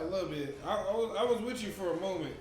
a little bit. I was with you for a moment.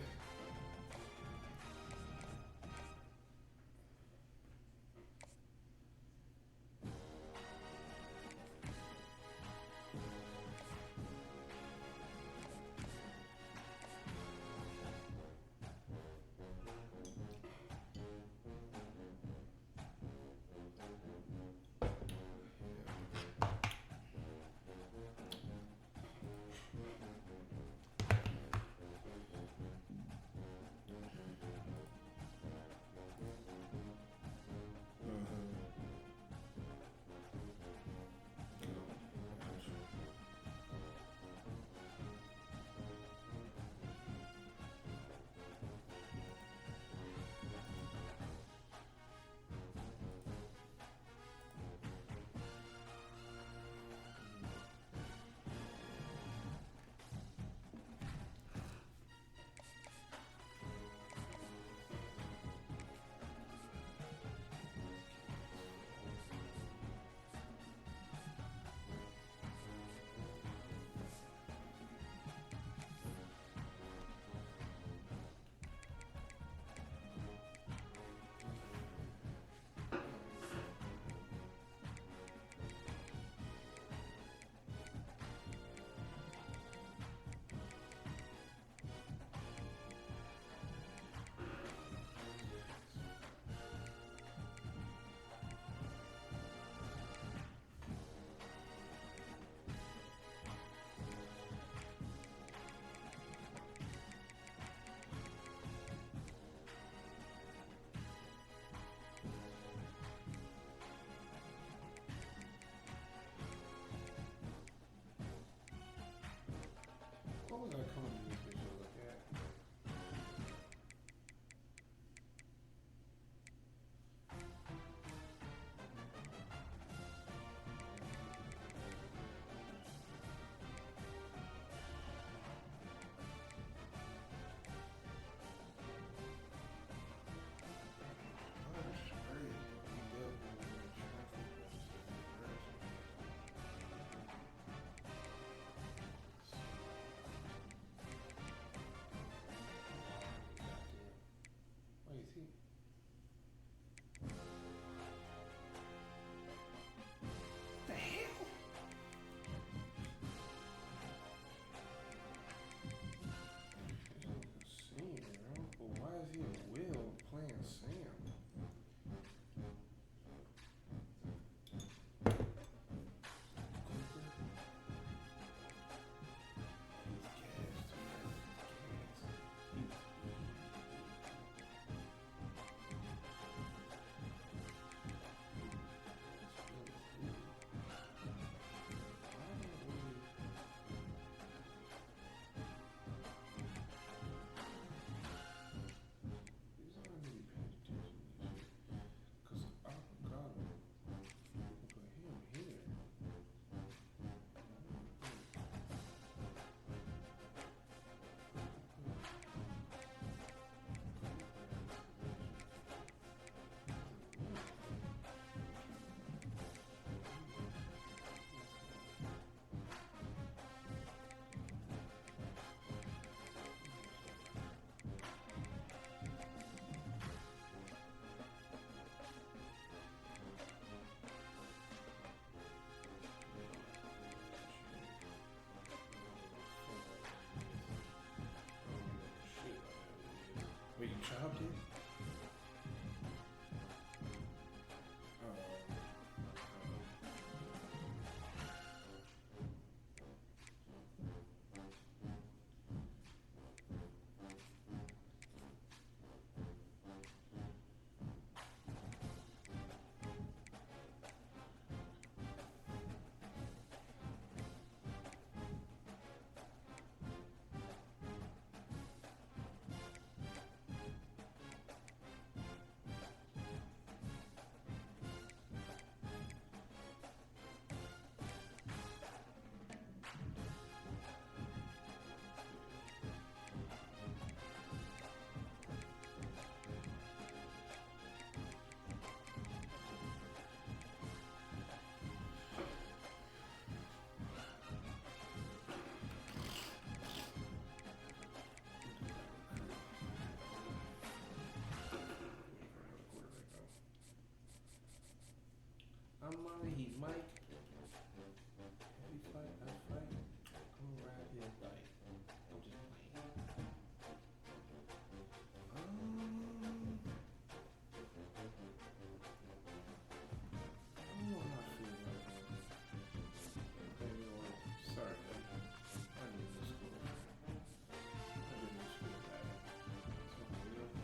my mind, he's Mike. Every fight I fight, I'm gonna ride his bike. I'm just playing. I don't know how I feel about this. Okay, you know what? Sorry, man. I need new school. I did new school back. So, you know.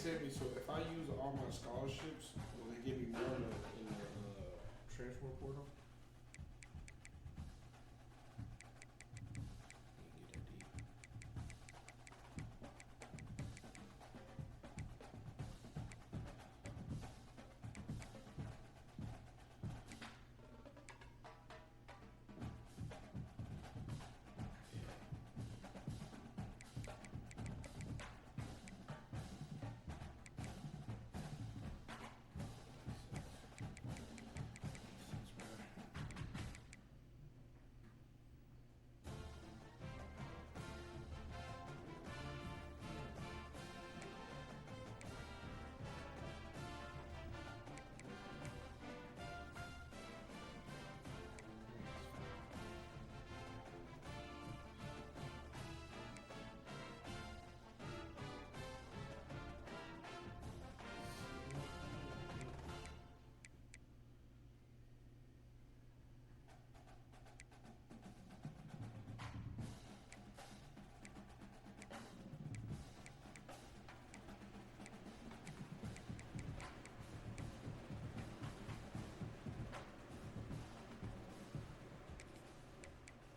sent me. So if I use all my scholarships, will they give me more in the transfer portal? Let me get that deep.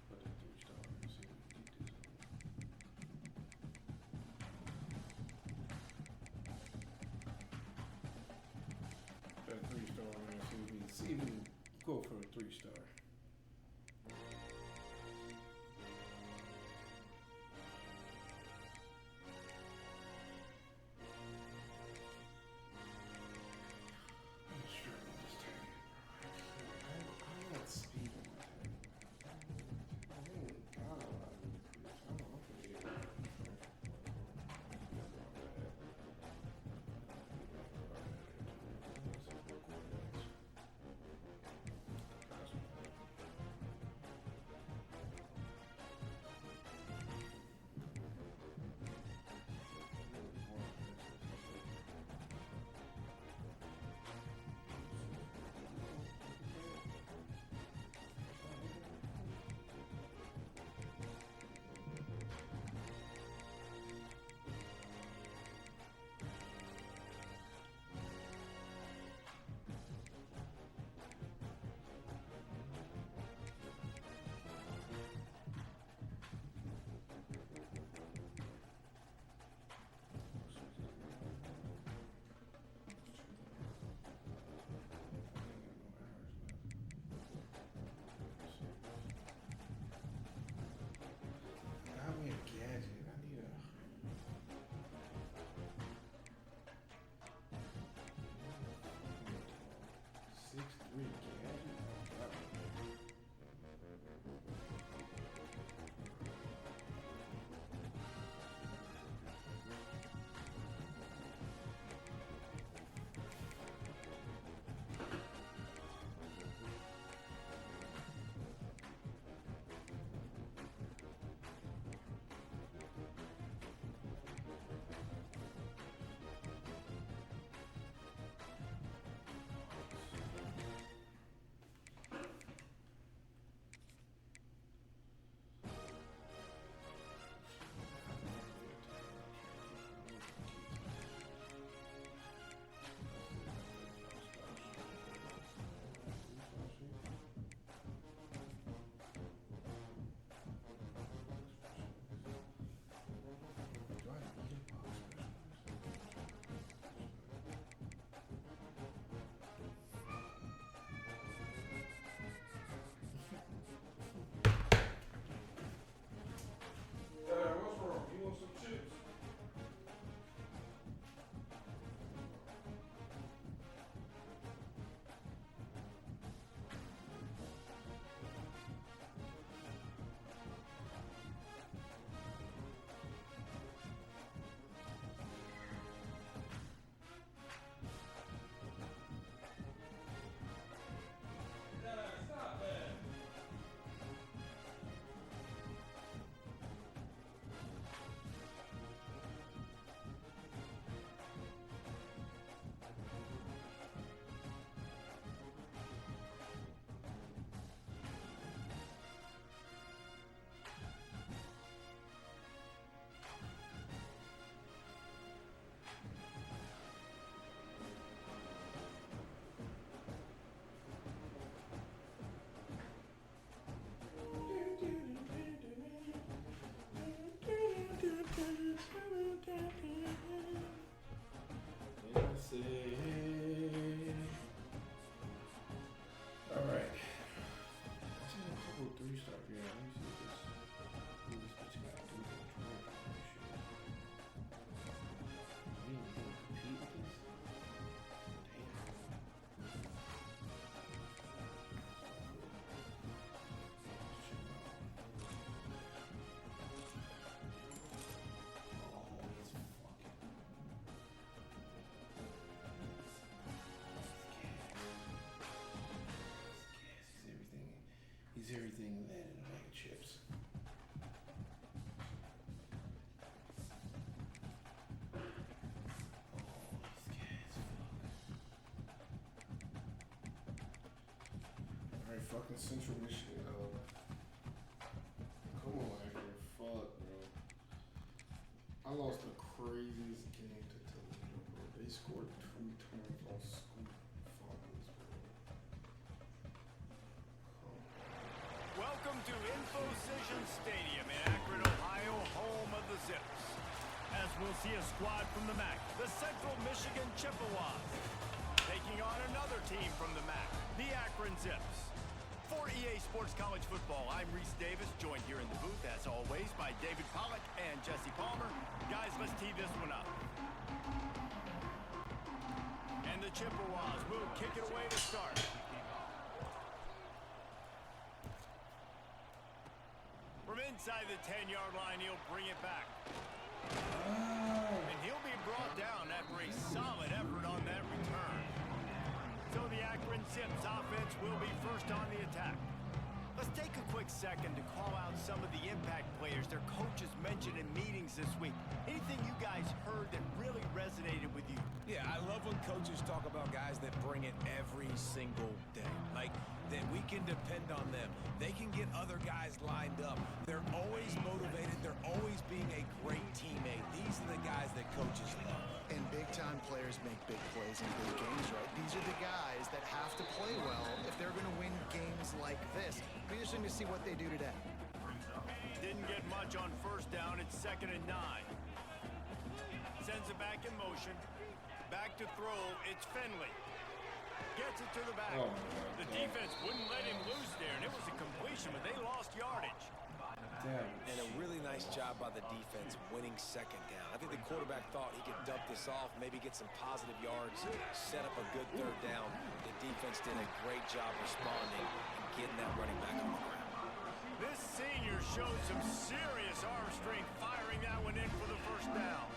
Put that 3 star. Let me see if we can get this on. That 3 star, man. See if we can go for a 3 star. I'm not sure about this tag. I got speed on my tag. I ain't got a lot of recruits. I don't know. I'm gonna get it. fucking Central Michigan, dog. Come on, Akron. Fuck, bro. I lost the craziest game to Toledo, bro. They scored 2 turns on school fumbles, bro. Welcome to Infocision Stadium in Akron, Ohio, home of the Zips. As we'll see a squad from the MAC, the Central Michigan Chippewas, taking on another team from the MAC, the Akron Zips. For EA Sports College Football, I'm Reese Davis, joined here in the booth, as always, by David Pollack and Jesse Palmer. Guys, let's tee this one up. And the Chippewas will kick it away to start. From inside the 10-yard line, he'll bring it back. And he'll be brought down after a solid effort on that return. So the Akron Zips offense will be first on the attack. Let's take a quick second to call out some of the impact players their coaches mentioned in meetings this week. Anything you guys heard that really resonated with you? Yeah, I love when coaches talk about guys that bring it every single day. Like, that we can depend on them. They can get other guys lined up. They're always motivated. They're always being a great teammate. These are the guys that coaches love. And big-time players make big plays in big games, right? These are the guys that have to play well if they're going to win games like this. Be interesting to see what they do today. Didn't get much on first down. It's 2nd and 9. Sends it back in motion. Back to throw. It's Finley. Gets it to the back. Oh, the defense wouldn't let him loose there, and it was a completion, but they lost yardage. Damn. And a really nice job by the defense winning 2nd down. I think the quarterback thought he could dump this off, maybe get some positive yards, set up a good 3rd down. The defense did a great job responding and getting that running back on the ground. This senior showed some serious arm strength, firing that one in for the 1st down.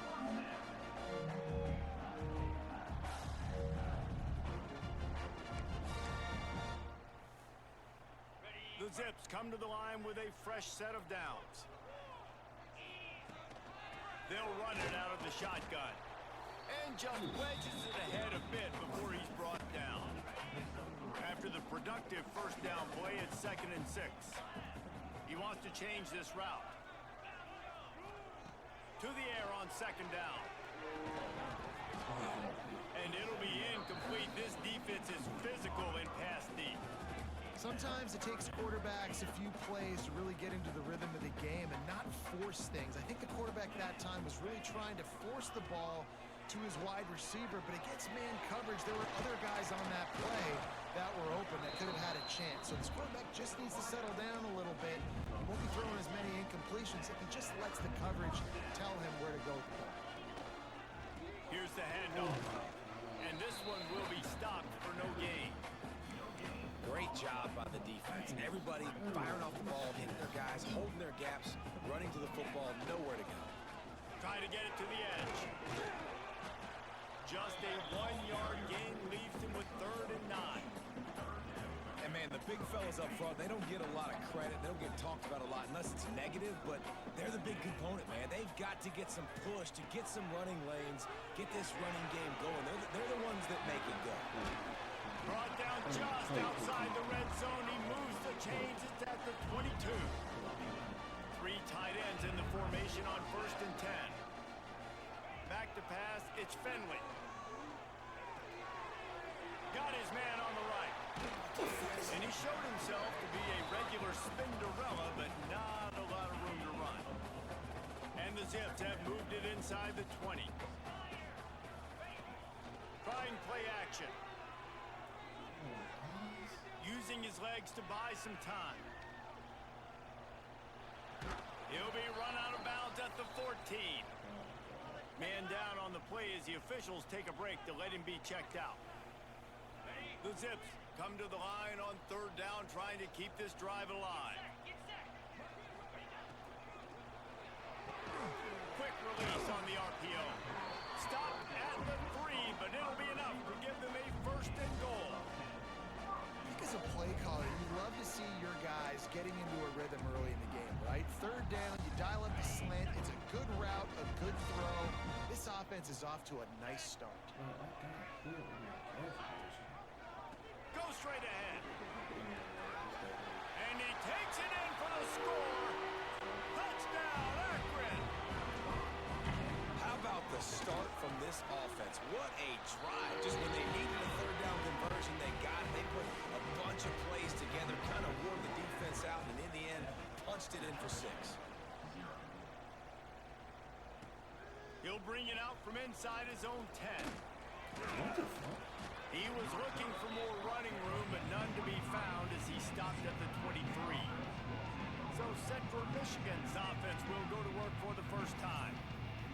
The Zips come to the line with a fresh set of downs. They'll run it out of the shotgun. And just wedges it ahead a bit before he's brought down. After the productive 1st down play, it's 2nd and 6. He wants to change this route. To the air on 2nd down. And it'll be incomplete. This defense is physical and pass deep. Sometimes it takes quarterbacks a few plays to really get into the rhythm of the game and not force things. I think the quarterback that time was really trying to force the ball to his wide receiver, but against man coverage, there were other guys on that play that were open that could have had a chance. So this quarterback just needs to settle down a little bit. He won't be throwing as many incompletions if he just lets the coverage tell him where to go with the ball. Here's the handoff. And this one will be stopped for no gain. Great job by the defense. Everybody firing off the ball, hitting their guys, holding their gaps, running to the football, nowhere to go. Try to get it to the edge. Just a 1-yard gain leaves him with 3rd and 9. And man, the big fellas up front, they don't get a lot of credit. They don't get talked about a lot unless it's negative, but they're the big component, man. They've got to get some push, to get some running lanes, get this running game going. They're the ones that make it go. Brought down just outside the red zone. He moves the chains. It's at the 22. 3 tight ends in the formation on 1st and 10. Back to pass. It's Finley. Got his man on the right. And he showed himself to be a regular Spinderella, but not a lot of room to run. And the Zips have moved it inside the 20. Trying play action. Using his legs to buy some time. He'll be run out of bounds at the 14. Man down on the play as the officials take a break to let him be checked out. The Zips come to the line on 3rd down, trying to keep this drive alive. Quick release on the RPO. Stop at the 3, but it'll be enough to give them a 1st and goal. As a play caller, you love to see your guys getting into a rhythm early in the game, right? 3rd down, you dial up the slant. It's a good route, a good throw. This offense is off to a nice start. Go straight ahead. takes it in for the score. Touchdown, Akron. How about the start from this offense? What a drive. Just when they needed a third down conversion, they got it. They put a bunch of plays together, kind of wore the defense out, and in the end, punched it in for 6. He'll bring it out from inside his own 10. What the fuck? He was looking for more running room, but none to be found as he stopped at the 23. So Central Michigan's offense will go to work for the first time.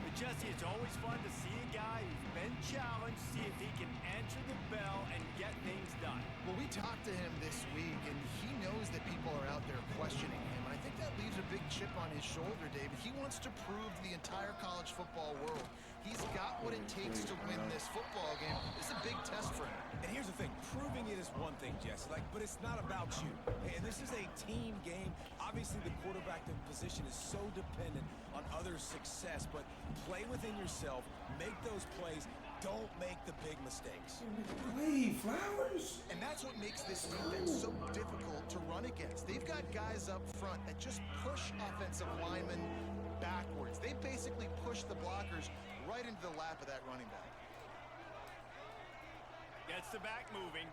But Jesse, it's always fun to see a guy who's been challenged, see if he can answer the bell and get things done. Well, we talked to him this week, and he knows that people are out there questioning him. And I think that leaves a big chip on his shoulder, David. He wants to prove to the entire college football world he's got what it takes to win this football game. This is a big test for him. And here's the thing, proving it is one thing, Jesse, but it's not about you. And this is a team game. Obviously, the quarterback position is so dependent on others' success, but play within yourself, make those plays, don't make the big mistakes. Play, Flowers. And that's what makes this defense so difficult to run against. They've got guys up front that just push offensive linemen backwards. They basically push the blockers right into the lap of that running back. Gets the back moving.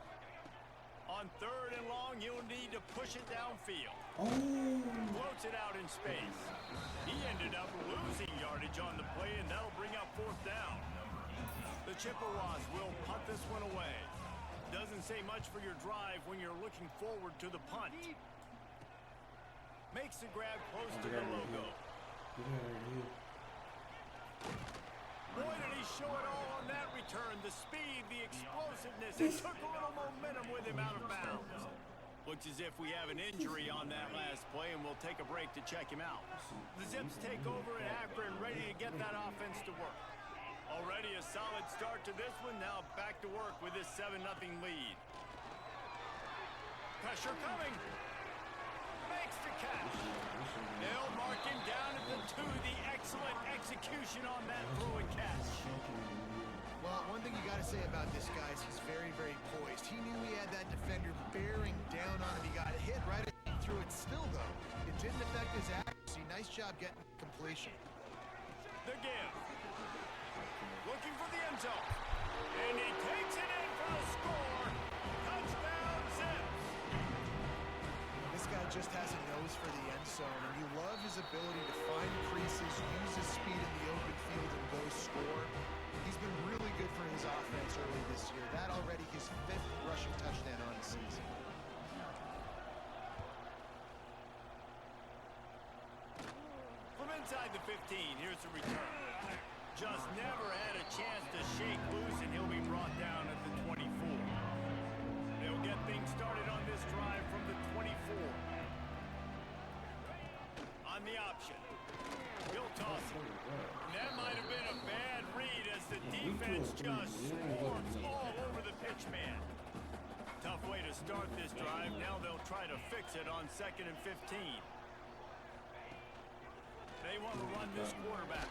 On 3rd and long, you'll need to push it downfield. Oh. Floats it out in space. He ended up losing yardage on the play, and that'll bring up 4th down. The Chippewas will punt this one away. Doesn't say much for your drive when you're looking forward to the punt. Makes the grab close to the logo. Boy, did he show it all on that return. The speed, the explosiveness. He took a little momentum with him out of bounds. Looks as if we have an injury on that last play, and we'll take a break to check him out. The Zips take over at Akron, ready to get that offense to work. Already a solid start to this one. Now back to work with this 7-0 lead. Pressure coming. Makes the catch. They'll mark him down at the 2. The excellent execution on that throw and catch. Well, one thing you got to say about this guy is he's very, very poised. He knew he had that defender bearing down on him. He got hit right through it. Still, though, it didn't affect his accuracy. Nice job getting completion. The give. Looking for the end zone. And he takes it in for the score. Touchdown, Zips. This guy just has a nose for the end zone, and you love his ability to find creases, use his speed in the open field, and go score. He's been really good for his offense early this year. That already his 5th rushing touchdown on the season. From inside the 15, here's the return. Just never had a chance to shake loose, and he'll be brought down at the 24. They'll get things started on this drive from the 24. On the option. He'll toss it. That might have been a bad read as the defense just swarms all over the pitch man. Tough way to start this drive. Now they'll try to fix it on 2nd and 15. They want to run this quarterback.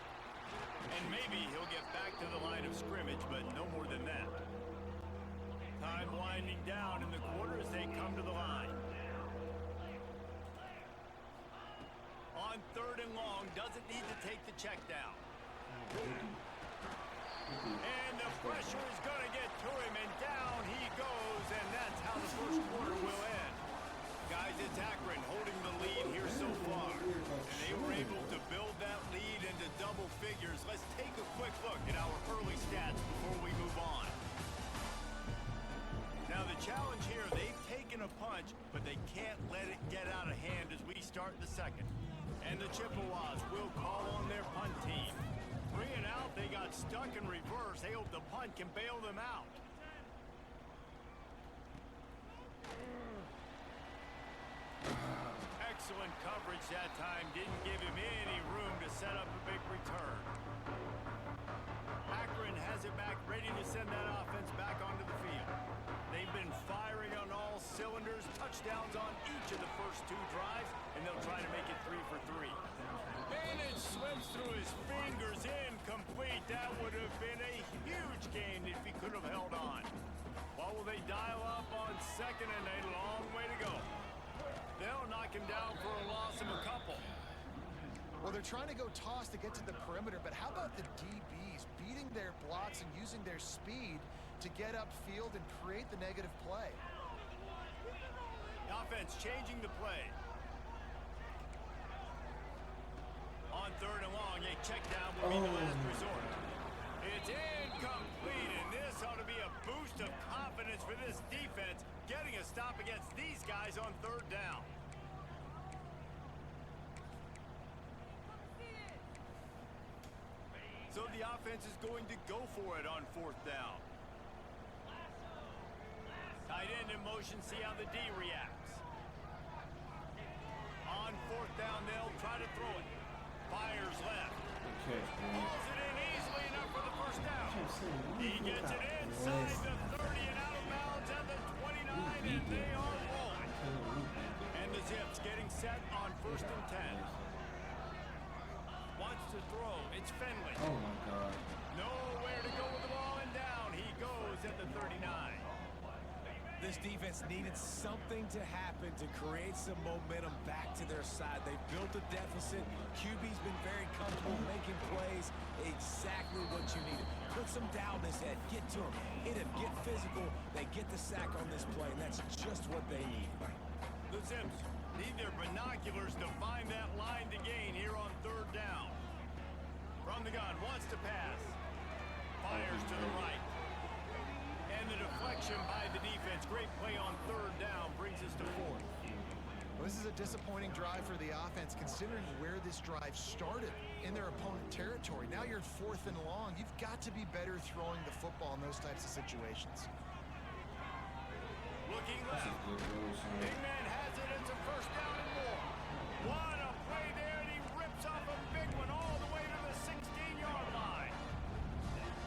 And maybe he'll get back to the line of scrimmage, but no more than that. Time winding down in the quarter as they come to the line. On 3rd and long, doesn't need to take the check down. And the pressure is going to get to him, and down he goes, and that's how the first quarter will end. Guys, it's Akron holding the lead here so far. And they were able to build that lead into double figures. Let's take a quick look at our early stats before we move on. Now the challenge here, they've taken a punch, but they can't let it get out of hand as we start the second. And the Chippewas will call on their punt team. 3 and out, they got stuck in reverse. They hope the punt can bail them out. Excellent coverage that time. Didn't give him any room to set up a big return. Akron has it back, ready to send that offense back onto the field. They've been firing on all cylinders, touchdowns on each of the first 2 drives, and they'll try to make it 3 for 3. And it slips through his fingers, incomplete. That would have been a huge gain if he could have held on. What will they dial up on 2nd and a long way to go? They'll knock him down for a loss of a couple. Well, they're trying to go toss to get to the perimeter, but how about the DBs beating their blocks and using their speed to get upfield and create the negative play? The offense changing the play. On 3rd and long, a check down will be the last resort. It's incomplete, and this ought to be a boost of confidence for this defense, getting a stop against these guys on 3rd down. So the offense is going to go for it on 4th down. Tight end in motion, see how the D reacts. On 4th down, they'll try to throw it. Fires left. Okay, Pulls it in easily enough for the 1st down. He gets it inside the 30 and out of bounds at the 29, and they are rolling. And the Zips getting set on 1st and 10. Wants to throw. It's Finley. Oh my God. Nowhere to go with the ball, and down he goes at the 39. This defense needed something to happen to create some momentum back to their side. They built a deficit. QB's been very comfortable making plays. Exactly what you needed. Put some doubt in his head. Get to him. Hit him. Get physical. They get the sack on this play, and that's just what they need. The Zips need their binoculars to find that line to gain here on 3rd down. From the gun, wants to pass. Fires to the right. And the deflection by the defense. Great play on 3rd down brings us to 4th. Well, this is a disappointing drive for the offense, considering where this drive started in their opponent territory. Now you're 4th and long. You've got to be better throwing the football in those types of situations. Looking left. Big man has it. It's a 1st down and more. What a play there, and he rips off a big one all the way to the 16-yard line.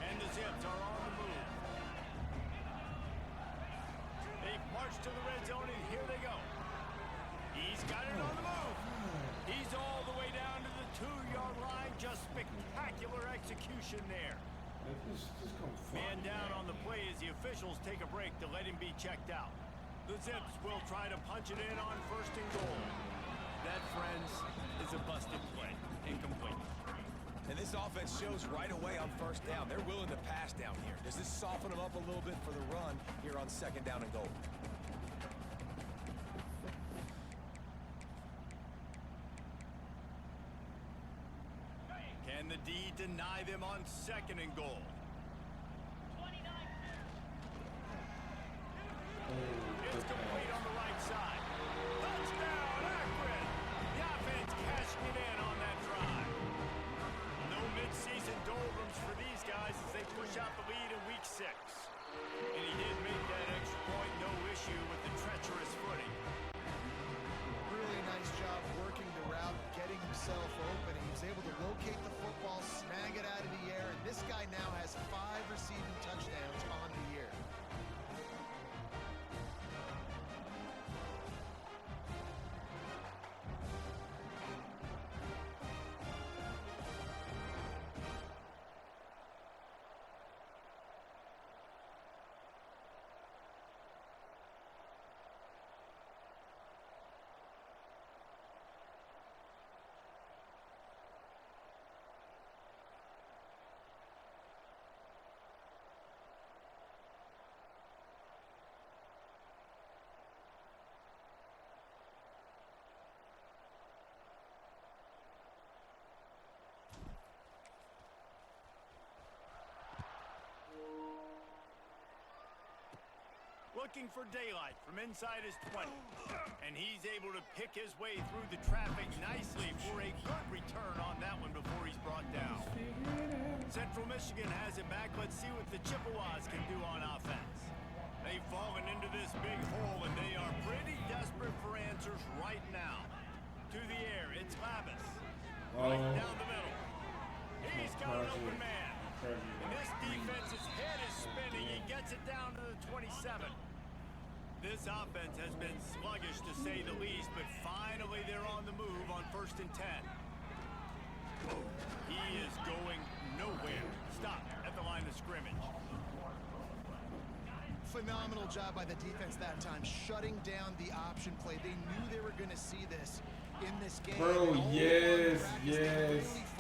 And the Zips are on the move. They march to the red zone, and here they go. He's got it on the move. He's all the way down to the 2-yard line. Just spectacular execution there. Man down on the play as the officials take a break to let him be checked out. The Zips will try to punch it in on 1st and goal. That, friends, is a busted play. Incomplete. And this offense shows right away on 1st down. They're willing to pass down here. Does this soften them up a little bit for the run here on 2nd down and goal? Can the D deny them on 2nd and goal? It's complete on the right side. Touchdown, Akron! The offense cashing it in on that drive. No mid-season doldrums for these guys as they push out the lead in week 6. And he did make that extra point, no issue with the treacherous footing. Really nice job working the route, getting himself open. He was able to locate the football, snag it out of the air, and this guy now has 5 receiving touchdowns on the year. Looking for daylight from inside his 20. And he's able to pick his way through the traffic nicely for a good return on that one before he's brought down. Central Michigan has it back. Let's see what the Chippewas can do on offense. They've fallen into this big hole, and they are pretty desperate for answers right now. To the air, it's Lavis. Right down the middle. He's got an open man. And this defense's head is spinning. He gets it down to the 27. This offense has been sluggish to say the least, but finally they're on the move on 1st and 10. He is going nowhere. Stop at the line of scrimmage. Phenomenal job by the defense that time, shutting down the option play. They knew they were going to see this in this game. Bro, yes.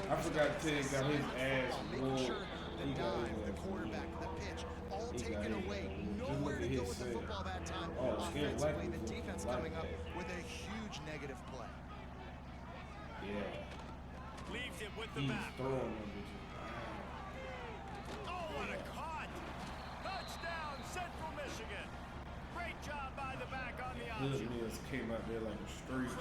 I forgot Ted got his ass making whooped. sure the dive, the quarterback, the pitch, all taken away. Nowhere to go with the football that time. Offensively, the defense coming up with a huge negative play. Yeah. Leaves it with the He's back. throwing them bitches. Oh, what a caught! Touchdown, Central Michigan. Great job by the back on the Good option. Mills came out there like a straight.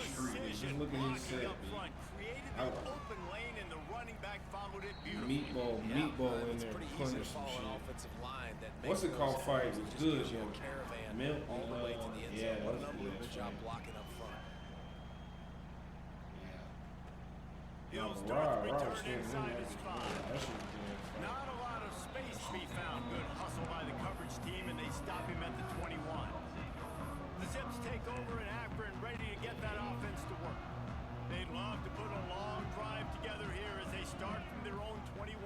Just look at his set. Up front, created the open lane, and the running back followed it beautifully. Meatball in It's there, pretty easy punching to some follow an shit. offensive line that makes What's it called? those Fight throws was and good, just gives you yo. a caravan Milk, all the way to the end zone. yeah, What an that was unbelievable good. job blocking up front. He'll Raw start to was return standing in inside there. his 5. That shit was good. Not a lot of space to be found. Good hustle by the coverage team, and they stop him at the 21. The Zips take over in Akron, ready to get that offense to work. They'd love to put a long drive together here as they start from their own 21.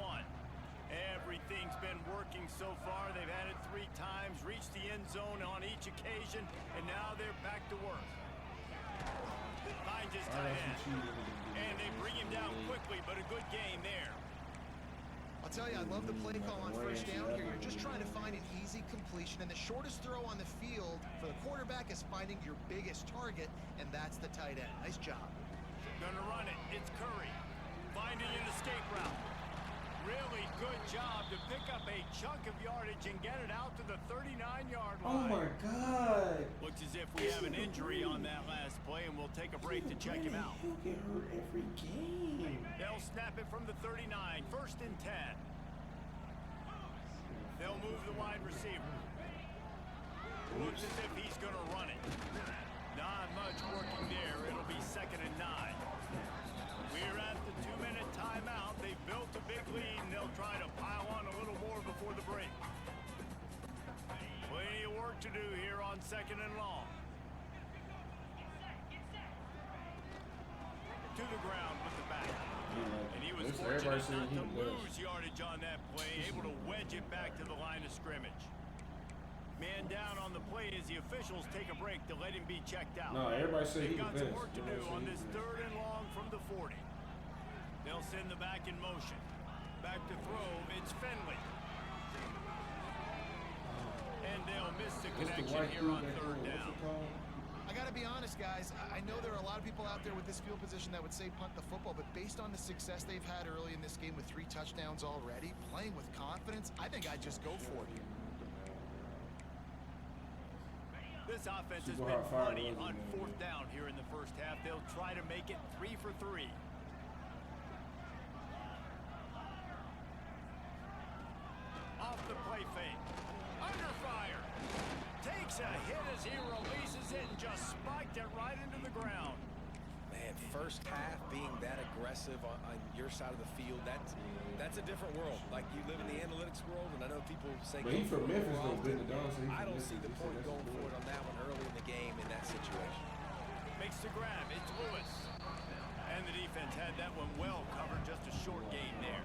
Everything's been working so far. They've had it 3 times, reached the end zone on each occasion, and now they're back to work. Finds his tight end, and they bring him down quickly, but a good gain there. I'll tell you, I love the play call on first down here. You're just trying to find an easy completion, and the shortest throw on the field for the quarterback is finding your biggest target, and that's the tight end. Nice job. Gonna run it. It's Curry. Finding an escape route. Really good job to pick up a chunk of yardage and get it out to the 39-yard line. Oh my God. Looks as if we have an injury on that last play, and we'll take a break to check him out. He'll get hurt every game. They'll snap it from the 39, 1st and 10. They'll move the wide receiver. Looks as if he's going to run it. Not much working there. It'll be 2nd and 9. We're at the 2-minute timeout. They've built a big lead, and they'll try to pile on a little more before the break. Plenty of work to do here on 2nd and long. To the ground with the back. And he was fortunate not to lose yardage on that play, able to wedge it back to the line of scrimmage. Man down on the play as the officials take a break to let him be checked out. No, everybody say They've he the got best. some work to do on this 3rd and long from the 40. They'll send the back in motion. Back to throw, it's Finley. And they'll miss the connection here on 3rd down. I got to be honest, guys. I know there are a lot of people out there with this field position that would say punt the football, but based on the success they've had early in this game with 3 touchdowns already, playing with confidence, I think I'd just go for it here. This offense has been funny on 4th down here in the first half. They'll try to make it 3 for 3. Off the play fake. Under fire. Takes a hit as he releases it and just spiked it right into the ground. Man, first half being that aggressive on your side of the field, that's a different world. Like, you live in the analytics world, and I know people say But he from Memphis, though, been down, so I don't see the point going for it on that one early in the game in that situation. Makes the grab. It's Lewis. And the defense had that one well covered. Just a short gain there.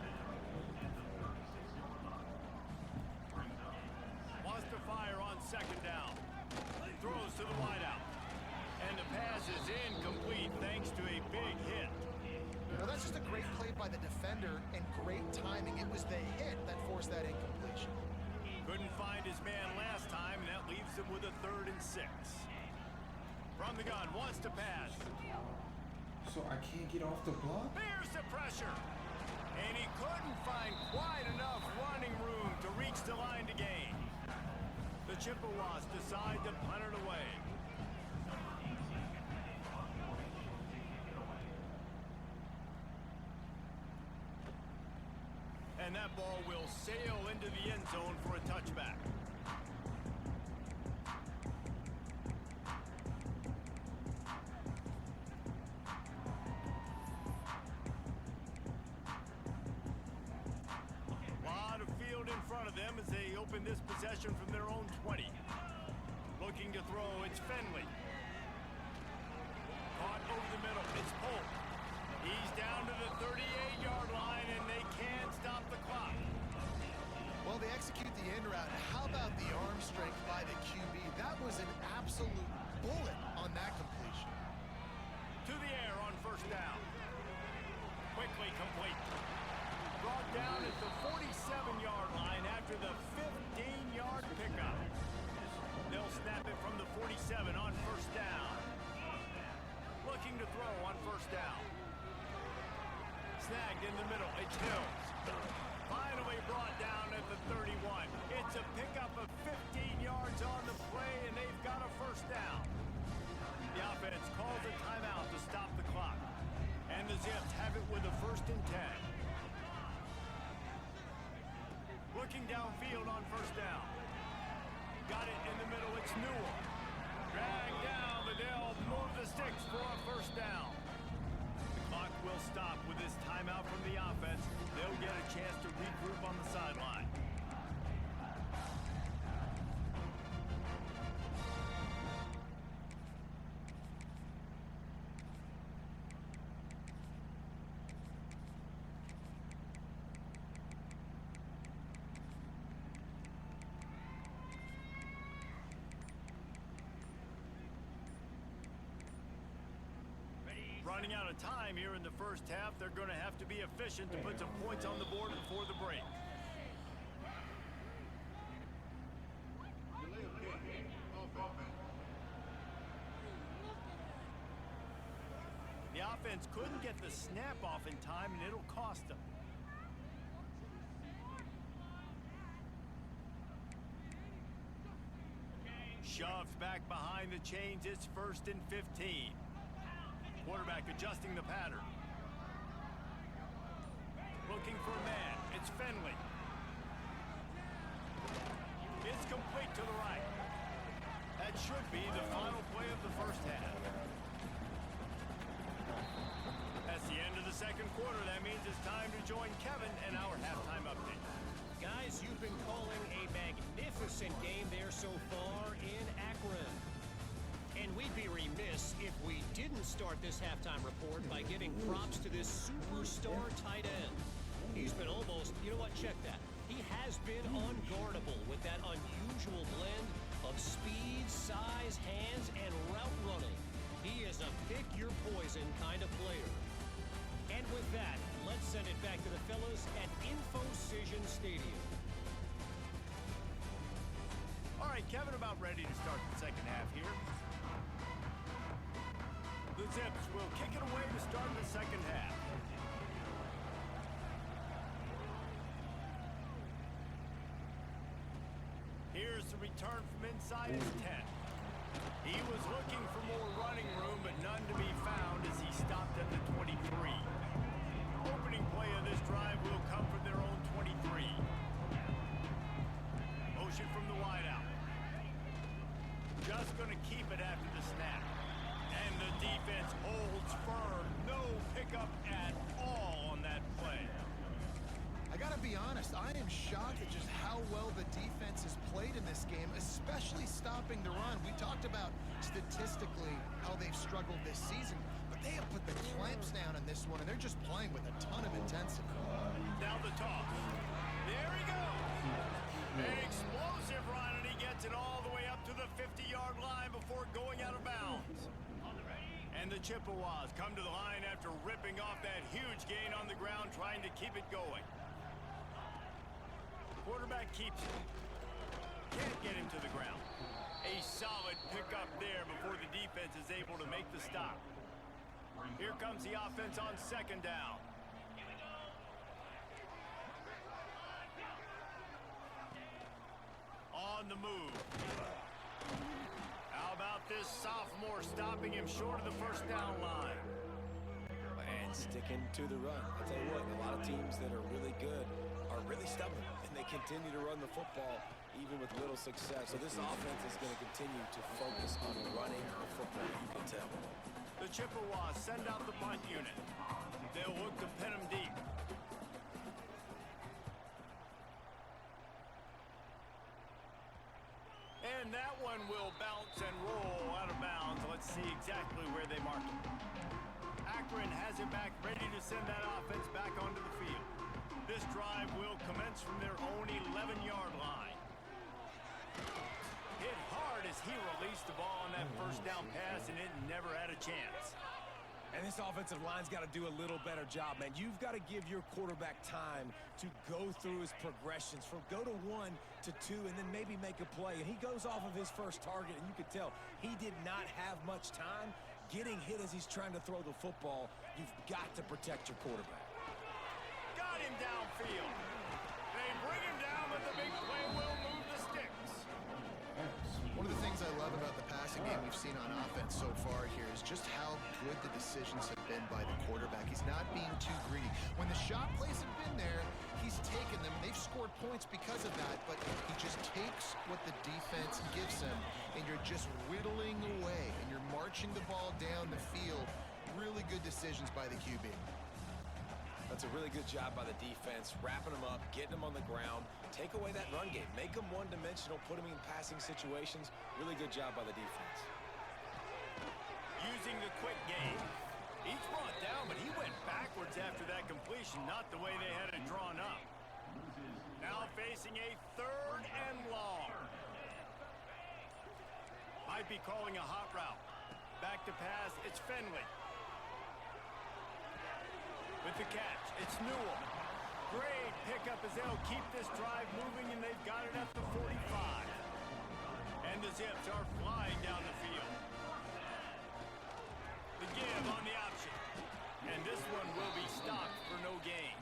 Wants to fire on 2nd down. Throws to the wideout. And the pass is incomplete thanks to a big hit. Well, that's just a great play by the defender and great timing. It was the hit that forced that incompletion. Couldn't find his man last time, and that leaves him with a 3rd and 6. From the gun, wants to pass. So I can't get off the block? There's the pressure. And he couldn't find quite enough running room to reach the line to gain. The Chippewas decide to punt it away. And that ball will sail into the end zone for a touchback. Lot of field in front of them as they open this possession from their own 20. Looking to throw, it's Finley. Caught over the middle, it's Polk. He's down to the 38-yard line, and they can't stop the clock. Well, they execute the in route. How about the arm strength by absolute bullet on that completion. To the air on first down. Quickly complete. Brought down at the 47-yard line after the 15-yard pickup. They'll snap it from the 47 on first down. Looking to throw on first down. Snagged in the middle. It's Hills. Finally brought down at the 31. It's a pickup of 15 yards on the play, and they've got a first down. The offense calls a timeout to stop the clock. And the Zips have it with a 1st and 10. Looking downfield on first down. Got it in the middle. It's Newell. Dragged down, but they'll move the sticks for a first down. The clock will stop with this timeout from the offense. They'll get a chance to regroup on the sideline. Running out of time here in the first half. They're going to have to be efficient to put some points on the board before the break. The offense couldn't get the snap off in time, and it'll cost them. Shoved back behind the chains. It's 1st and 15. Quarterback adjusting the pattern. Looking for a man. It's Finley. It's complete to the right. That should be the final play of the first half. That's the end of the second quarter. That means it's time to join Kevin and our halftime update. Guys, you've been calling a magnificent game there so far in Akron. And we'd be remiss if we didn't start this halftime report by giving props to this superstar tight end. He's been almost, you know what, check that. He has been unguardable with that unusual blend of speed, size, hands, and route running. He is a pick-your-poison kind of player. And with that, let's send it back to the fellas at InfoCision Stadium. All right, Kevin, about ready to start the second half here. The Zips will kick it away to start the second half. Here's the return from inside his 10. He was looking for more running room, but none to be found as he stopped at the 23. Opening play of this drive will come from their own 23. Motion from the wideout. Just going to keep it after the snap. And the defense holds firm. No pickup at all on that play. I gotta be honest, I am shocked at just how well the defense has played in this game, especially stopping the run. We talked about statistically how they've struggled this season, but they have put the clamps down in this one, and they're just playing with a ton of intensity. Now the toss. There he goes. An explosive run, and he gets it all the way up to the 50-yard line before going out of bounds. And the Chippewas come to the line after ripping off that huge gain on the ground, trying to keep it going. Quarterback keeps it. Can't get him to the ground. A solid pickup there before the defense is able to make the stop. Here comes the offense on second down. On the move. How about this sophomore stopping him short of the first down line? And sticking to the run. I'll tell you what, a lot of teams that are really good are really stubborn, and they continue to run the football even with little success. So this offense is going to continue to focus on running the football, you can tell. The Chippewas send out the punt unit. They'll look to pin him deep. And that one will bounce and roll out of bounds. Let's see exactly where they mark it. Akron has it back, ready to send that offense back onto the field. This drive will commence from their own 11-yard line. Hit hard as he released the ball on that first down pass, and it never had a chance. And this offensive line's got to do a little better job, man. You've got to give your quarterback time to go through his progressions from go to 1 to 2 and then maybe make a play. And he goes off of his first target, and you can tell he did not have much time getting hit as he's trying to throw the football. You've got to protect your quarterback. Got him downfield. They bring him down, but the big play will move the sticks. One of the things I love about the passing game we've seen on offense so far here is just how good the decisions have been by the quarterback. He's not being too greedy. When the shot plays have been there, he's taken them. They've scored points because of that, but he just takes what the defense gives him, and you're just whittling away, and you're marching the ball down the field. Really good decisions by the QB. That's a really good job by the defense, wrapping them up, getting them on the ground, take away that run game, make them one-dimensional, put them in passing situations. Really good job by the defense. Using the quick game. He's brought down, but he went backwards after that completion, not the way they had it drawn up. Now facing a 3rd and long. Might be calling a hot route. Back to pass, it's Finley. With the catch, it's Newell. Great pickup as they'll keep this drive moving, and they've got it at the 45. And the Zips are flying down the field. The give on the option. And this one will be stopped for no gain.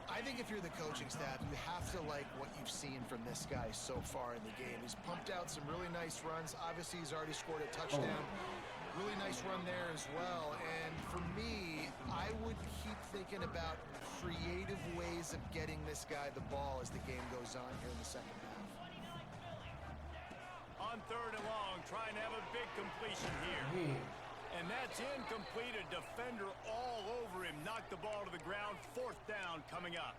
I think if you're the coaching staff, you have to like what you've seen from this guy so far in the game. He's pumped out some really nice runs. Obviously, he's already scored a touchdown. Really nice run there as well. And for me, I would keep thinking about creative ways of getting this guy the ball as the game goes on here in the second half. On 3rd and long, trying to have a big completion here. And that's incomplete. A defender all over him. Knocked the ball to the ground. 4th down coming up.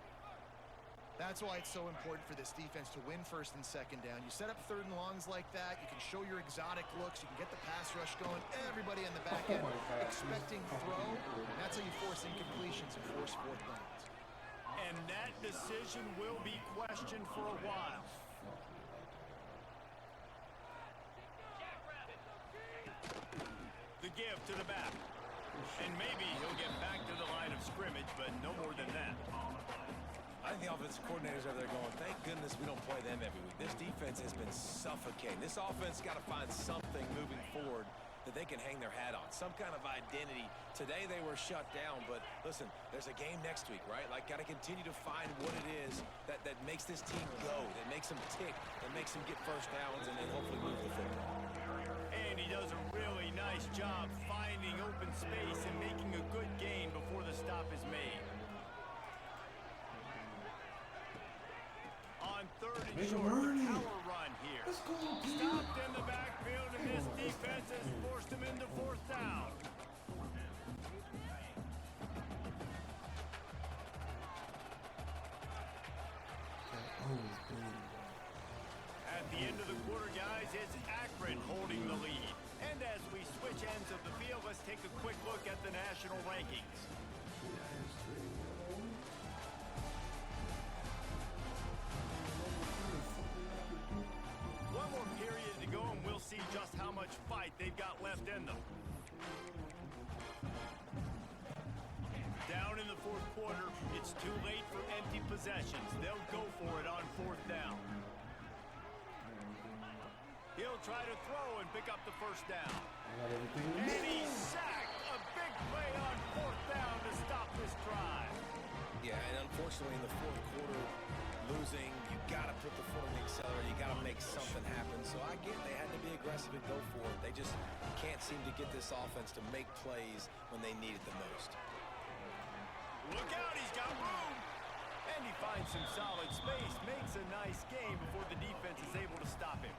That's why it's so important for this defense to win 1st and 2nd down. You set up 3rd and longs like that. You can show your exotic looks. You can get the pass rush going. Everybody in the back end expecting throw. And that's how you force incompletions and force 4th downs. And that decision will be questioned for a while. The give to the back. And maybe he'll get back to the line of scrimmage, but no more than that. I think the offensive coordinators are there going, thank goodness we don't play them every week. This defense has been suffocating. This offense got to find something moving forward that they can hang their hat on, some kind of identity. Today they were shut down, but listen, there's a game next week, right? Like, got to continue to find what it is that makes this team go, that makes them tick, that makes them get 1st downs, and then hopefully move the football. And he does a really nice job finding open space and making a good gain before the stop is made. On 3rd and short, power run here. Stopped in the backfield, and this defense has forced him into 4th down. At the end of the quarter, guys, it's Akron holding the lead. And as we switch ends of the field, let's take a quick look at the national rankings. One more period to go, and we'll see just how much fight they've got left in them. Down in the 4th quarter, it's too late for empty possessions. They'll go for it on 4th down. He'll try to throw and pick up the 1st down. And he's sacked. A big play on 4th down to stop this drive. Yeah, and unfortunately in the 4th quarter, losing, you got to put the foot on the accelerator. You got to make something happen. So I get they had to be aggressive and go for it. They just can't seem to get this offense to make plays when they need it the most. Look out, he's got room. And he finds some solid space, makes a nice game before the defense is able to stop him.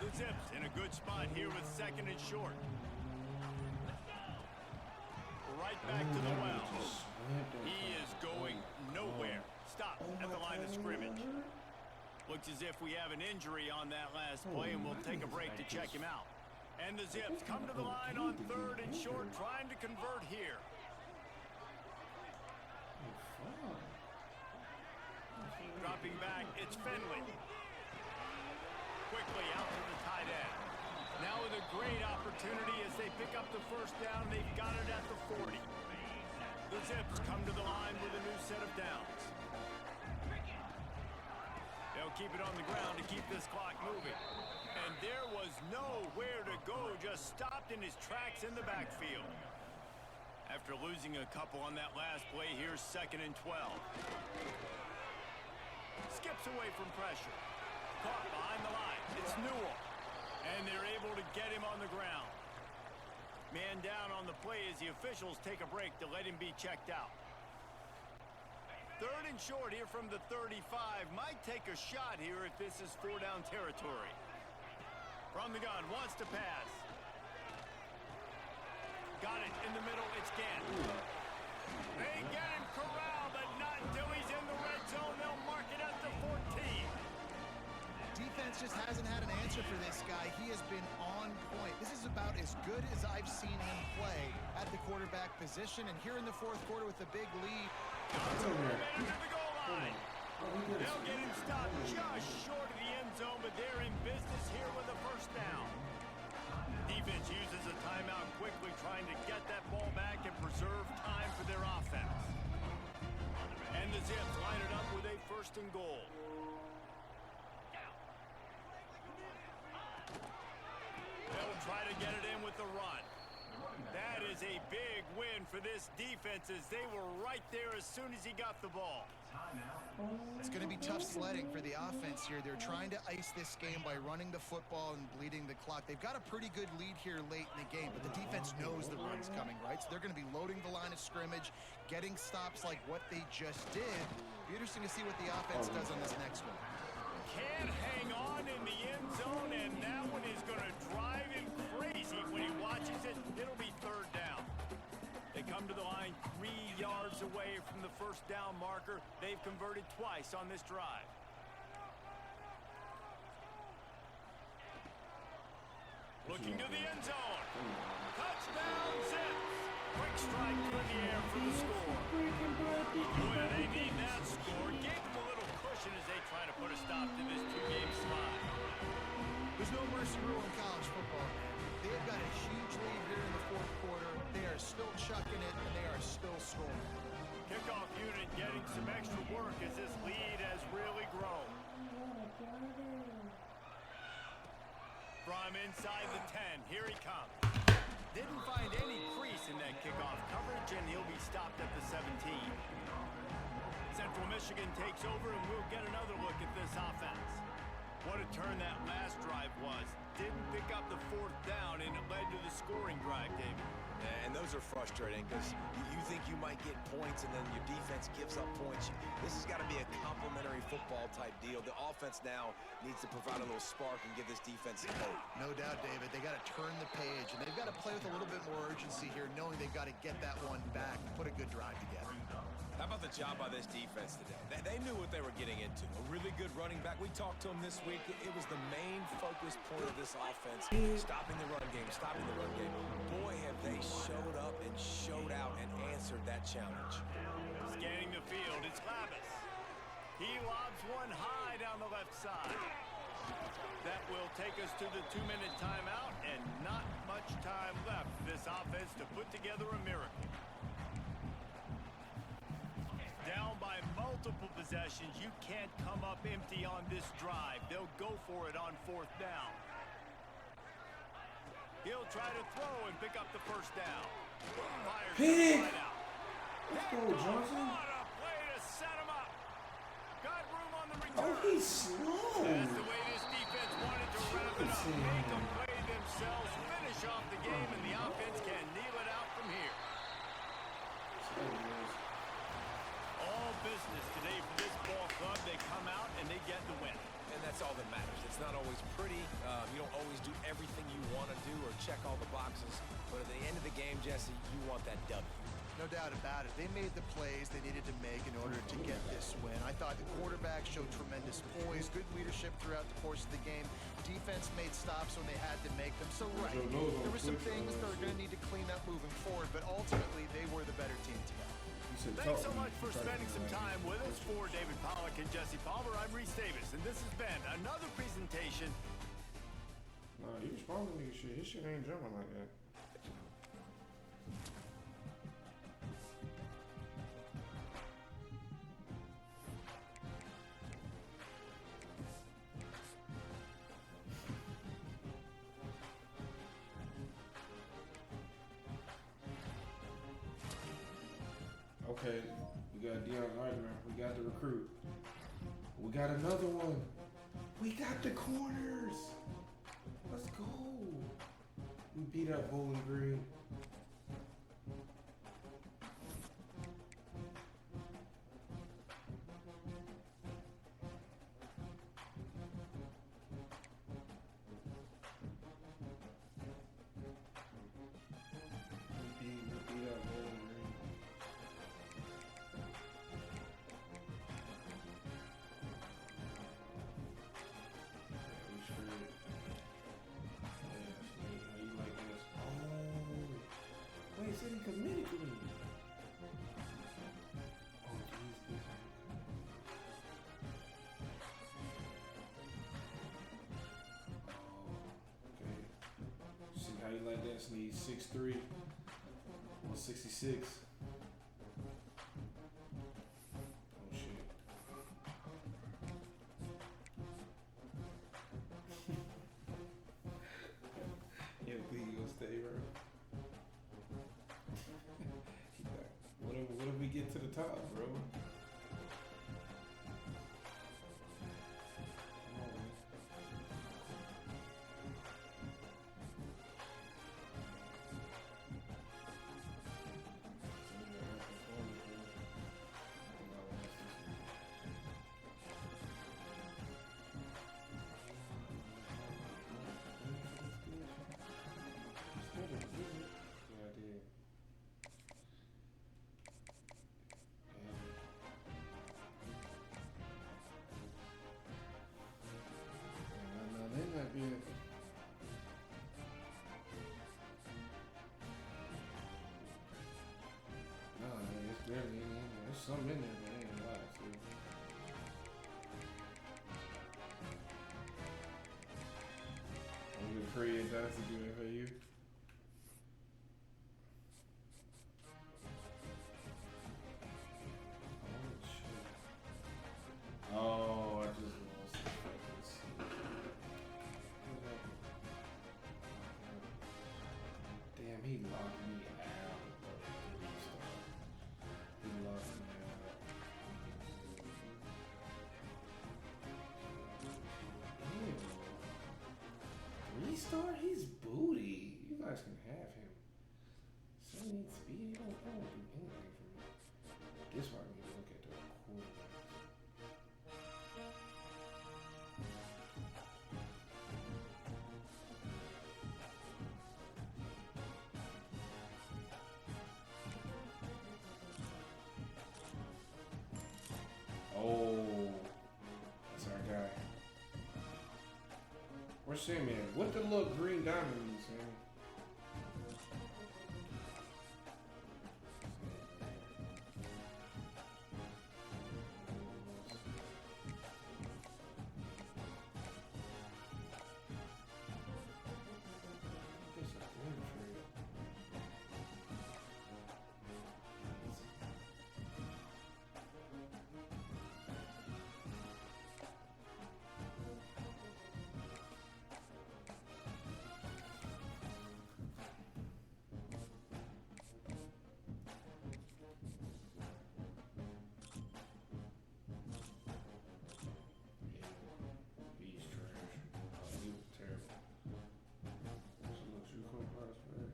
The Zips in a good spot here with 2nd and short. Right back to the well. He is going nowhere. Stop at the line of scrimmage. Looks as if we have an injury on that last play, and we'll take a break to check him out. And the Zips come to the line on 3rd and short, trying to convert here. Dropping back, it's Finley. quickly out to the tight end. Now with a great opportunity as they pick up the first down, they've got it at the 40. The Zips come to the line with a new set of downs. They'll keep it on the ground to keep this clock moving. And there was nowhere to go, just stopped in his tracks in the backfield. After losing a couple on that last play, here's 2nd and 12. Skips away from pressure. Caught behind the line. It's Newell. And they're able to get him on the ground. Man down on the play as the officials take a break to let him be checked out. 3rd and short here from the 35. Might take a shot here if this is 4-down territory. From the gun, wants to pass. Got it in the middle, it's Gant. They get him corralled, but not until he's in the red zone. They'll mark it at the 14. Defense just hasn't had an answer for this guy. He has been on point. This is about as good as I've seen him play at the quarterback position. And here in the 4th quarter with the big lead. Under the goal line. They'll get him stopped just short of the end zone, but they're in business here with a first down. Defense uses a timeout quickly, trying to get that ball back and preserve time for their offense. And the Zips line it up with a 1st and goal. They'll try to get it in with the run. That is a big win for this defense as they were right there as soon as he got the ball. It's going to be tough sledding for the offense here. They're trying to ice this game by running the football and bleeding the clock. They've got a pretty good lead here late in the game, but the defense knows the run's coming, right? So they're going to be loading the line of scrimmage, getting stops like what they just did. Be interesting to see what the offense does on this next one. Can't hang on in the end zone, and that one is going to drive him crazy when he watches it. It'll be 3rd down. They come to the line 3 yards away from the first down marker. They've converted twice on this drive. Looking to the end zone. Touchdown, Zips. Quick strike through the air for the score. Boy, they need that score. Gave them a little cushion as they try to put a stop to this 2-game slide. There's no mercy rule in college football, man. They've got a huge lead here in the 4th quarter. They are still chucking it, and they are still scoring. Kickoff unit getting some extra work as this lead has really grown. From inside the 10, here he comes. Didn't find any crease in that kickoff coverage, and he'll be stopped at the 17. Central Michigan takes over, and we'll get another look at this offense. What a turn that last drive was. Didn't pick up the 4th down, and it led to the scoring drive, David. And those are frustrating because you think you might get points and then your defense gives up points. This has got to be a complementary football type deal. The offense now needs to provide a little spark and give this defense some hope. No doubt, David. They got to turn the page, and they've got to play with a little bit more urgency here, knowing they've got to get that one back and put a good drive together. How about the job by this defense today? They knew what they were getting into. A really good running back. We talked to him this week. It was the main focus point of this offense. Stopping the run game, stopping the run game. Boy, have they showed up and showed out and answered that challenge. Scanning the field, it's Lavis. He lobs one high down the left side. That will take us to the 2-minute timeout, and not much time left for this offense to put together a miracle. Down by multiple possessions, you can't come up empty on this drive. They'll go for it on 4th down. He'll try to throw and pick up the first down. Fires Pick! right out. Let's go, Johnson. What a play to set him up. Got room on the return. Oh, he's slow. That's the way this defense wanted to wrap it up. Make them play themselves, finish off the game, and the offense can kneel it out from here. All business today for this ball club. They come out and they get the win. And that's all that matters. It's not always pretty. You don't always do everything you want to do or check all the boxes. But at the end of the game, Jesse, you want that W. No doubt about it. They made the plays they needed to make in order to get this win. I thought the quarterback showed tremendous poise, good leadership throughout the course of the game. Defense made stops when they had to make them. So, right, there were some things they're going to need to clean up moving forward, but ultimately they were the better team today. Thanks so much for spending some time with us. For David Pollack and Jesse Palmer, I'm Reese Davis, and this has been another presentation Nah, he responding to nigga shit. His shit ain't jumping like that. Okay, we got Deion Gardner. We got the recruit. We got another one. We got the corners. Let's go. We beat up Bowling Green. We beat up Bowling Green. Yeah, we screwed. How you like this? Oh, wait, said he committed to me. Oh, jeez, okay. See how you like that? Sneeze 6'3", 166. Oh shit. Yeah, please gonna stay, bro. What if we get to the top, bro? Come on, man. Yeah, I did. No, they might be. No, it's barely any in there. There's some in there, but ain't a lot. See? I'm gonna create that to do it for you. Oh, I just lost the fucking seat. What happened? Damn, he locked me out, bro. He locked me out. Damn. 3-star? He's booty. You guys can have him. 78 speed? He don't do anything for me. This one I need to look at the coordinates. Oh, that's our guy. Where's Sammy at? What the little green diamond mean, Sammy? He's trash. He was terrible. What's a little true cold price for that?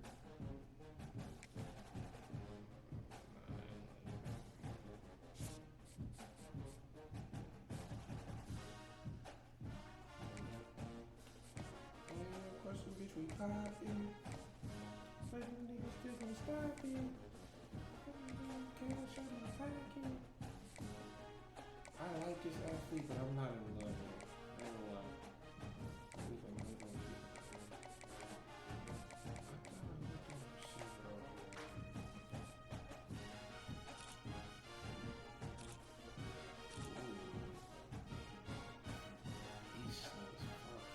Question, bitch, we poppin'. But them niggas still gon' stop it. Cash out my pocket. I like this athlete, but I'm not in love with him. I ain't gonna lie. We gonna keep it. He's slow as fuck.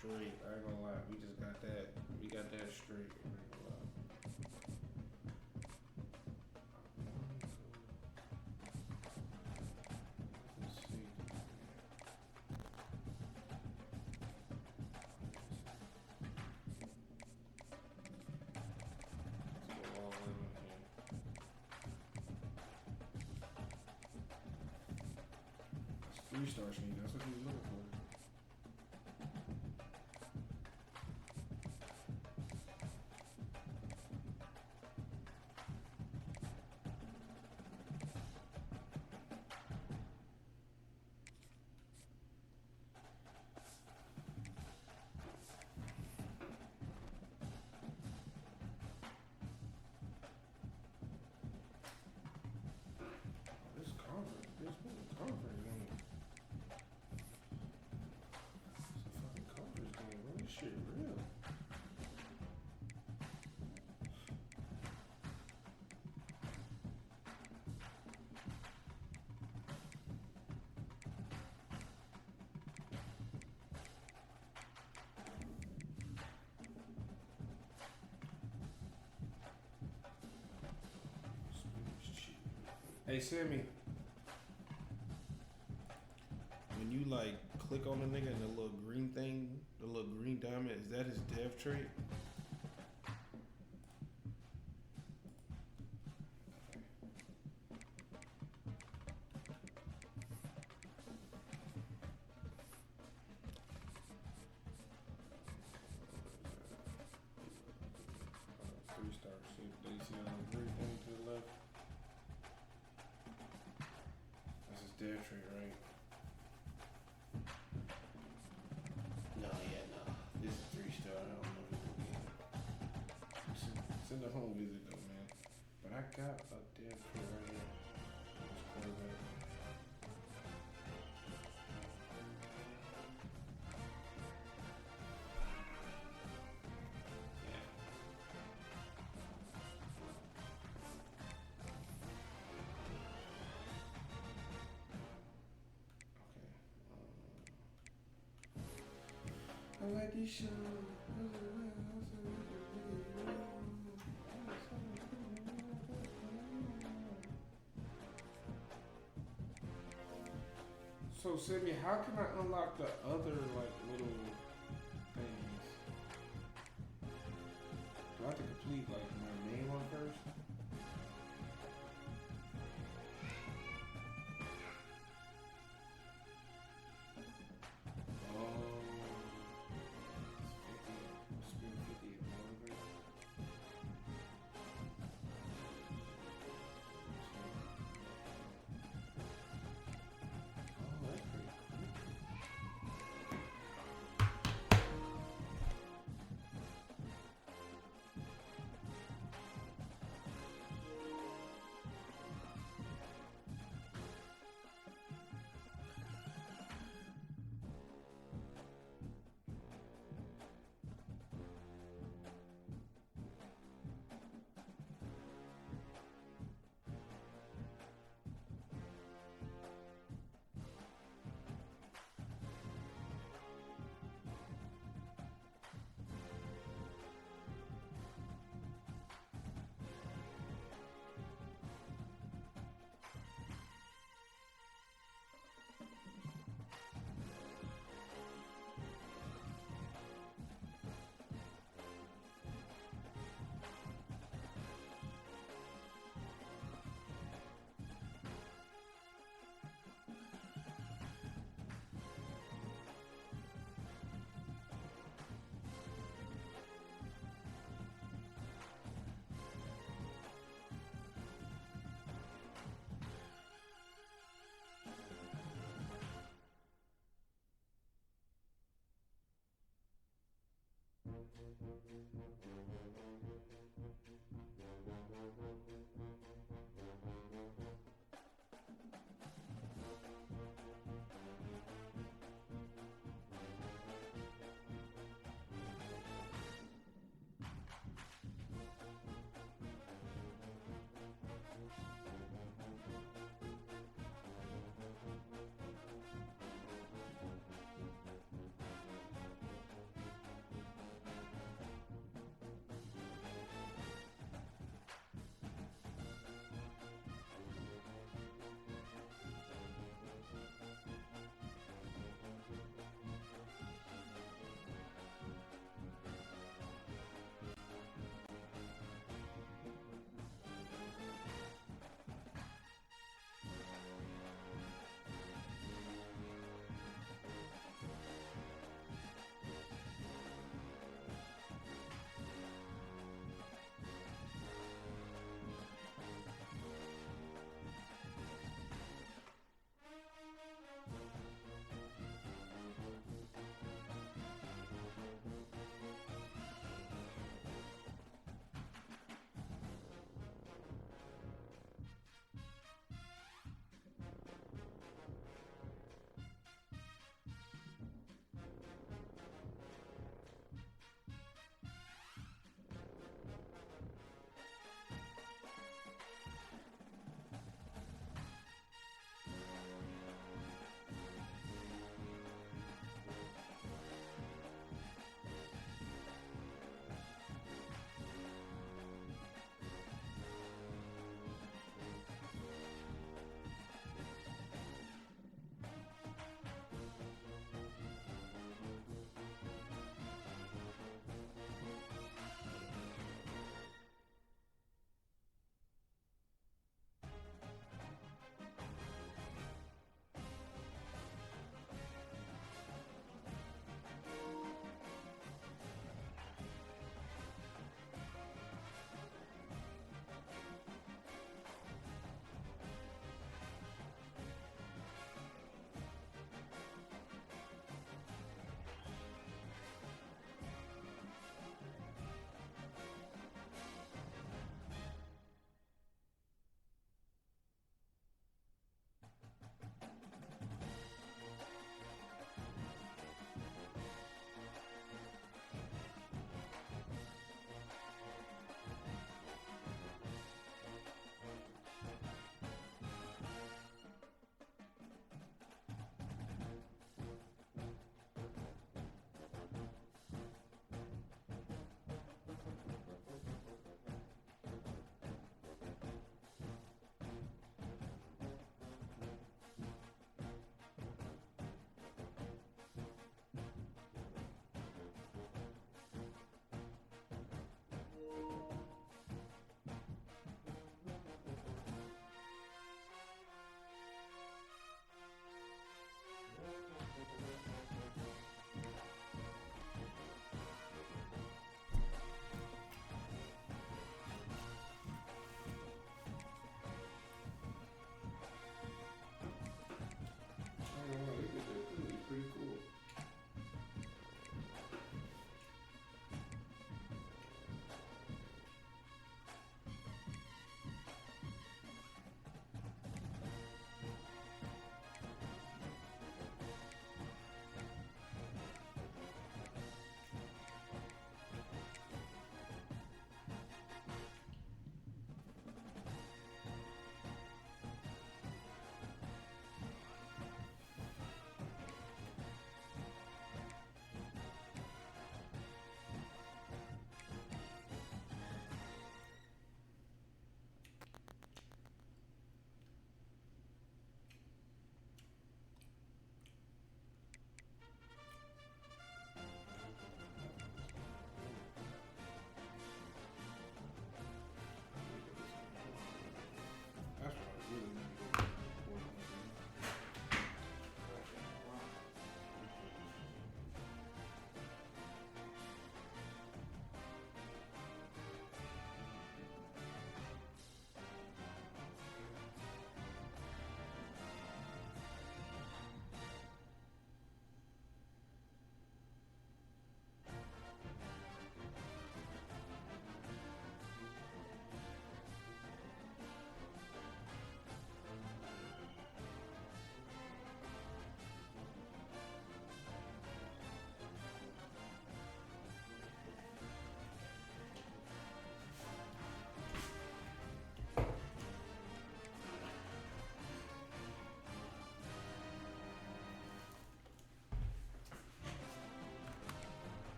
straight. I ain't gonna lie. We just got that. We got that straight. I ain't gonna lie. Let's see. Let's go all in here. That's 3-star sneak. That's what he was looking for. This conference, this conference game. It's a fucking conference game, bro. This shit real. Hey Sammy, when you like click on the nigga and the little green thing, the little green diamond, is that his dev trait? Three-star. See, do you see that little green thing to the left? That's his dev trait, right? No, yeah, no. This is 3-star. I don't know who it is. It's in the home visit though, man. But I got a dev trait right here. This quarterback. Yeah. Okay. I like these shoes. So Sammy, how can I unlock the other like little things? Do I have to complete like my main one first? Spend 50 and motivate. Oh, that's pretty cool.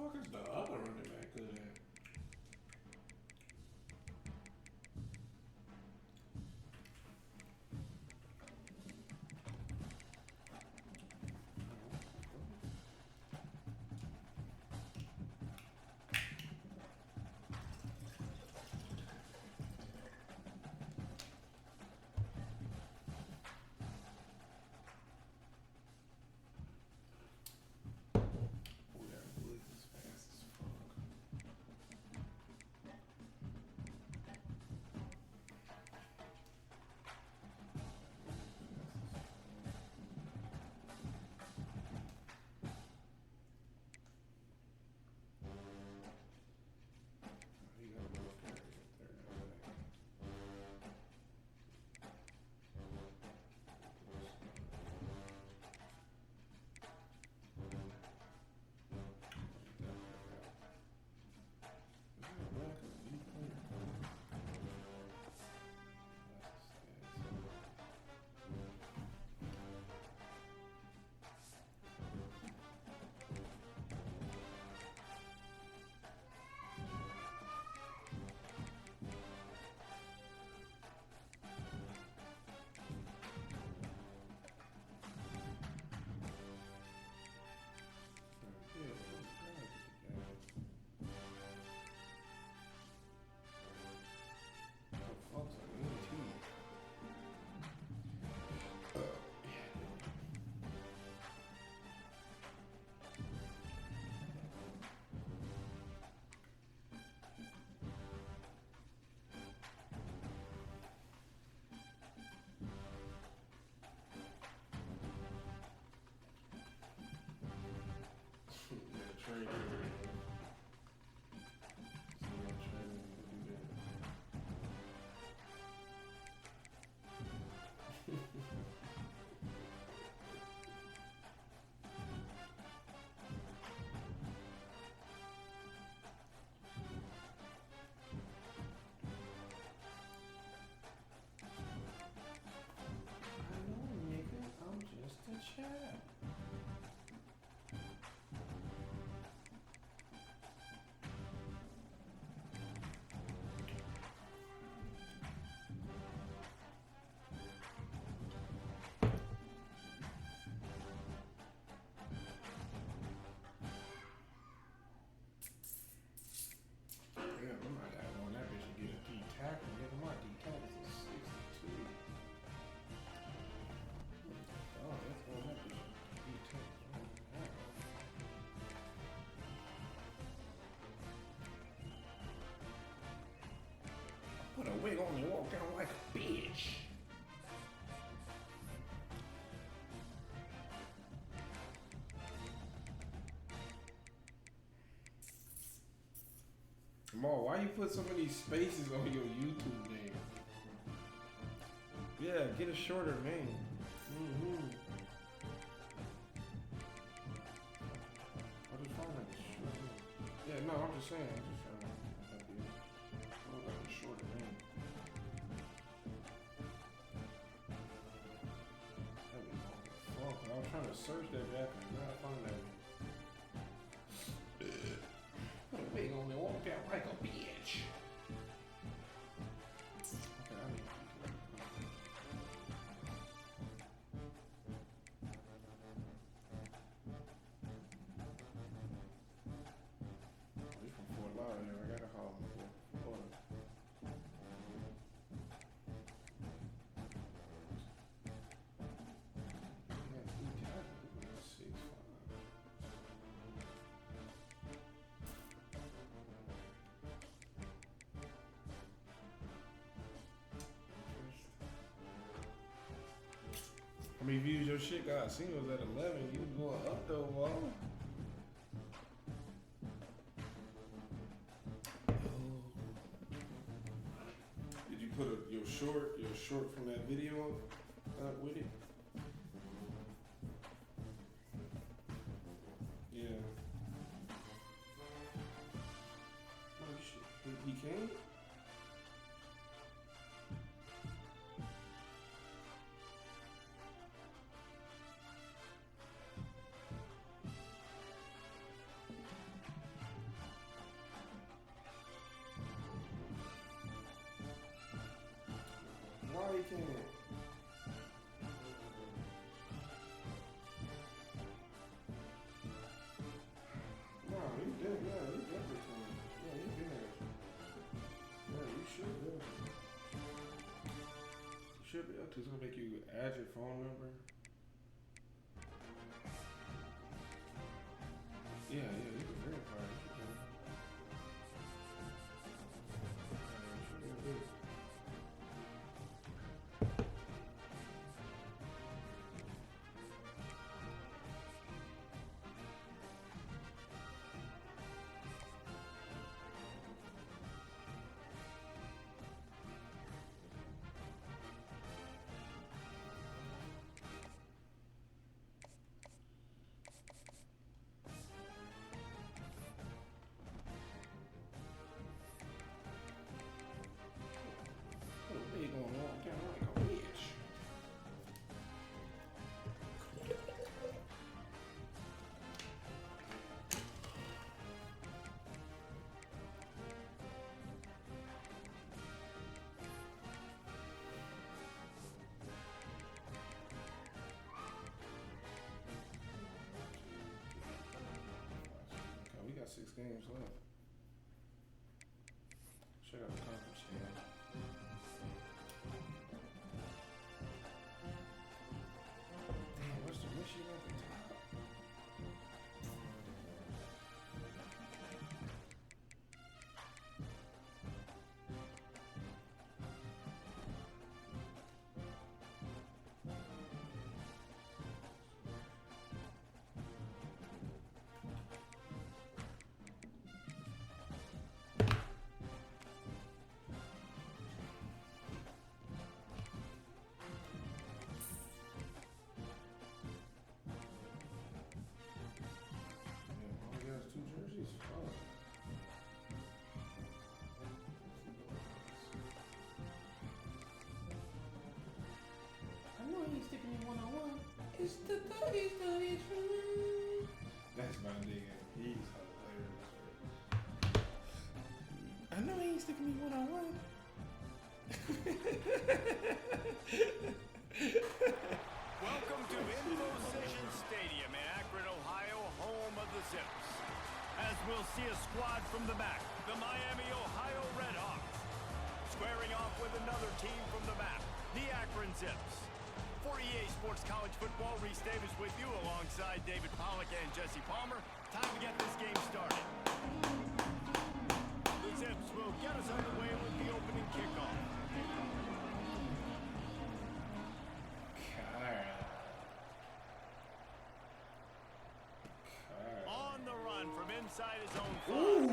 fuck is the other running back good at? Oh, that blitz is fast as fuck. You got a little carry up there now, training. Someone training to do that. I know, nigga. I'm just a child. Yeah, we might have on that bitch to get a D tackle. Nigga, my D tackle is 62. Oh, that's on that bitch. D tackle. Put a wig on and walk down like a bitch. Mo, why you put so many spaces on your YouTube name? Yeah, get a shorter name. I just found like a short name. Yeah, no, I'm just saying. I'm just trying to help you. I look like a shorter name. That'd be long as fuck. I was trying to search that back and not find that. Put a wig on and walk out like a bitch. Okay, I need to do that. We from Fort Lauderdale. I gotta haul him for Florida. Yeah, he got 6'5". How many views your shit got? I seen it was at 11. You was going up though, Wall. Did you put your short from that video up with it? Yeah. Oh shit. He came? you can't? No, he did. Yeah, he definitely can. Yeah, he did. Yeah, you should do. You should be able to. It's gonna make you add your phone number. Yeah, you can verify it. You can. Yeah, you should be able to. Oh, you gonna walk down like a witch. Okay, we got 6 games left. Check out the conference game. Damn, what's the Michigan at the top? Yeah, all he has 2 jerseys. Fuck. I know he's sticking me 101. It's the 30s true. That's my nigga. He's hilarious. I know he ain't sticking me 101. Welcome to Infocision Stadium in Akron, Ohio, home of the Zips. As we'll see a squad from the back, the Miami, Ohio Redhawks. Squaring off with another team from the back, the Akron Zips. For EA Sports College Football, Reese Davis with you alongside David Pollack and Jesse Palmer. Time to get this game started. The Zips will get us underway with the opening kickoff. On the run from inside his own 5.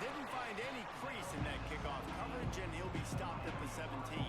Didn't find any crease in that kickoff coverage, and he'll be stopped at the 17.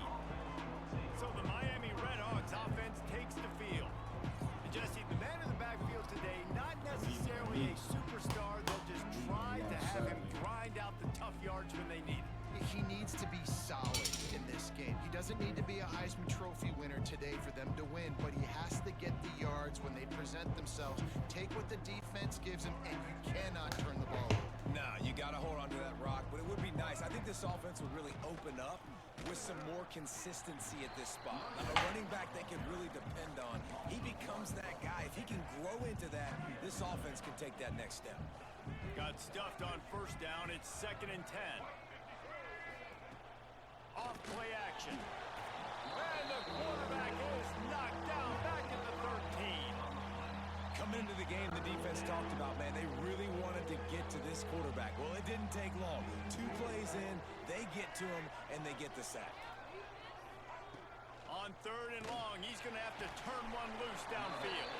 So the Miami Redhawks offense takes the field. And Jesse, the man in the backfield today, not necessarily a superstar. They'll just try to have him grind out the tough yards when they need it. He needs to be solid in this game. He doesn't need to be a Heisman Trophy winner today for them to win, but he has to get the yards when they present themselves. Take what the defense gives him, and you cannot turn the ball over. Nah, you got to hold on to that rock, but it would be nice. I think this offense would really open up with some more consistency at this spot. A running back they can really depend on. He becomes that guy. If he can grow into that, this offense can take that next step. Got stuffed on first down. It's 2nd and 10. Off play action. And the quarterback is knocked down back at the 13. Coming into the game, the defense talked about, man, they really wanted to get to this quarterback. Well, it didn't take long. 2 plays in, they get to him, and they get the sack. On 3rd and long, he's going to have to turn one loose downfield.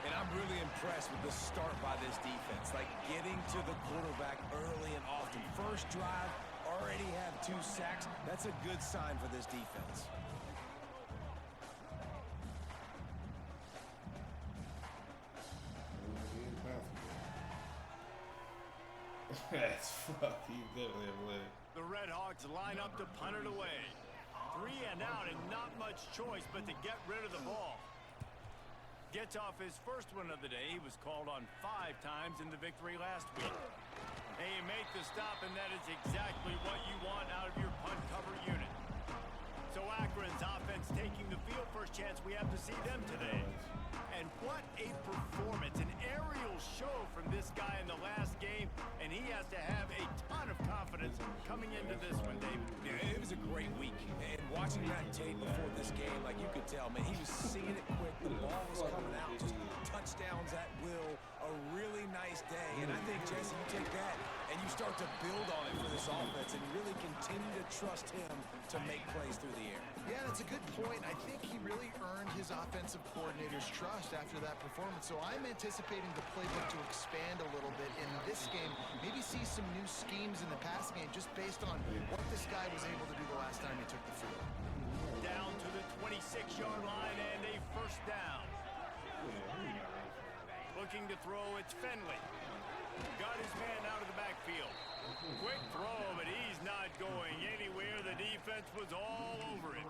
And I'm really impressed with the start by this defense, like getting to the quarterback early and often. First drive, already have 2 sacks. That's a good sign for this defense. That's fuck. He definitely have leg. The Redhawks line up to punt it away. 3 and out and not much choice but to get rid of the ball. Gets off his first one of the day. He was called on 5 times in the victory last week. Hey, you make the stop, and that is exactly what you want out of your punt cover unit. So Akron's we have to see them today. And what a performance, an aerial show from this guy in the last game, and he has to have a ton of confidence coming into this one, David. Yeah, it was a great week. And watching that tape before this game, like you could tell, man, he was seeing it quick. The ball was coming out, just touchdowns at will. A really nice day. And I think, Jesse, you take that and you start to build on it for this offense and really continue to trust him to make plays through the air. Yeah, that's a good point. I think he really earned his offensive coordinator's trust after that performance. So I'm anticipating the playbook to expand a little bit in this game. Maybe see some new schemes in the passing game just based on what this guy was able to do the last time he took the field. Down to the 26-yard line and a first down. Looking to throw, it's Finley. Got his man out of the backfield. Quick throw, but he's not going anywhere. The defense was all over it.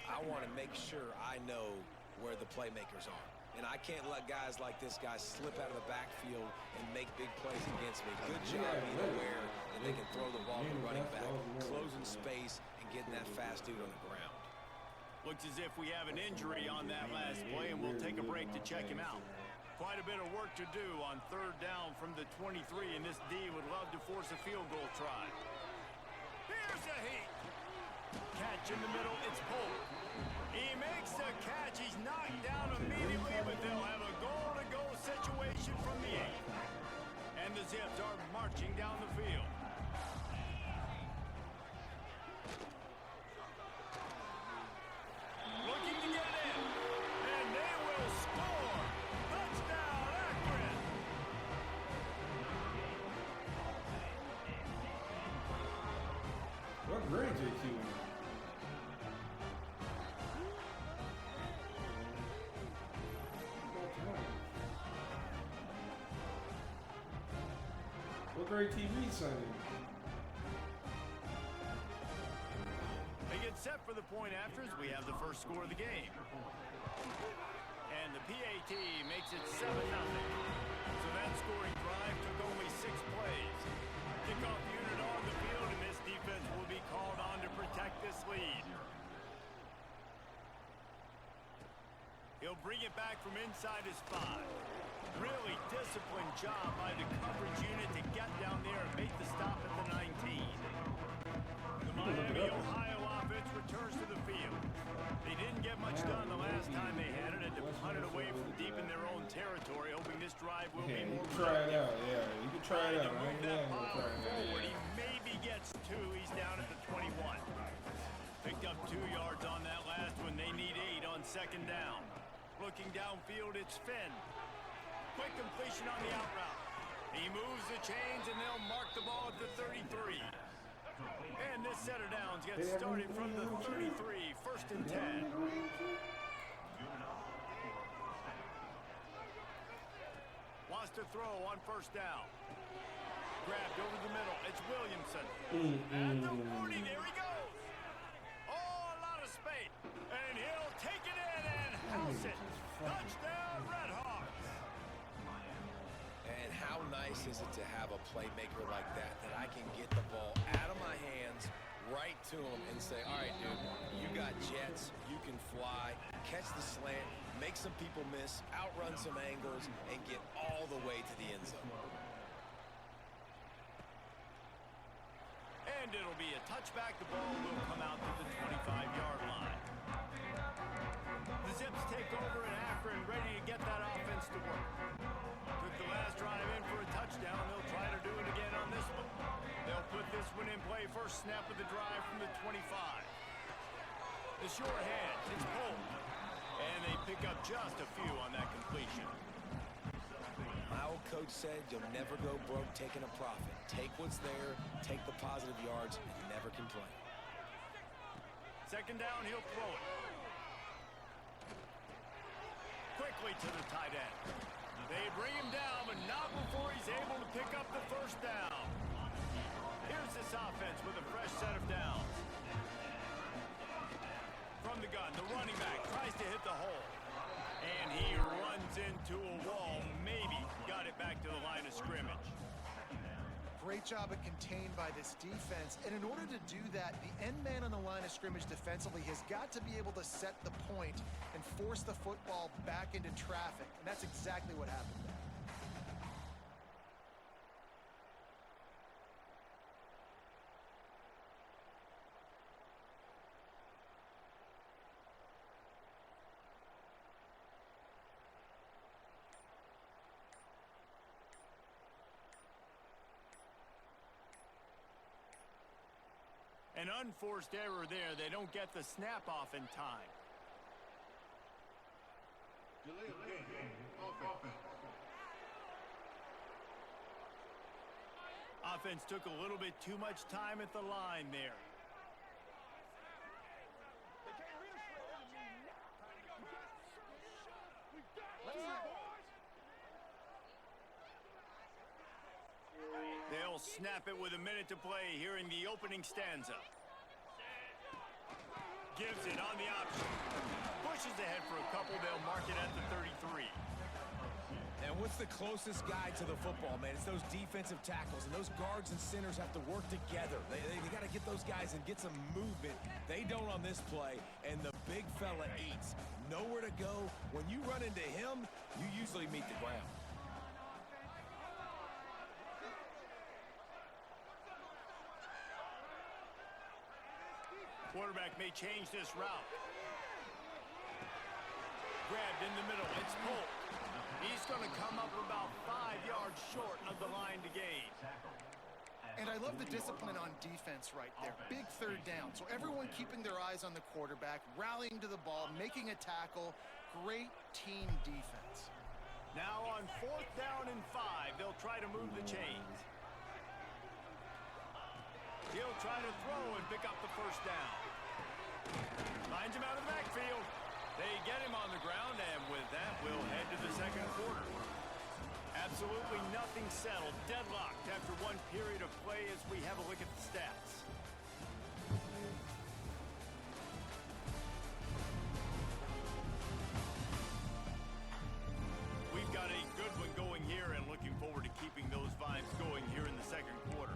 I want to make sure I know where the playmakers are. And I can't let guys like this guy slip out of the backfield and make big plays against me. Good job being aware that they can throw the ball to the running back, closing space, and getting that fast dude on the ground. Looks as if we have an injury on that last play, and we'll take a break to check him out. Quite a bit of work to do on third down from the 23, and this D would love to force a field goal try. Here's a heat. Catch in the middle, it's Polk. He makes the catch. He's knocked down immediately, but they'll have a goal-to-go situation from the 8. And the Zips are marching down the field. Looking to get in, and they will score. Touchdown, Akron. What grade JQ in? What grade TV Sunday? They get set for the point afters. We have the first score of the game. And the PAT makes it 7-0. So that scoring drive took only 6 plays. Kickoff unit on the field, and this defense will be called on to protect this lead. He'll bring it back from inside his 5. Really disciplined job by the coverage unit to get down there and make the stop at the 19. The Miami, Ohio offense returns to the field. They didn't get much done the last time they had it, and to punt it away from deep in their own territory, hoping this drive will be more try it out. Yeah, you can try it out. Move that pile forward. He maybe gets 2. He's down at the 21. Picked up 2 yards on that last one. They need 8 on second down. Looking downfield, it's Finn. Quick completion on the out route. He moves the chains, and they'll mark the ball at the 33. And this set of downs gets started from the 33, first and 10. Wants to throw on first down. Grabbed over the middle. It's Williamson. At the 40, there he goes. Oh, a lot of space. And he'll take it in and house it. Touchdown, Red Hawks. And how nice is it to have a playmaker like that I can get the ball out of my hands, right to him, and say, all right, dude, you got jets, you can fly, catch the slant, make some people miss, outrun some angles, and get all the way to the end zone. And it'll be a touchback. The ball will come out to the 25-yard line. The Zips take over in Akron, ready to get that offense to work. Took the last drive in for a touchdown. They'll try to do it again on this one. They'll put this one in play. First snap of the drive from the 25. The short hand, it's Polk. And they pick up just a few on that completion. My old coach said you'll never go broke taking a profit. Take what's there, take the positive yards, and never complain. Second down, he'll throw it. Quickly to the tight end. They bring him down, but not before he's able to pick up the first down. Here's this offense with a fresh set of downs. From the gun, the running back tries to hit the hole. And he runs into a wall. Maybe got it back to the line of scrimmage. great job of contained by this defense. And in order to do that, the end man on the line of scrimmage defensively has got to be able to set the point and force the football back into traffic. And that's exactly what happened there. An unforced error there. They don't get the snap off in time. Offense took a little bit too much time at the line there. They'll snap it with a minute to play here in the opening stanza. Gives it on the option. Pushes ahead for a couple. They'll mark it at the 33. And what's the closest guy to the football, man? It's those defensive tackles, and those guards and centers have to work together. They got to get those guys and get some movement. They don't on this play, and the big fella eats. Nowhere to go. When you run into him, you usually meet the ground. Quarterback may change this route. Grabbed in the middle. It's Polk. He's going to come up about 5 yards short of the line to gain. And I love the discipline on defense right there. Big third down. So everyone keeping their eyes on the quarterback, rallying to the ball, making a tackle. Great team defense. Now on 4th down and 5, they'll try to move the chains. He'll try to throw and pick up the first down. Finds him out of the backfield. They get him on the ground, and with that, we'll head to the second quarter. Absolutely nothing settled. Deadlocked after one period of play as we have a look at the stats. We've got a good one going here and looking forward to keeping those vibes going here in the second quarter.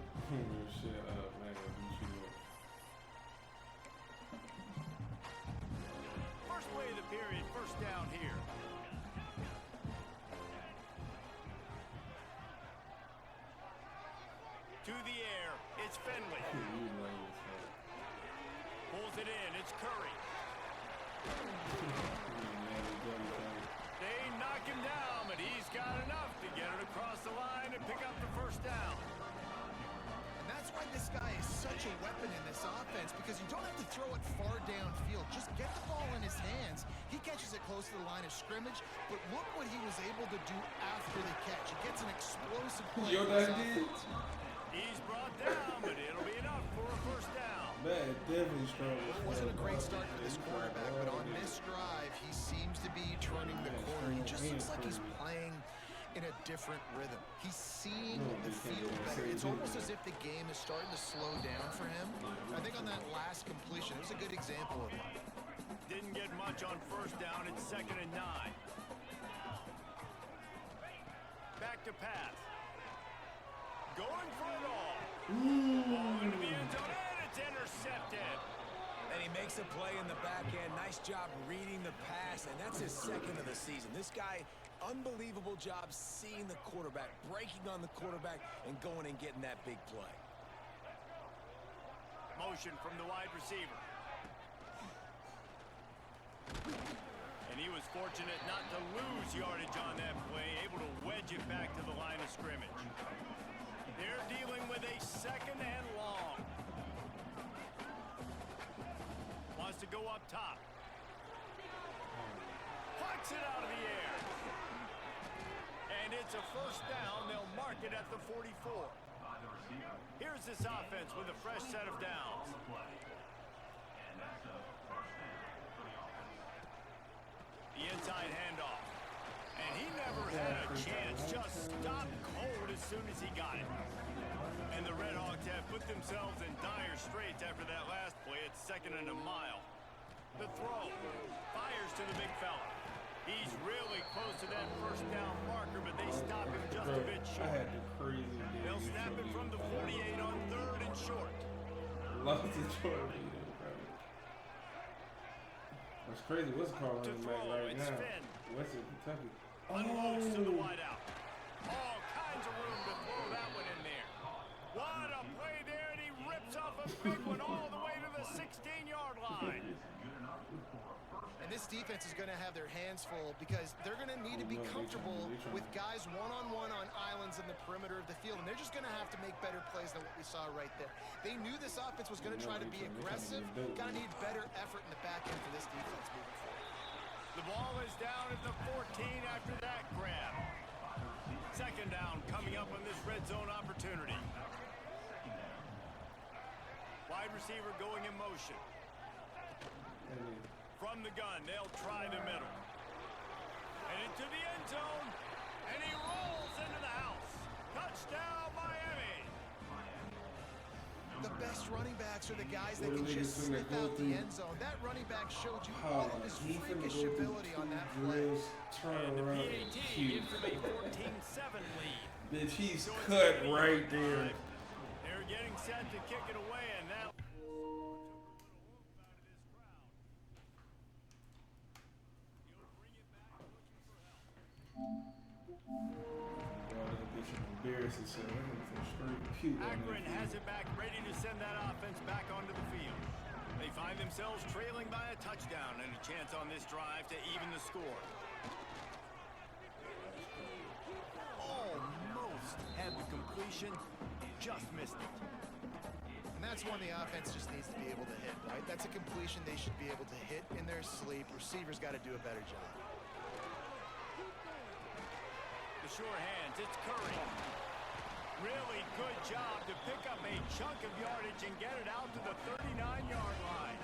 First play of the period, first down here. To the air, it's Finley. Pulls it in, it's Curry. They knock him down, but he's got enough to get it across the line and pick up the first down. And that's why this guy is such a weapon in this offense, because you don't have to throw it far downfield. Just get the ball in his hands. He catches it close to the line of scrimmage, but look what he was able to do after the catch. He gets an explosive play. He's brought down, but it'll be enough for a first down. Man, definitely strong. It wasn't a great start for this quarterback, but on this drive, he seems to be turning the corner. He just looks like he's playing in a different rhythm. He's seeing the field better. It's almost as if the game is starting to slow down for him. I think on that last completion, it was a good example of it. Didn't get much on first down. It's 2nd and 9. Back to pass. Going for it all. Ball into the end zone, and it's intercepted. And he makes a play in the back end. Nice job reading the pass, and that's his second of the season. This guy, unbelievable job seeing the quarterback, breaking on the quarterback, and going and getting that big play. Motion from the wide receiver. And he was fortunate not to lose yardage on that play, able to wedge it back to the line of scrimmage. They're dealing with a 2nd and long. Wants to go up top. Plucks it out of the air. And it's a first down. They'll mark it at the 44. Here's this offense with a fresh set of downs. The inside handoff. And he never had a chance. Just stopped cold as soon as he got it. And the Red Hawks have put themselves in dire straits after that last play. It's 2nd and a mile. The throw. Fires to the big fella. He's really close to that first down marker, but they stop him just a bit I short. had the craziest day. They'll snap it from the 48 on 3rd and short. Lost the tornado, bro. What's crazy? What's called To running throw, back right it's now? Finn. Western Kentucky. Unloads to the wideout. All kinds of room to throw that one in there. What a play there, and he rips off a big one all the way to the 16-yard line. And this defense is going to have their hands full because they're going to need to be comfortable with guys one-on-one on islands in the perimeter of the field, and they're just going to have to make better plays than what we saw right there. They knew this offense was going to try to be aggressive. Got to need better effort in the back end for this defense moving forward. The ball is down at the 14 after that grab. Second down coming up on this red zone opportunity. Wide receiver going in motion. From the gun, they'll try the middle. And into the end zone, and he rolls into the house. Touchdown, Miami! The best running backs are the guys that can just slip out the end zone. That running back showed you all of his freakish ability on that play. And the PAT gives them a 14-7 lead. Bitch, he's So it's cut a right 30-yard there. drive. They're getting set to kick it away, and now... Akron has it back, ready to send that offense back onto the field. They find themselves trailing by a touchdown and a chance on this drive to even the score. Almost had the completion, just missed it. And that's one the offense just needs to be able to hit, right? That's a completion they should be able to hit in their sleep. Receivers got to do a better job. The sure hands, it's Curry. Really good job to pick up a chunk of yardage and get it out to the 39-yard line.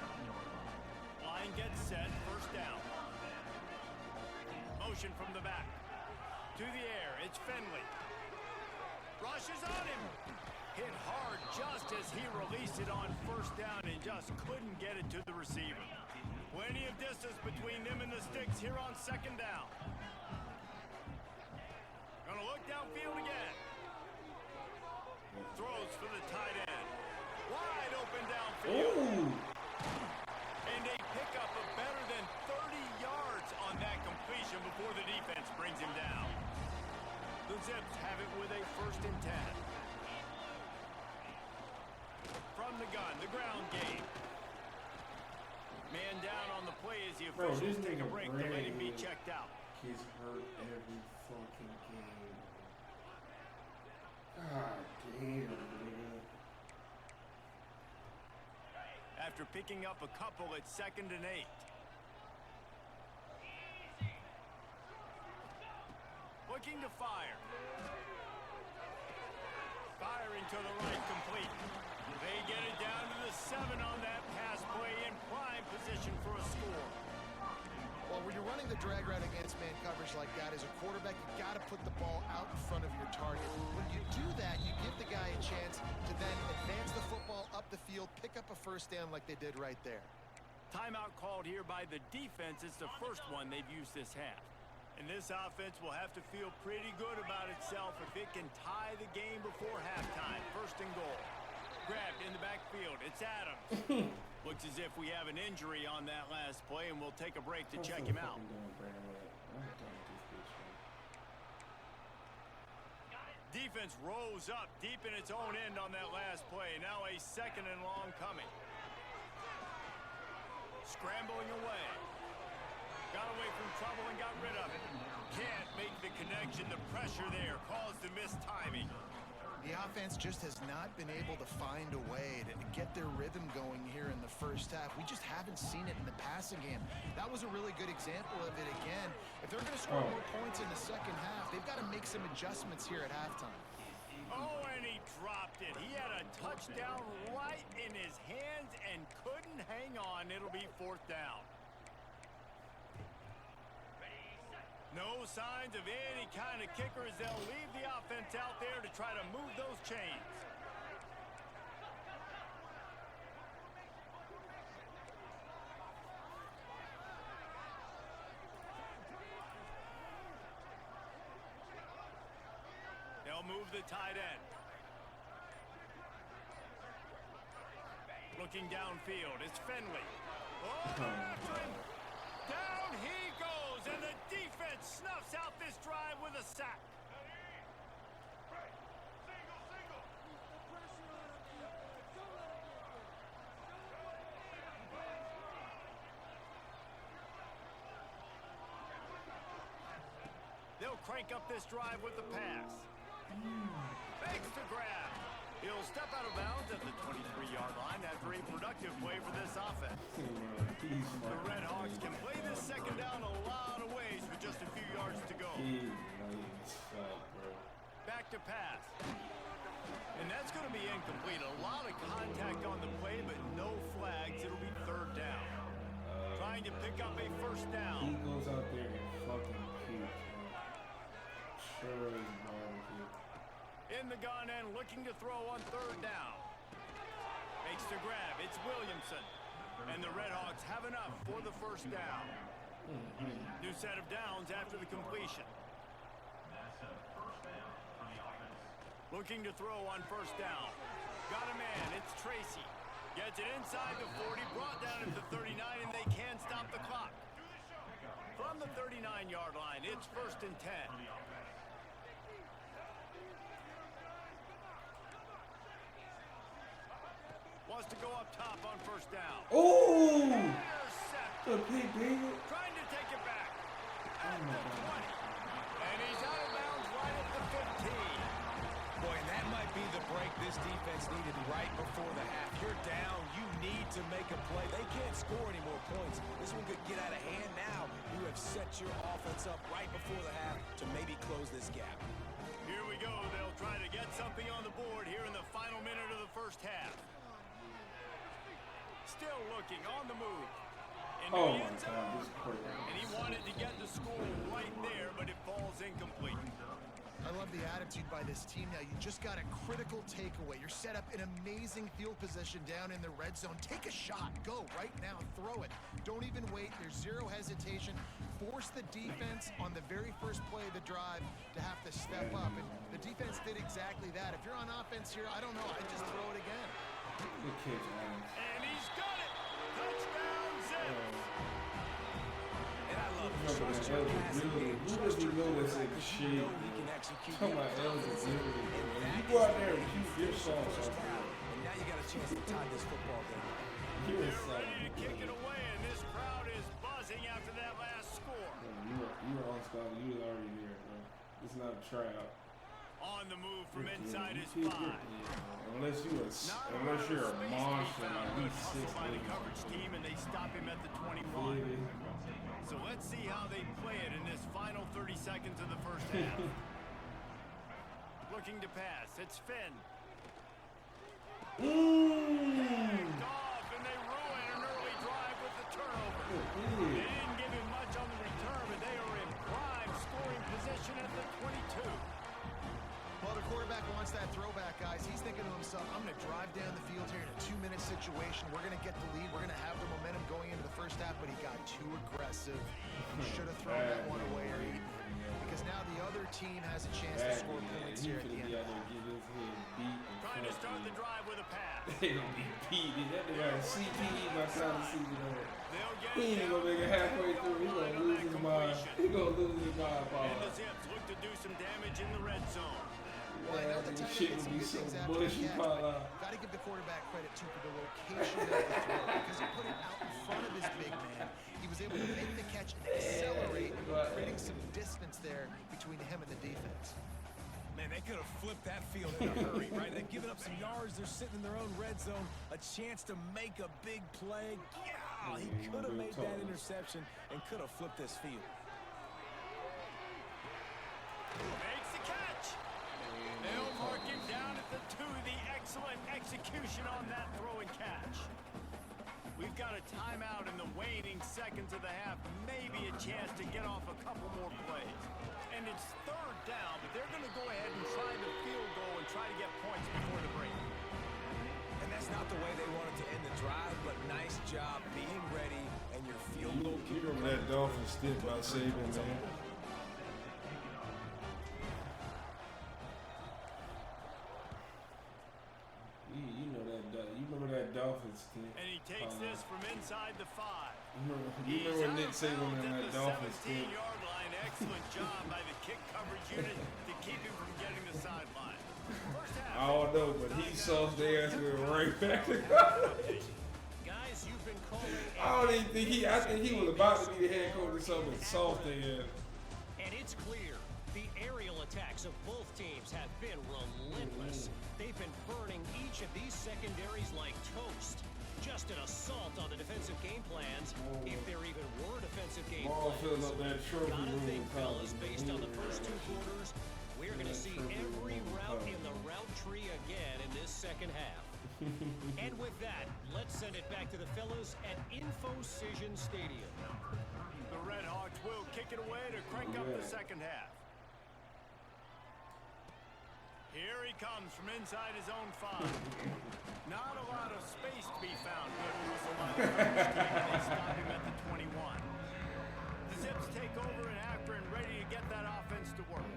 Line gets set, first down. Motion from the back. To the air, it's Finley. Rushes on him. Hit hard just as he released it on first down and just couldn't get it to the receiver. Plenty of distance between them and the sticks here on second down. Gonna look downfield again. Throws for the tight end. Wide open downfield. Ooh. And they pick up a better than 30 yards on that completion before the defense brings him down. The Zips have it with a 1st and 10. From the gun, the ground game. Man down on the play as the officials take a break to let him be checked out. He's hurt every fucking game. God damn, nigga. After picking up a couple at 2nd and 8. Looking to fire. Firing to the right, complete. They get it down to the 7 on that pass play in prime position for a score. Well, when you're running the drag route against man coverage like that, as a quarterback, you got to put the ball out in front of your target. When you do that, you give the guy a chance to then advance the football up the field, pick up a first down like they did right there. Timeout called here by the defense. It's the first one they've used this half. And this offense will have to feel pretty good about itself if it can tie the game before halftime. 1st and goal. Grabbed in the backfield. It's Adams. Looks as if we have an injury on that last play, and we'll take a break to check him out. Defense rose up deep in its own end on that last play. Now a 2nd and long coming. Scrambling away. Got away from trouble and got rid of it. Can't make the connection. The pressure there caused the missed timing. The offense just has not been able to find a way to get their rhythm going here in the first half. We just haven't seen it in the passing game. That was a really good example of it again. If they're going to score more points in the second half, they've got to make some adjustments here at halftime. Oh, and he dropped it. He had a touchdown right in his hands and couldn't hang on. It'll be 4th down. No signs of any kind of kickers. They'll leave the offense out there to try to move those chains. they'll move the tight end. Looking downfield, it's Finley. Oh, down he goes, and the defense snuffs out this drive with a sack. They'll crank up this drive with the pass. Fakes to grab. He'll step out of bounds at the 23-yard line after a productive play for this offense. The Red Hawks can play this second down a lot of ways with just a few yards to go. Back to pass. And that's going to be incomplete. A lot of contact on the play, but no flags. It'll be third down. Trying to pick up a first down. He goes out there and fucking pukes. Sure is barbecue. In the gun and looking to throw on third down. Makes the grab. It's Williamson. And the Red Hawks have enough for the first down. New set of downs after the completion. Looking to throw on first down. Got a man. It's Tracy. Gets it inside the 40. Brought down at the 39, and they can't stop the clock. From the 39-yard line, it's 1st and 10. Wants to go up top on first down. Oh! Intercepted. Hey, David. Trying to take it back. At the 20. And he's out of bounds right at the 15. Boy, and that might be the break this defense needed right before the half. You're down. You need to make a play. They can't score any more points. This one could get out of hand now. You have set your offense up right before the half to maybe close this gap. Here we go. They'll try to get something on the board here in the final minute of the first half. Still looking on the move. Oh my God, this quarterback. And he wanted to get the score right there, but it falls incomplete. I love the attitude by this team now. You just got a critical takeaway. You're set up in amazing field position down in the red zone. Take a shot. Go right now. Throw it. Don't even wait. There's zero hesitation. Force the defense on the very first play of the drive to have to step up. And the defense did exactly that. If you're on offense here, I don't know. I'd just throw it again. Good kick, man. And he's got it. Touchdown, Zips. And I love Who does he know that's like shit? Come on, eligibility. You go out there and keep your songs on there. And now you got a chance to tie this football game. You're Ready excited. to kick it away, and this crowd is buzzing after that last score. You were on spot. You was already there, bro. It's not a tryout. On the move from inside his You 5. unless you're a monster like he's 6'8". By the coverage team, and they stop him at the 21. So let's see how they play it in this final 30 seconds of the first half. Looking to pass. It's Finn. Picked off, and they ruin an early drive with the turnover. They didn't give him much on the return, but they are in prime scoring position at the 22. Well, the quarterback wants that throwback, guys. He's thinking to himself, I'm going to drive down the field here in a 2-minute situation. We're going to get the lead. We're going to have the momentum going into the first half, but he got too aggressive. He should have thrown that one away or eaten. Because now the other team has a chance to score points here at the end. Trying to start the drive with a pass. They gonna be beat. That nigga got a CTE by the time the season over. They'll get He ain't gonna make it halfway through. He gonna lose his mind. He gonna lose his mind, And the Paul. Zips look to do some damage in the red zone. Well, I know the This tight shit end gonna be some so things after bushy, the catch, Paul. but got to give the quarterback credit too for the location of the throw because he put it out in front of his big man. He was able to make the catch and accelerate, creating some distance there between him and the defense. Man, they could have flipped that field in a hurry, right? They've given up some yards. They're sitting in their own red zone. A chance to make a big play. Yeah, he could have made that interception and could have flipped this field. Makes the catch. They'll mark him down at the 2. The excellent execution on that throw and catch. We've got a timeout in the waning seconds of the half. Maybe a chance to get off a couple more plays. And it's third down, but they're going to go ahead and try the field goal and try to get points before the break. And that's not the way they wanted to end the drive, but nice job being ready and your field goal You kicker. remember that Dolphin stick by Saban, man? And he takes this from inside the 5. You He's remember when out Nick of Saban bounds in at that the Dolphins team? 17-yard line. Excellent job by the kick coverage unit to keep him from getting the sideline. First half. I don't know, but he sauced their ass going right back to Guys, you've been calling. I don't even think I think he was about to be the head coach or something, sauced their ass. And it's clear the aerial attacks of both teams have been relentless. They've been burning each of these secondaries like toast. Just an assault on the defensive game plans, if there even were defensive game plans. Up that trophy Gotta room think, probably. fellas, based on the first 2 quarters, we're going to see every route in the route tree again in this second half. And with that, let's send it back to the fellas at InfoCision Stadium. The Red Hawks will kick it away to crank up the second half. Here he comes from inside his own 5. Not a lot of space to be found. Good hustle by the Ravens team, and they stop him at the 21. The Zips take over in Akron, ready to get that offense to work.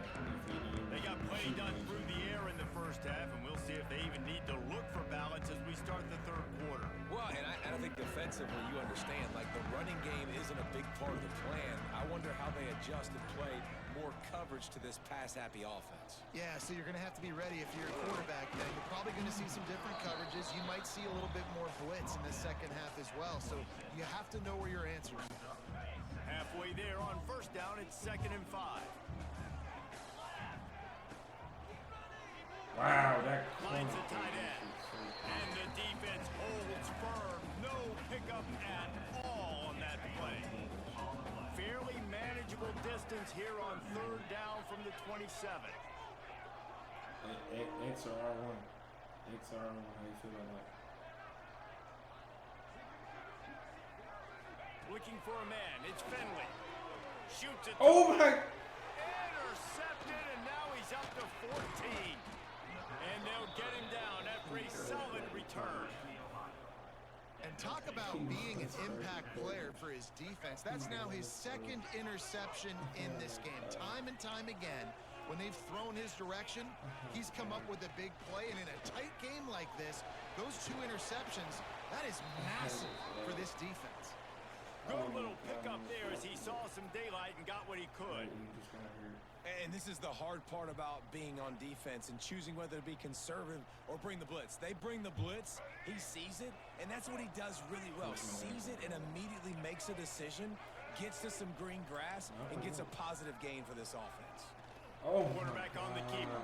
They got plenty done through the air in the first half, and we'll see if they even need to look for balance as we start the third quarter. Well, and I think defensively, you understand, like the running game isn't a big part of the plan. I wonder how they adjust and play more coverage to this pass-happy offense. Yeah, so you're going to have to be ready if you're a quarterback. Then you're probably going to see some different coverages. You might see a little bit more blitz in the second half as well. So you have to know where your answer is. Halfway there on first down, it's 2nd and 5. Wow, that Finds a tight end. And the defense holds firm. No pickup at all on that play. Fairly manageable distance here on 3rd down from the 27. X or R1. X or R1, how you feel about that? Looking for a man. It's Finley. Shoots it. Oh my! Intercepted, and now he's up to 14. And they'll get him down after a solid return. And talk about being an impact player for his defense. That's now his 2nd interception in this game. Time and time again, when they've thrown his direction, he's come up with a big play. And in a tight game like this, those 2 interceptions, that is massive for this defense. Good little pickup there as he saw some daylight and got what he could. And this is the hard part about being on defense and choosing whether to be conservative or bring the blitz. They bring the blitz, he sees it, and that's what he does really well. Sees it and immediately makes a decision, gets to some green grass, and gets a positive gain for this offense. Quarterback on the keeper.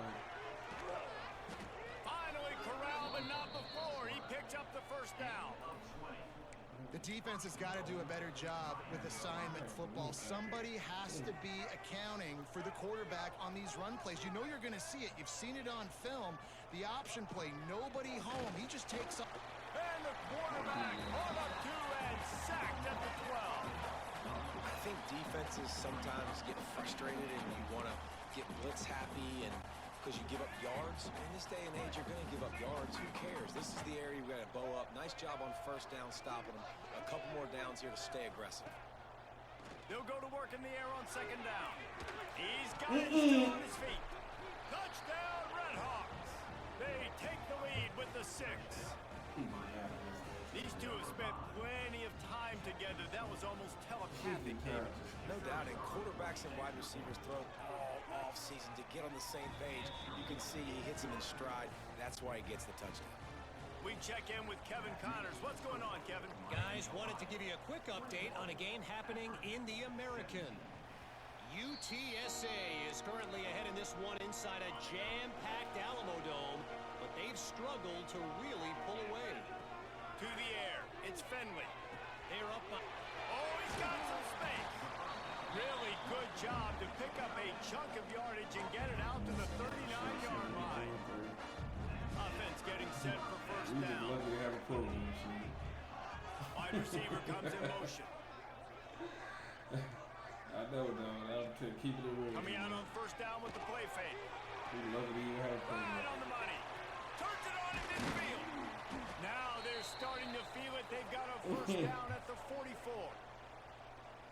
Finally corralled, but not before. He picks up the first down. The defense has got to do a better job with assignment football. Somebody has to be accounting for the quarterback on these run plays. You know you're going to see it. You've seen it on film. The option play, nobody home. He just takes up. And the quarterback on up to and sacked at the 12. I think defenses sometimes get frustrated and you want to get blitz happy and because you give up yards. In this day and age, you're going to give up yards. Who cares? This is the area we got to bow up. Nice job on first down, stopping them. A couple more downs here to stay aggressive. They'll go to work in the air on 2nd down. He's got it still on his feet. Touchdown, Red Hawks. They take the lead with the 6. These two have spent plenty of time together. That was almost telepathic, David. No doubt, and quarterbacks and wide receivers throw all off-season to get on the same page. You can see he hits him in stride. That's why he gets the touchdown. We check in with Kevin Connors. What's going on, Kevin? Guys, wanted to give you a quick update on a game happening in the American. UTSA is currently ahead in this one inside a jam-packed Alamo Dome, but they've struggled to really pull away. To the air, it's Finley. They're up by... Oh, he's got some space. Really good job to pick up a chunk of yardage and get it out to the 39-yard line. Offense getting set for first down. Wide receiver comes in motion. I know, dog. I'll keep it real. Coming out on first down with the play fake. We love it even have a play. Right on the money. Turns it on in midfield. Now they're starting to feel it. They've got a first down at the 44.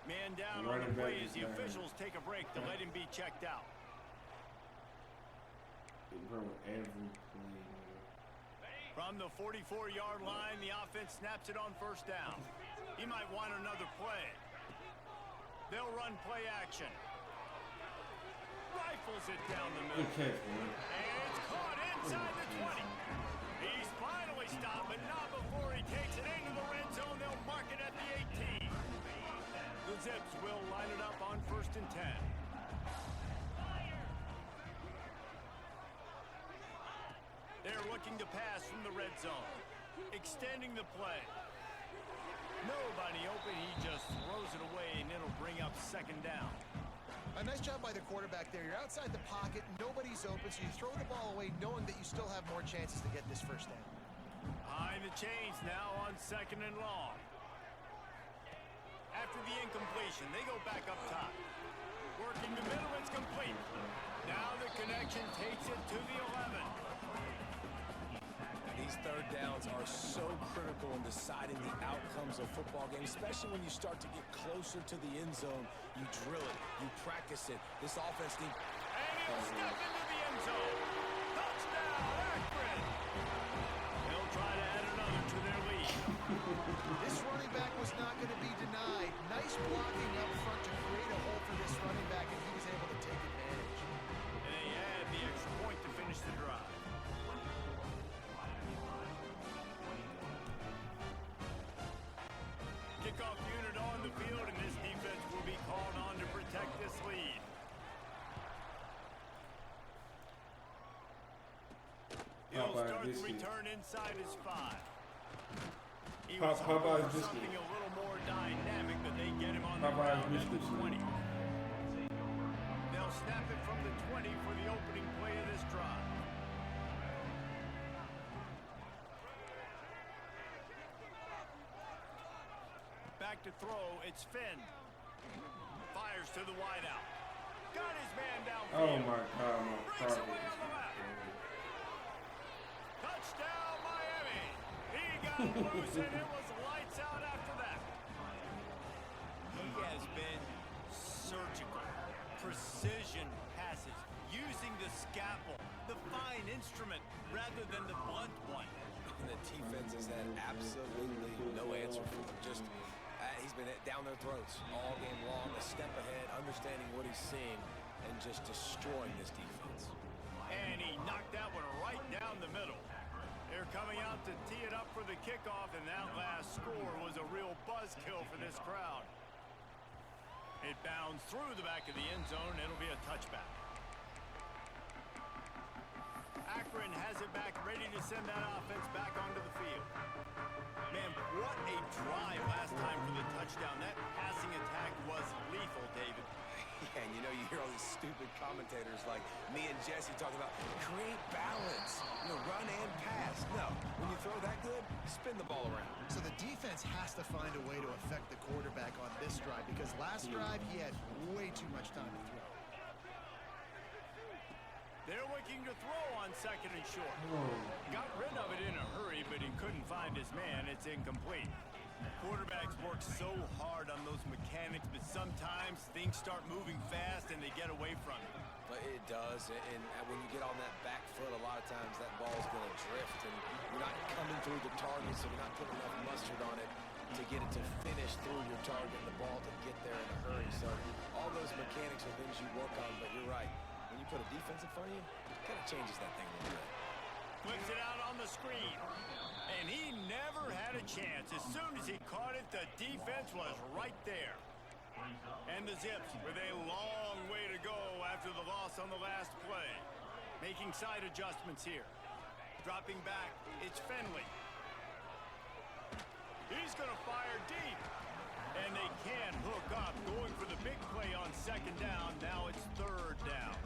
Man down on the play as the officials take a break to let him be checked out. Bro, every play. From the 44-yard line, the offense snaps it on first down. He might want another play. They'll run play action. Rifles it down the middle. Good catch, man. And it's caught inside the 20. He's finally stopped, but not before he takes it into the red zone. They'll mark it at the 18. The Zips will line it up on 1st and 10. They're looking to pass from the red zone. Extending the play. Nobody open. He just throws it away, and it'll bring up 2nd down. A nice job by the quarterback there. You're outside the pocket. Nobody's open, so you throw the ball away knowing that you still have more chances to get this 1st down. Behind the chains now on 2nd and long. After the incompletion, they go back up top. Working the middle, it's complete. Now the connection takes it to the 11. These 3rd downs are so critical in deciding the outcomes of football games, especially when you start to get closer to the end zone. You drill it, you practice it. This offense needs... And he'll step into the end zone. Touchdown, Akron! They'll try to add another to their lead. This running back was not going to be denied. Nice blocking up front to create a hole for this running back, and he was able to take advantage. And they add the extra point to finish the drive. Kickoff unit on the field, and this defense will be called on to protect this lead. He'll start the return inside his 5. He was hoping for something a little more dynamic, but they get him on the ground at the 20. They'll snap it from the 20 for the opening play of this drive. Back to throw, it's Finn. Fires to the wideout. Got his man downfield. Oh my God, my Breaks away on the left. Touchdown, Miami. He got loose and it was lights out after that. He has been surgical. Precision passes. Using the scalpel, the fine instrument, rather than the blunt one. And the defense has had absolutely no answer for him. Just, he's been down their throats all game long, a step ahead, understanding what he's seeing, and just destroying this defense. And he knocked that one right down the middle. They're coming out to tee it up for the kickoff, and that last score was a real buzzkill for this crowd. It bounds through the back of the end zone, and it'll be a touchback. Akron has it back, ready to send that offense back onto the field. Man, what a drive last time for the touchdown. That passing attack was lethal, David. Yeah, and you know, you hear all these stupid commentators like me and Jesse talking about create balance, run and pass. No, when you throw that good, spin the ball around. So the defense has to find a way to affect the quarterback on this drive, because last drive he had way too much time to throw. They're looking to throw on 2nd and short. Got rid of it in a hurry, but he couldn't find his man. It's incomplete. Quarterbacks work so hard on those mechanics, but sometimes things start moving fast and they get away from it. But it does, and when you get on that back foot, a lot of times that ball's going to drift, and you're not coming through the target, so you're not putting enough mustard on it to get it to finish through your target and the ball to get there in a hurry. So all those mechanics are things you work on, but you're right. When you put a defense in front of you, it kind of changes that thing a little bit. Flips it out on the screen. And he never had a chance. As soon as he caught it, the defense was right there. And the Zips with a long way to go after the loss on the last play. Making side adjustments here. Dropping back, it's Finley. He's going to fire deep. And they can't hook up. Going for the big play on 2nd down. Now it's 3rd down.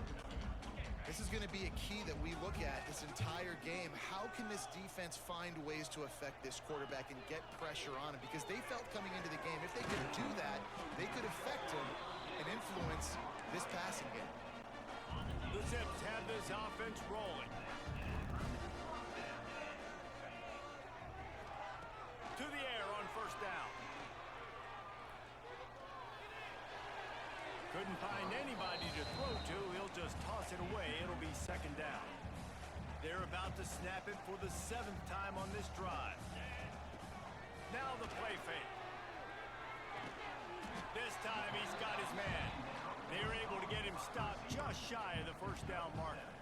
This is going to be a key that we look at this entire game. How can this defense find ways to affect this quarterback and get pressure on him? Because they felt coming into the game, if they could do that, they could affect him and influence this passing game. The Zips have this offense rolling. To the air on 1st down. Couldn't find anybody to throw to. He'll just toss it away. It'll be 2nd down. They're about to snap it for the 7th time on this drive. Now the play fake. This time he's got his man. They're able to get him stopped just shy of the first down marker.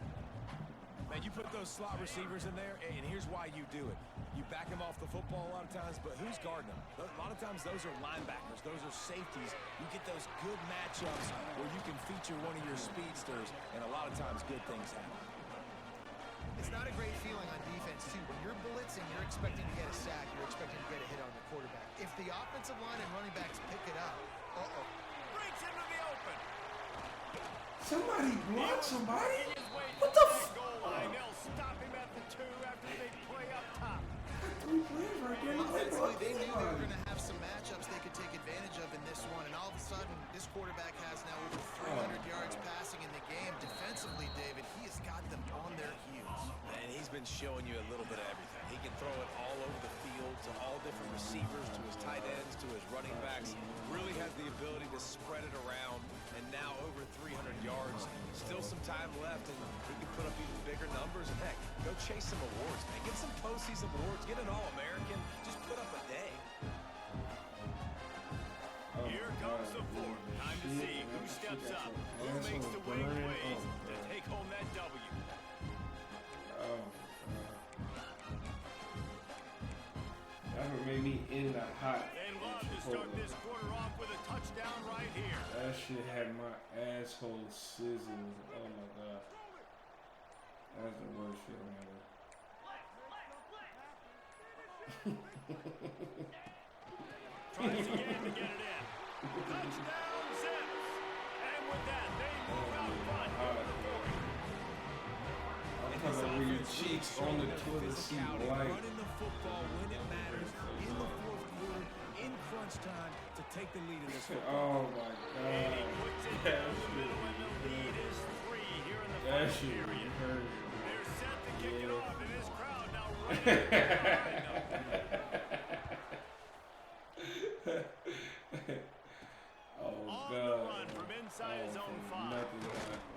Man, you put those slot receivers in there, and here's why you do it. You back them off the football a lot of times, but who's guarding them? A lot of times those are linebackers. Those are safeties. You get those good matchups where you can feature one of your speedsters, and a lot of times good things happen. It's not a great feeling on defense, too. When you're blitzing, you're expecting to get a sack. You're expecting to get a hit on the quarterback. If the offensive line and running backs pick it up, Breaks into the open. Somebody block somebody? His way What to the goal line. They'll stop him at the 2 after they play up top. Three players right there. offensively, they knew they were going to have some matchups they could take advantage of in this one, and all of a sudden, this quarterback has now over 300 yards passing in the game. Defensively, David, he has got them on their heels. And he's been showing you a little bit of everything. He can throw it all over the field to all different receivers, to his tight ends, to his running backs. Really has the ability to spread it around, and now over 300 yards. Still some time left, and he can put up even bigger numbers. And heck, go chase some awards, man. Get some postseason awards. Get an All-American. Just put up a day. Here comes the 4th. Time to see who steps up, who makes the winning plays to take home that W. That would make me in the hot. They'd love to start this quarter off with a touchdown right here. That shit had my asshole sizzling. Oh my god. That's the worst feeling ever. Tries again to get it in. Touchdown, Zips. And with that, they move out front here in the 40. I'm talking about your cheeks on the toilet seat like. Running the football when it matters in the 4th quarter, in crunch time, to take the lead in this football. Oh my And he god. puts it down the middle, and the lead is 3 here in the That final shit period. hurt. They're set to kick it off, and this crowd now running behind them. Oh On god. the run from inside his own 5. Nothing happened.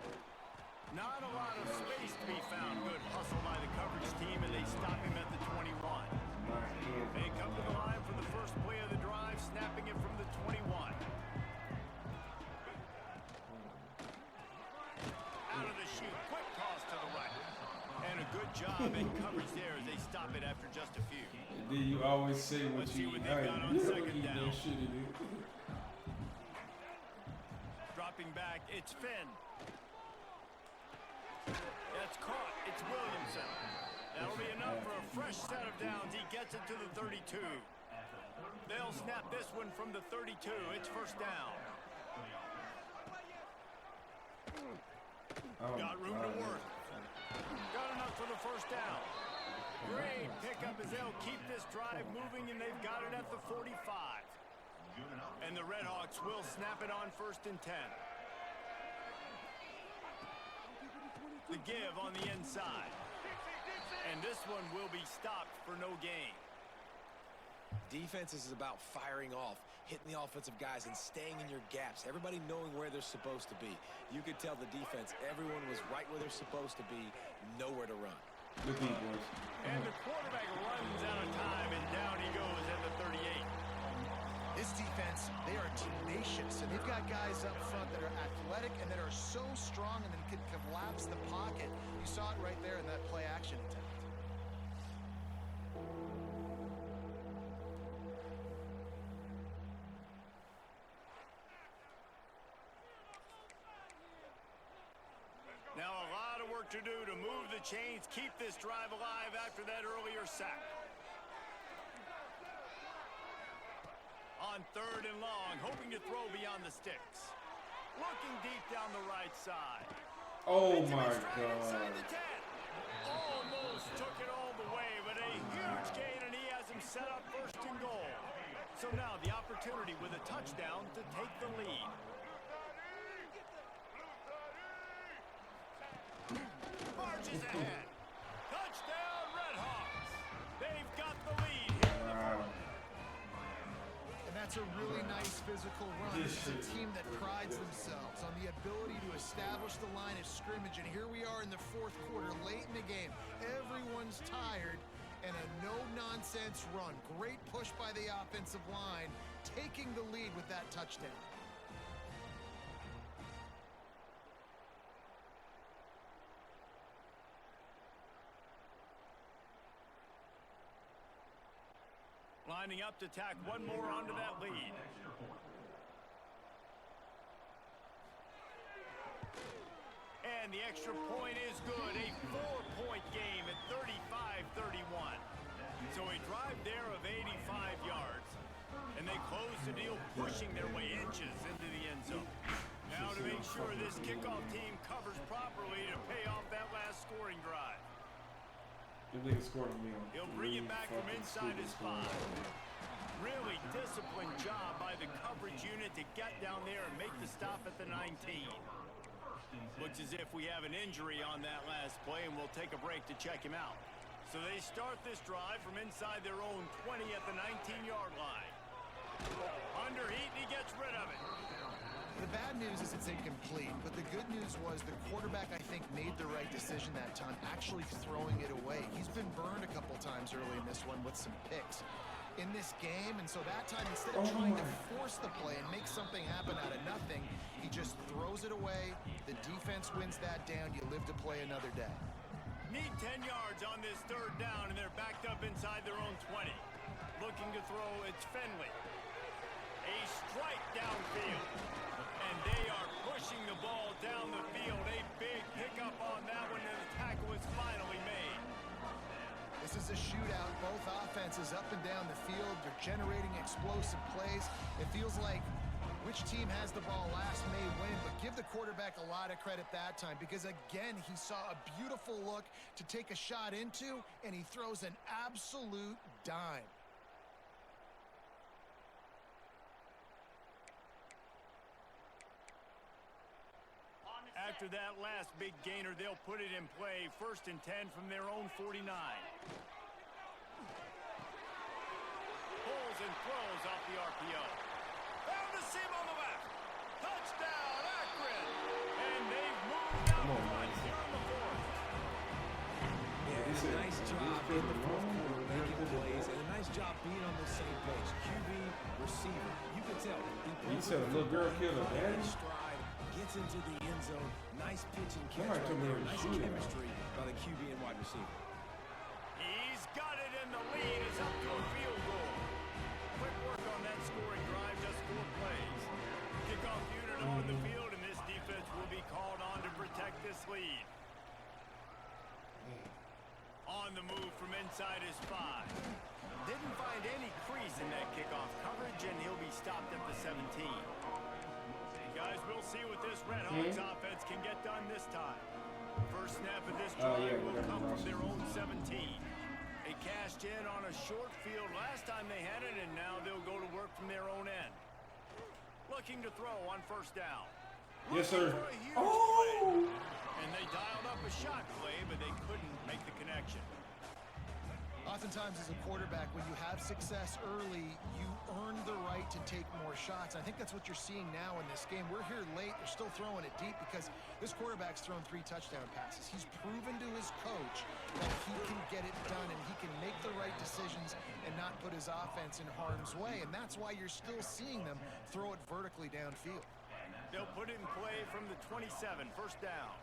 Not a lot of space to be found. Good hustle by the coverage team, and they stop him at the 21. My hand. They come to the line for the first play of the drive, snapping it from the 21. Out of the chute, quick toss to the right. And a good job in coverage there as they stop it after just a few. And then you always say what Let's you see what eat. they've got on You don't second eat down. that shit in it. Dropping back, it's Finn. That's caught. It's Williamson. That'll be enough for a fresh set of downs. He gets it to the 32. They'll snap this one from the 32. It's first down. Oh, Got room to work. Got enough for the first down. Great pickup as they'll keep this drive moving, and they've got it at the 45. And the Redhawks will snap it on 1st and 10. The give on the inside. And this one will be stopped for no gain. Defense is about firing off, hitting the offensive guys, and staying in your gaps. Everybody knowing where they're supposed to be. You could tell the defense, everyone was right where they're supposed to be, nowhere to run. Good beat, boys. And the quarterback runs out of time, and down he goes at the 38. This defense, they are tenacious, and they've got guys up front that are athletic and that are so strong and that can collapse the pocket. You saw it right there in that play action attempt. Now a lot of work to do to move the chains, keep this drive alive after that earlier sack. On 3rd and long, hoping to throw beyond the sticks. Looking deep down the right side. Oh Into my his stride inside god. the 10. Almost took it all the way, but a huge gain, and he has him set up 1st and goal. So now the opportunity with a touchdown to take the lead. Marches ahead. Touchdown, Redhawks. They've got the lead here in the Wow. And That's a really nice physical run. This is a team that prides themselves on the ability to establish the line of scrimmage, and here we are in the fourth quarter, late in the game. Everyone's tired, and a no-nonsense run. Great push by the offensive line, taking the lead with that touchdown. Lining up to tack one more onto that lead. And the extra point is good. A 4-point game at 35-31. So a drive there of 85 yards. And they close the deal, pushing their way inches into the end zone. Now to make sure this kickoff team covers properly to pay off that last scoring drive. He'll bring it back from inside his 5. Really disciplined job by the coverage unit to get down there and make the stop at the 19. Looks as if we have an injury on that last play, and we'll take a break to check him out. So they start this drive from inside their own 20 at the 19-yard line. Under heat, and he gets rid of it. The bad news is it's incomplete, but the good news was the quarterback, I think, made the right decision that time, actually throwing it away. He's been burned a couple times early in this one with some picks in this game, and so that time, instead of trying to force the play and make something happen out of nothing, he just throws it away. The defense wins that down. You live to play another day. Need 10 yards on this third down, and they're backed up inside their own 20. Looking to throw, it's Finley. A strike downfield. And they are pushing the ball down the field. A big pickup on that one, and the tackle is finally made. This is a shootout. Both offenses up and down the field. They're generating explosive plays. It feels like which team has the ball last may win, but give the quarterback a lot of credit that time because, again, he saw a beautiful look to take a shot into, and he throws an absolute dime. After that last big gainer, they'll put it in play. 1st and 10 from their own 49. Pulls and throws off the RPO. Found the seam on the left. Touchdown, Akron. And they've moved out front here in the 4th. Yeah, it's a nice job in the 4th quarter making plays, and a nice job being on the same page. QB, receiver. You can tell. You said a little girl killed a daddy? Stride, gets into the end zone. Nice pitch and catch right there. Nice chemistry by the QB and wide receiver. He's got it, and the lead is up to a field goal. Quick work on that scoring drive, just 4 plays. Kickoff unit on the field, and this defense will be called on to protect this lead. On the move from inside his 5. Didn't find any crease in that kickoff coverage, and he'll be stopped at the 17. Guys, we'll see what this Red Hawks offense can get done this time. First snap of this drive will come from their own 17. They cashed in on a short field last time they had it, and now they'll go to work from their own end. Looking to throw on 1st down. Yes, sir. Oh! And they dialed up a shot play, but they couldn't make the connection. Oftentimes as a quarterback, when you have success early, you earn the right to take more shots. I think that's what you're seeing now in this game. We're here late. They're still throwing it deep because this quarterback's thrown 3 touchdown passes. He's proven to his coach that he can get it done and he can make the right decisions and not put his offense in harm's way. And that's why you're still seeing them throw it vertically downfield. They'll put it in play from the 27, 1st down.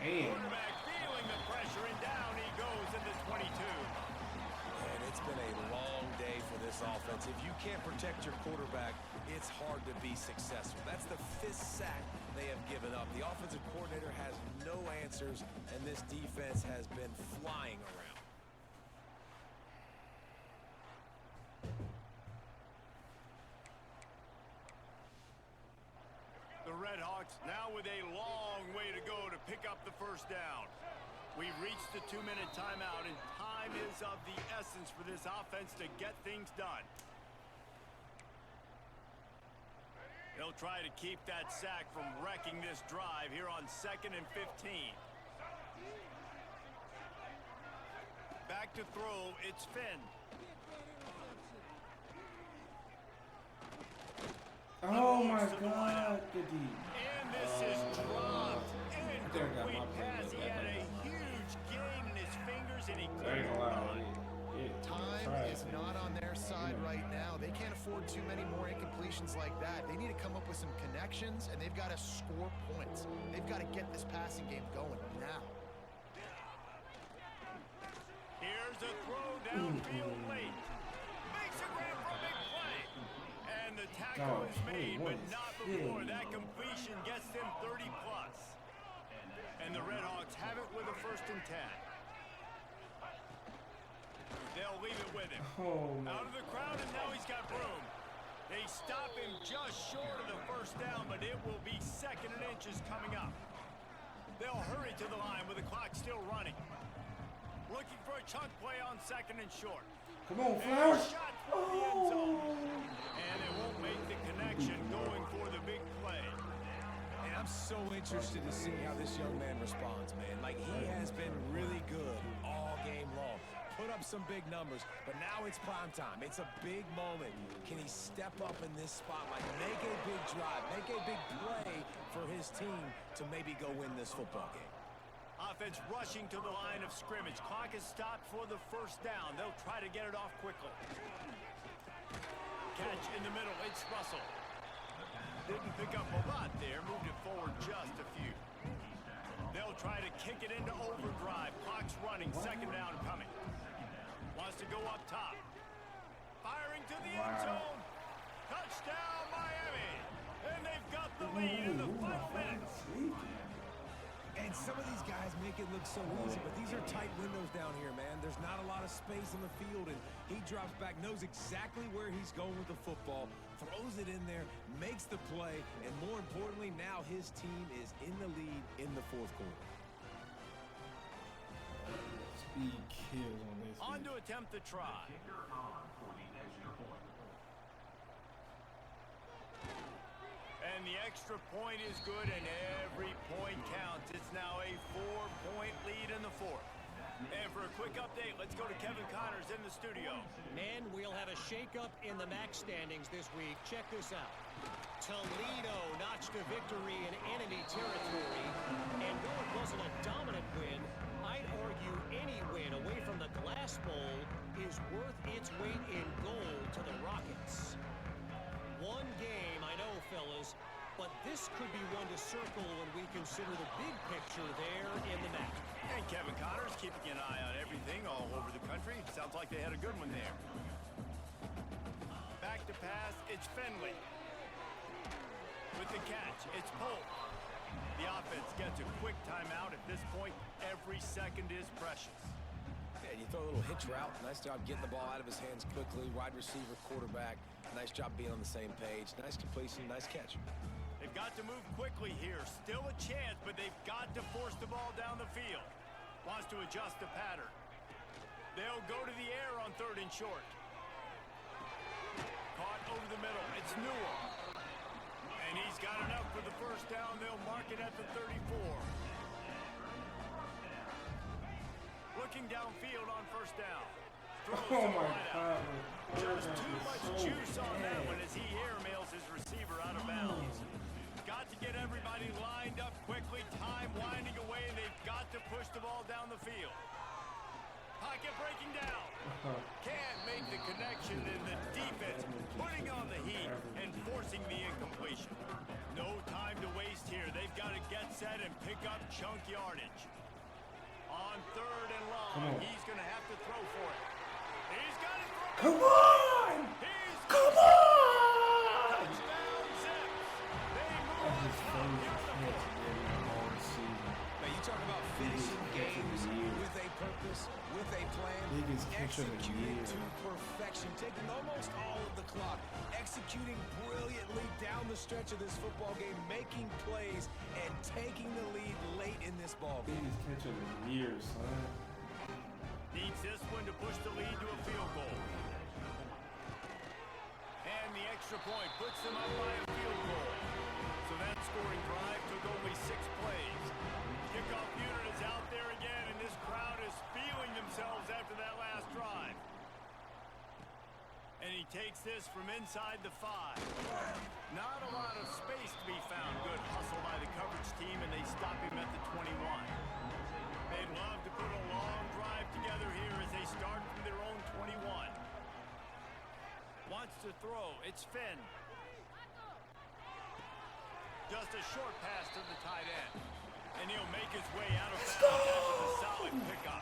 Damn. Quarterback feeling the pressure, and down he goes in the 22. And it's been a long day for this offense. If you can't protect your quarterback, it's hard to be successful. That's the 5th sack they have given up. The offensive coordinator has no answers, and this defense has been flying around. The Red Hawks now with a long way to go to pick up the 1st down. We've reached the 2-minute timeout, and time is of the essence for this offense to get things done. They'll try to keep that sack from wrecking this drive here on 2nd and 15. back to throw. It's Finn. Oh my God, good D. And this is dropped. Incomplete pass. He had a huge gain in his fingers, and he couldn't hold on. Time is not on their side right now. They can't afford too many more incompletions like that. They need to come up with some connections, and they've got to score points. They've got to get this passing game going now. Here's a throw downfield late. Makes a grab for a big play. And the tackle is made, but not before. That completion gets them 30 plus. And the Redhawks have it with a 1st and 10. They'll leave it with him. Out of the crowd, and now he's got room. They stop him just short of the 1st down, but it will be 2nd and inches coming up. They'll hurry to the line with the clock still running. Looking for a chunk play on 2nd and short. Come on, Flowers. Shot toward the end zone. And they won't make the connection going for the big play. And I'm so interested to see how this young man responds, man. Like, he has been really good all game long. Put up some big numbers, but now it's prime time. It's a big moment. Can he step up in this spotlight, make a big drive, make a big play for his team to maybe go win this football game? Offense rushing to the line of scrimmage. Clock is stopped for the 1st down. They'll try to get it off quickly. Catch in the middle. It's Russell. Didn't pick up a lot there. Moved it forward just a few. They'll try to kick it into overdrive. Clock's running. 2nd down coming. Wants to go up top. Firing to the end zone. Touchdown, Miami. And they've got the lead in the final minutes. And some of these guys make it look so easy, but these are tight windows down here, man. There's not a lot of space in the field, and he drops back, knows exactly where he's going with the football, throws it in there, makes the play, and more importantly, now his team is in the lead in the 4th quarter. Speed kills on this. On to attempt the try. And the extra point is good, and every point counts. It's now a 4-point lead in the 4th. And for a quick update, let's go to Kevin Connors in the studio. Men, we'll have a shakeup in the MAC standings this week. Check this out. Toledo notched a victory in enemy territory. And though it wasn't a dominant win, I'd argue any win away from the Glass Bowl is worth its weight in gold to the Rockets. One game, I know, fellas, but this could be one to circle when we consider the big picture there in the MAC. And Kevin Connors keeping an eye on everything all over the country. Sounds like they had a good one there. Back to pass, it's Finley. With the catch, it's Polk. The offense gets a quick timeout. At this point, every second is precious. Yeah, you throw a little hitch route. Nice job getting the ball out of his hands quickly. Wide receiver, quarterback. Nice job being on the same page. Nice completion, nice catch. They've got to move quickly here. Still a chance, but they've got to force the ball down the field. Wants to adjust the pattern. They'll go to the air on 3rd and short. Caught over the middle. It's Newell. And he's got enough for the 1st down. They'll mark it at the 34. Looking downfield on 1st down. Oh my God. Just too much juice on that one as he airmails his receiver out of bounds. Got to get everybody lined up quickly. Time winding away, and they've got to push the ball down the field. Pocket breaking down. Can't make the connection, and the defense putting on the heat and forcing the incompletion. No time to waste here. They've got to get set and pick up chunk yardage. On 3rd and long, he's going to have to throw for it. He's got it. Come on! Come on! Touchdown, Zips. They move Now you talk about finishing games with a purpose, with a plan, executing to perfection, taking almost all of the clock, executing brilliantly down the stretch of this football game, making plays, and taking the lead late in this ball game. Biggest catch of the year, son. Needs this one to push the lead to a field goal. And the extra point puts them up by a field goal. So that scoring drive took only 6 plays. Kickoff unit is out there again, and this crowd is feeling themselves after that last he takes this from inside the 5. Not a lot of space to be found. Good hustle by the coverage team, and they stop him at the 21. They'd love to put a long drive together here as they start from their own 21. Wants to throw. It's Finn. Just a short pass to the tight end. And he'll make his way out of bounds after the solid pickup.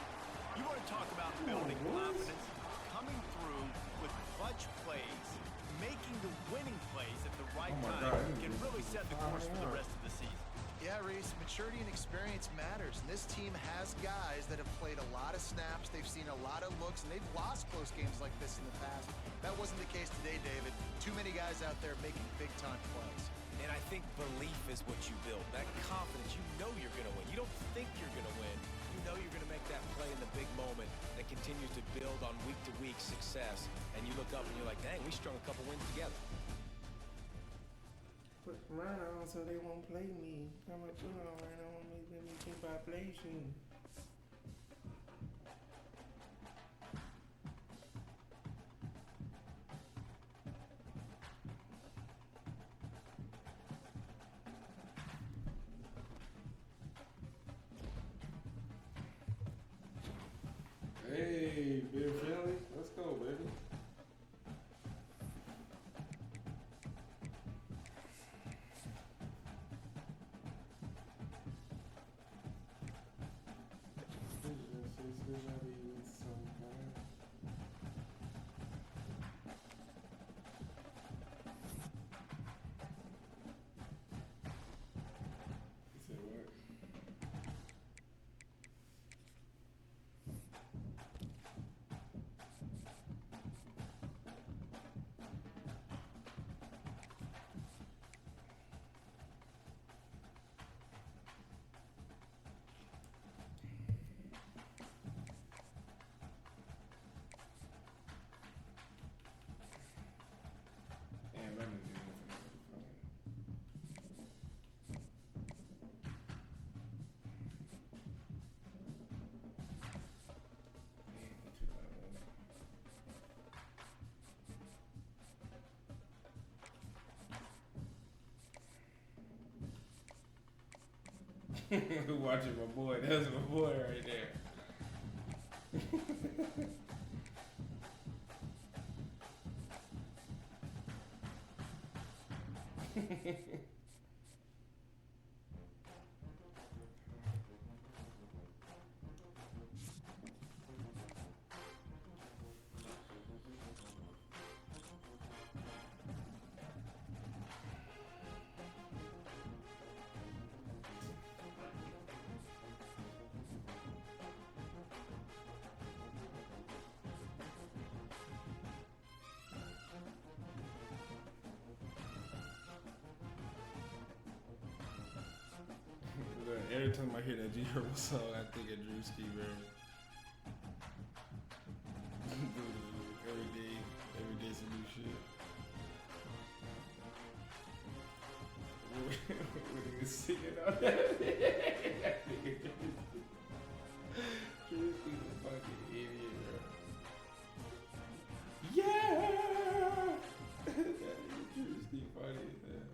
You want to talk about building confidence? Coming through with clutch plays, making the winning plays at the right time can really set the course for the rest of the season. Yeah, Reese, maturity and experience matters. And this team has guys that have played a lot of snaps. They've seen a lot of looks, and they've lost close games like this in the past. That wasn't the case today, David. Too many guys out there making big-time plays. And I think belief is what you build. That confidence, you know you're going to win. You don't think you're going to win. You know you're going to make that play in the big moment that continues to build on week-to-week success. And you look up and you're like, dang, we strung a couple wins together. Put mine on so they won't play me. I'm gonna put on right on me, let me keep my PlayStation. Hey, Bill Finley, let's go, baby. Watching my boy. That's my boy right there. Every time I hear that G Herbo song, I think of Drew Ski, bro. every day some new shit. When he was singing on that, Drew Ski's a fucking idiot, bro. Yeah! That nigga Drew Ski funny as hell.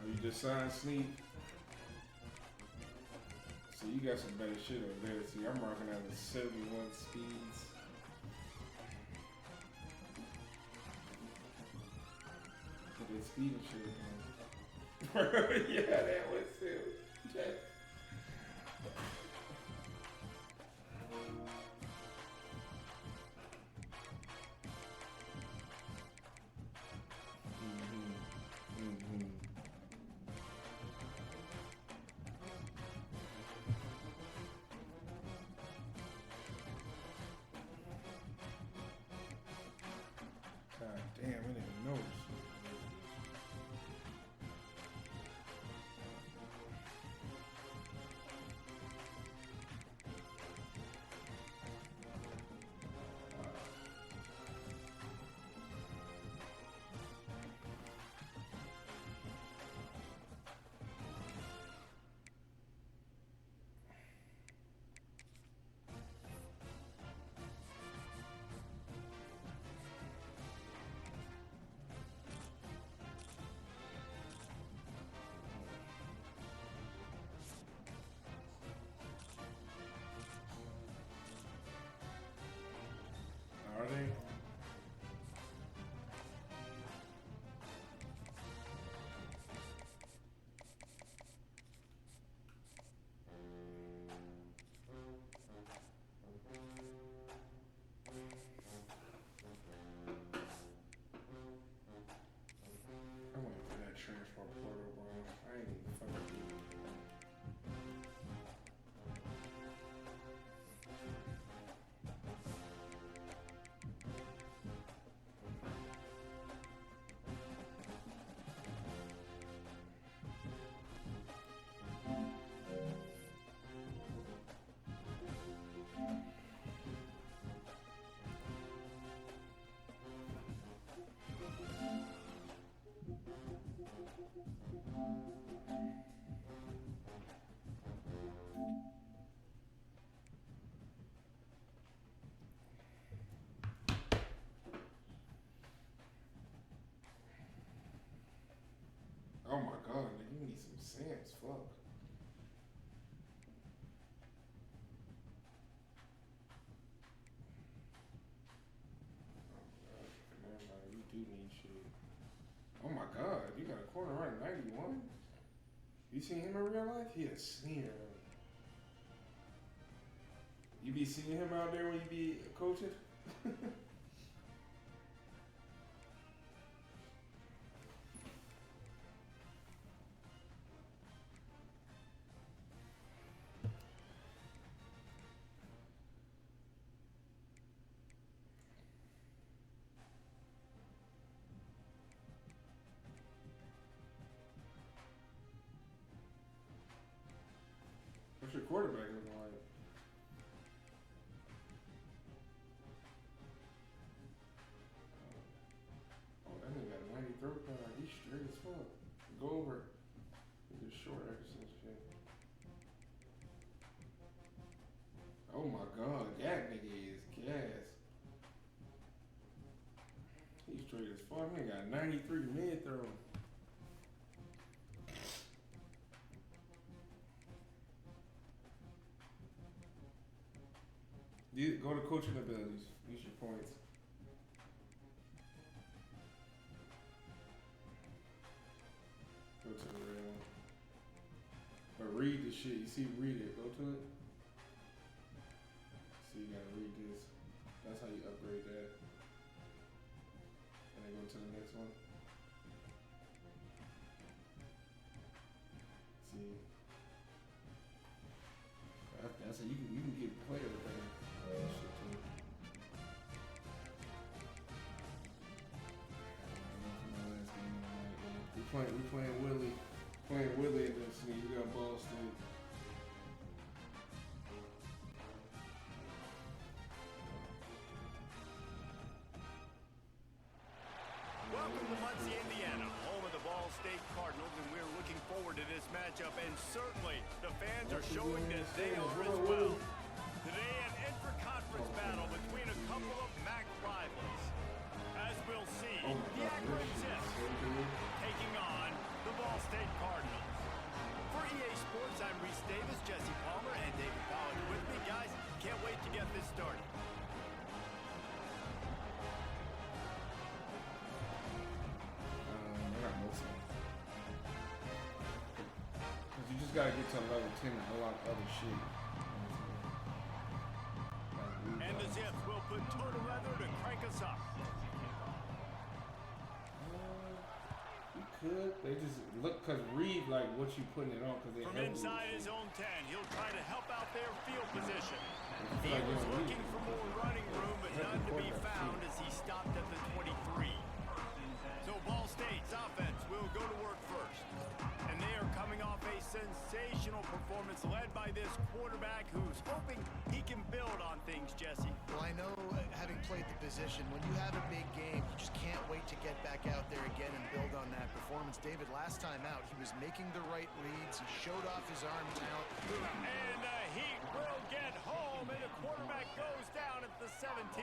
You just signed Sneak. See, you got some better shit over there. See, I'm rocking out with 71 speeds. Put that speed and shit on. Yeah, that was silly. God damn, I didn't even notice. Oh my god, nigga, you need some sense. Fuck. You do need shit. Oh my god, you got a corner right at 91? You seen him in real life? He a sneer. You be seeing him out there when you be coaching? What's your quarterback looking like? Oh, that nigga got a 90 throw power. He's straight as fuck. Go over. He's a short exercise shit. Oh my god, that nigga is gas. He's straight as fuck. He got 93 mid throw. Go to coaching abilities. Use your points. Go to the red one. But read the shit. You see, read it. Go to it. See, you gotta read this. That's how you upgrade that. And then go to the next one. See. That's how you can get player with that. Shit too. We playing Willie. Playing Willie in this league. We got Ball State. Welcome to Muncie, Indiana, home of the Ball State Cardinals, and we're looking forward to this matchup, and certainly the fans are showing that they are as well. Today, an intra-conference battle between a couple of MAC rivals. As we'll see, the Akron Zips taking on the Ball State Cardinals. For EA Sports, I'm Reese Davis, Jesse Palmer, and David Pollard with me. Guys, can't wait to get this started. You just gotta get to level 10 and a lot of other shit. And the Zips will put total leather to crank us up. You could. They just look, cause read like what you putting it on, cause they From inside his own 10, he'll try to help out their field position. He was looking for more running room, but none to be found as he stopped at the 23. So Ball State's offense will go to work first. And they are coming off a sensational performance led by this quarterback who's hoping he can build on things, Jesse. Well, I know, having played the position, when you have a big game, you just can't wait to get back out there again and build on that performance. David, last time out, he was making the right reads. He showed off his arm talent. And the Heat will get home, and the quarterback goes down at the 17.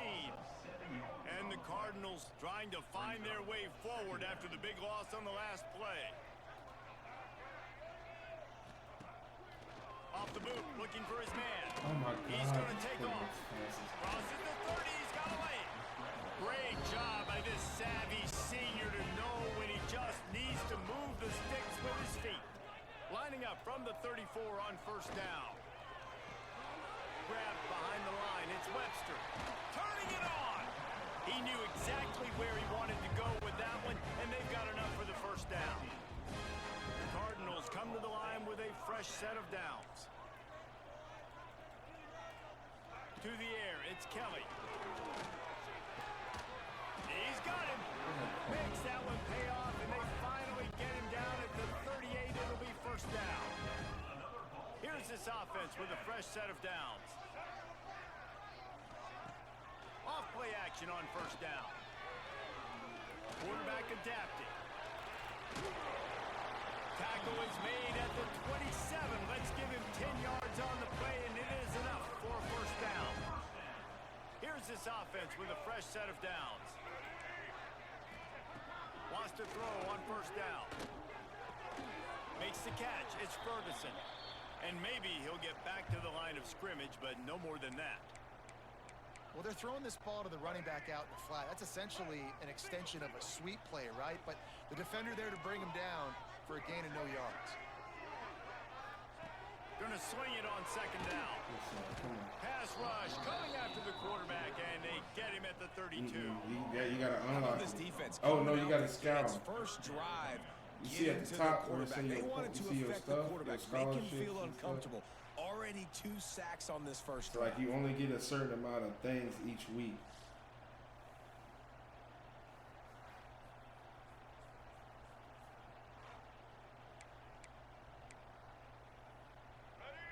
And the Cardinals trying to find their way forward after the big loss on the last play. Off the boot, looking for his man. Oh my God. He's going to take off. Crosses the 30, he's got to lay it. Great job by this savvy senior to know when he just needs to move the sticks with his feet. Lining up from the 34 on first down. Grab behind the line, it's Webster. Turning it on. He knew exactly where he wanted to go with that one, and they've got enough for the first down. The Cardinals come to the line with a fresh set of downs. To the air, it's Kelly. He's got him. Makes that one pay off, and they finally get him down at the 38. It'll be first down. Here's this offense with a fresh set of downs. Off play action on first down. Quarterback adapting. 10 yards on the play, and it is enough for a first down. Here's this offense with a fresh set of downs. Wants to throw on first down. Makes the catch. It's Ferguson. And maybe he'll get back to the line of scrimmage, but no more than that. Well, they're throwing this ball to the running back out in the flat. That's essentially an extension of a sweep play, right? But the defender there to bring him down for a gain of no yards. Gonna swing it on second down. Pass rush coming after the quarterback, and they get him at the 32. Yeah, you gotta unlock this defense. Oh no, you gotta scout. First drive. You see at the top where They wanted to affect the quarterback, make him feel scholarships and uncomfortable. Already 2 sacks on this first So drive. like you only get a certain amount of things each week.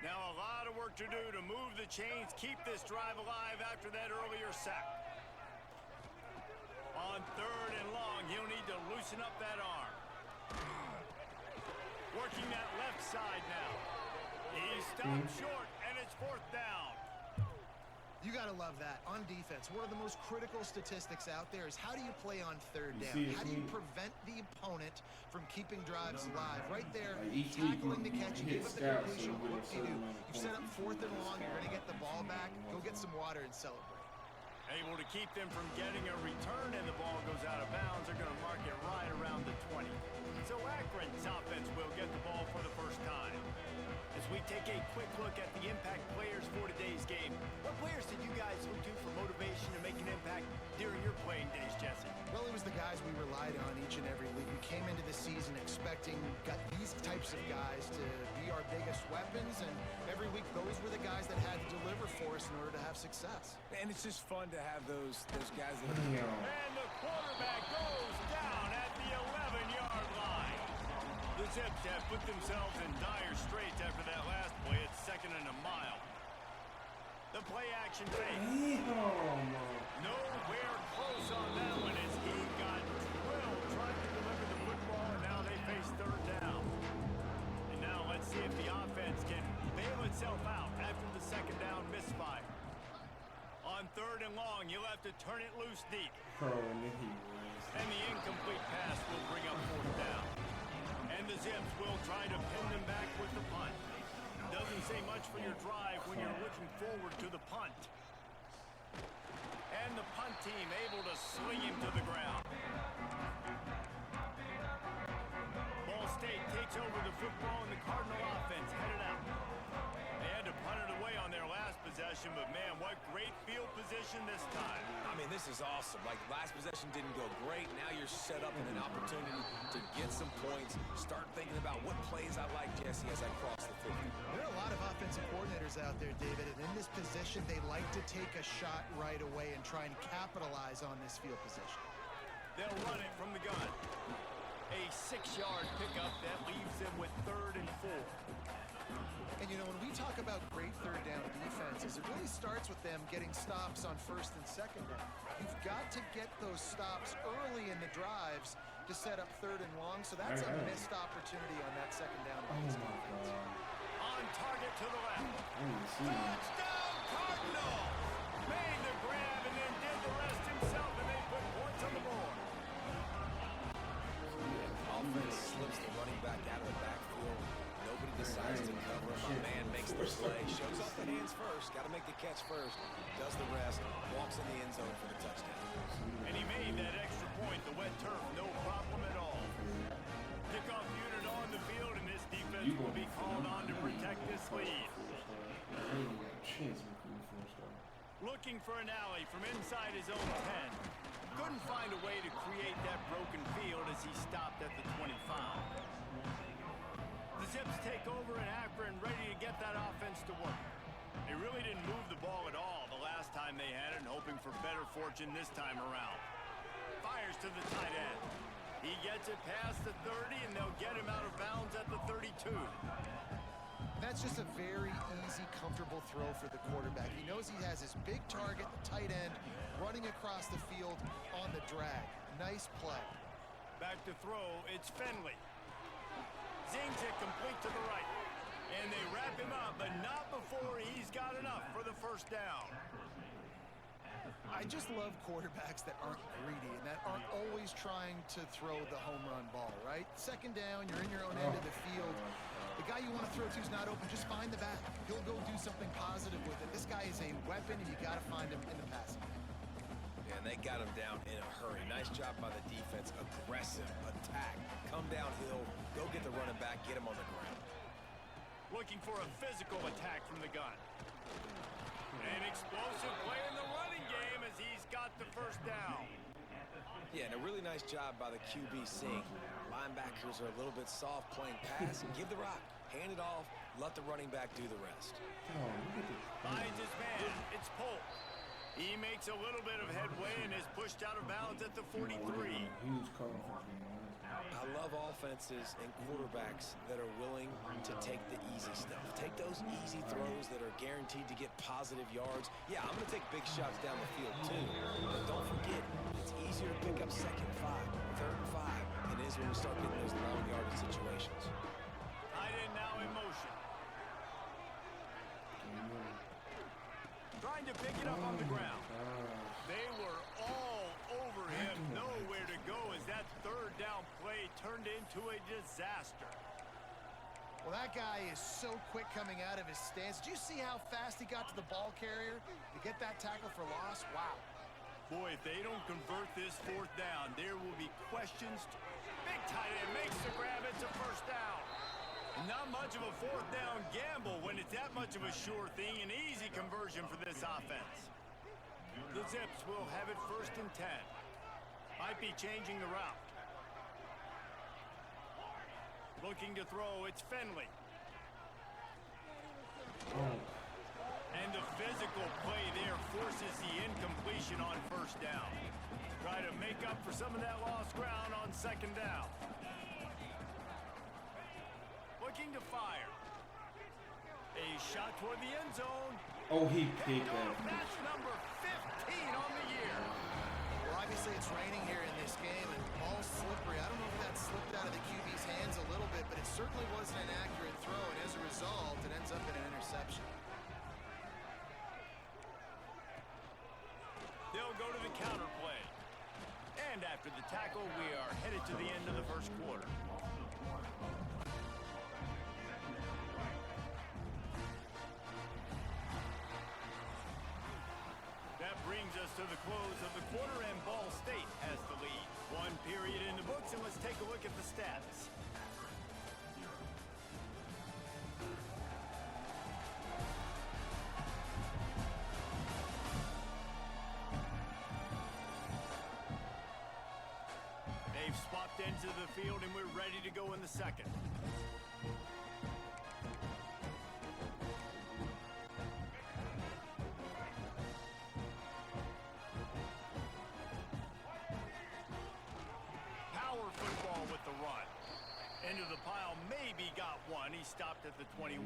Now a lot of work to do to move the chains, keep this drive alive after that earlier sack. On third and long, he'll need to loosen up that arm. Working that left side now. He stopped short, and it's fourth down. You got to love that. On defense, one of the most critical statistics out there is how do you play on third down? How do you prevent the opponent from keeping drives alive? Right there, tackling the catch, you give up the completion. What do? You set up fourth and long, you're going to get the ball back, go get some water and celebrate. Able to keep them from getting a return, and the ball goes out of bounds. They're going to mark it right around the 20. So Akron's offense will get the ball for the first time. As we take a quick look at the impact players for today's game, what players did you guys look to for motivation to make an impact during your playing days, Jesse? Well, it was the guys we relied on each and every week. We came into the season expecting these types of guys to be our biggest weapons, and every week those were the guys that had to deliver for us in order to have success. And it's just fun to have those guys that And the quarterback goes down at the 11-yard line. The Zips have put themselves in dire straits after that last play. It's second and a mile. The play action fake. Nowhere close on that one as he got drilled trying to deliver the football, and now they face third down. And now let's see if the offense can bail itself out after the second down misfire. On third and long, you'll have to turn it loose deep. And the incomplete pass will bring up fourth down. And the Zips will try to pin them back with the punt. Doesn't say much for your drive when you're looking forward to the punt. And the punt team able to swing him to the ground. Ball State takes over the football, and the Cardinal offense headed out. They had to punt it away on their last possession, but man, what great field position this time. I mean, this is awesome. Like, last possession didn't go great. Now you're set up with an opportunity to get some points. Start thinking about what plays I like, Jesse, as I cross the 50. There are a lot of offensive coordinators out there, David, and in this position, they like to take a shot right away and try and capitalize on this field position. They'll run it from the gun. A 6-yard pickup that leaves them with third and 4. And, you know, when we talk about great third down defenses, it really starts with them getting stops on first and second down. You've got to get those stops early in the drives to set up third and long, so that's a missed opportunity on that second down. On target to the left. Touchdown Cardinals! Made the grab and then did the rest himself, and they put points on the board. Offense slips the running back out of the backfield. Nobody decides to cover him. A man makes the play. Shows off the hands first. Got to make the catch first. Does the rest. Walks in the end zone for the touchdown. And he made that extra point. The wet turf, no problem at all. Kickoff unit on the field, and this defense will be called on to protect this lead. Looking for an alley from inside his own 10. Couldn't find a way to create that broken field as he stopped at the 25. The Zips take over in Akron, ready to get that offense to work. They really didn't move the ball at all the last time they had it, and hoping for better fortune this time around. Fires to the tight end. He gets it past the 30, and they'll get him out of bounds at the 32. That's just a very easy, comfortable throw for the quarterback. He knows he has his big target, the tight end, running across the field on the drag. Nice play. Back to throw, it's Finley. Zings it complete to the right. And they wrap him up, but not before he's got enough for the first down. I just love quarterbacks that aren't greedy and that aren't always trying to throw the home run ball, right? Second down, you're in your own end of the field. The guy you want to throw to is not open. Just find the back. He'll go do something positive with it. This guy is a weapon, and you got to find him in the passing. Yeah, and they got him down in a hurry. Nice job by the defense. Aggressive attack. Come downhill. Go get the running back. Get him on the ground. Looking for a physical attack from the gun. An explosive play in the running game as he's got the first down. Yeah, and a really nice job by the QB seeing linebackers are a little bit soft playing pass. Give the rock. Hand it off. Let the running back do the rest. Oh, look at this. Finds his man. It's Polk. He makes a little bit of headway and is pushed out of bounds at the 43. Huge coming from him. I love offenses and quarterbacks that are willing to take the easy stuff. Take those easy throws that are guaranteed to get positive yards. Yeah, I'm going to take big shots down the field too. But don't forget, it's easier to pick up second and 5, third and 5 than it is when we start getting those long yardage situations. Tight end now in motion. Trying to pick it up on the ground. They were all over him. Nowhere to go as that third down play turned into a disaster. Well, that guy is so quick coming out of his stance. Did you see how fast he got to the ball carrier to get that tackle for loss? Wow. Boy, if they don't convert this fourth down, there will be questions. Big tight end makes the grab. It's a first down. Not much of a fourth down gamble when it's that much of a sure thing. An easy conversion for this offense. The Zips will have it first and 10. Might be changing the route. Looking to throw, it's Finley. And the physical play there forces the incompletion on first down. Try to make up for some of that lost ground on second down. Looking to fire. A shot toward the end zone. Oh, he picked that. That's number 15 on the year. Well, obviously it's raining here in this game, and the ball's slippery. I don't know if that slipped out of the QB's hands a little bit, but it certainly wasn't an accurate throw, and as a result, it ends up in an interception. They'll go to the counter play. And after the tackle, we are headed to the end of the first quarter. That brings us to the close of the quarter, and Ball State has the lead. One period in the books, and let's take a look at the stats. They've swapped into the field, and we're ready to go in the second. Football with the run. Into the pile, maybe got one. He stopped at the 21.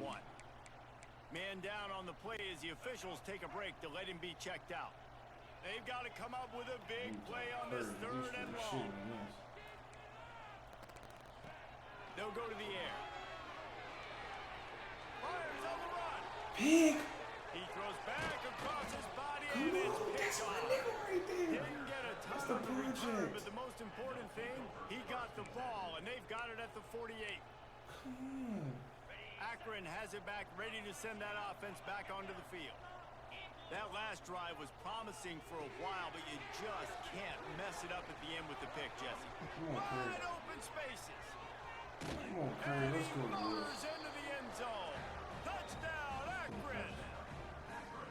Man down on the play as the officials take a break to let him be checked out. They've got to come up with a big play on this third and long. They'll go to the air. Fires on the run. Pick. He throws back across his body, Come and it's on, picked that's my off. nigga right there. Didn't get a ton That's the on the return, project. but the most important thing, he got the ball, and they've got it at the 48. Come on. Akron has it back, ready to send that offense back onto the field. That last drive was promising for a while, but you just can't mess it up at the end with the pick, Jesse. Come on, Curry. Wide open spaces. Come on, Curry. Let's go, boys. Murs into the end zone. Touchdown, Akron.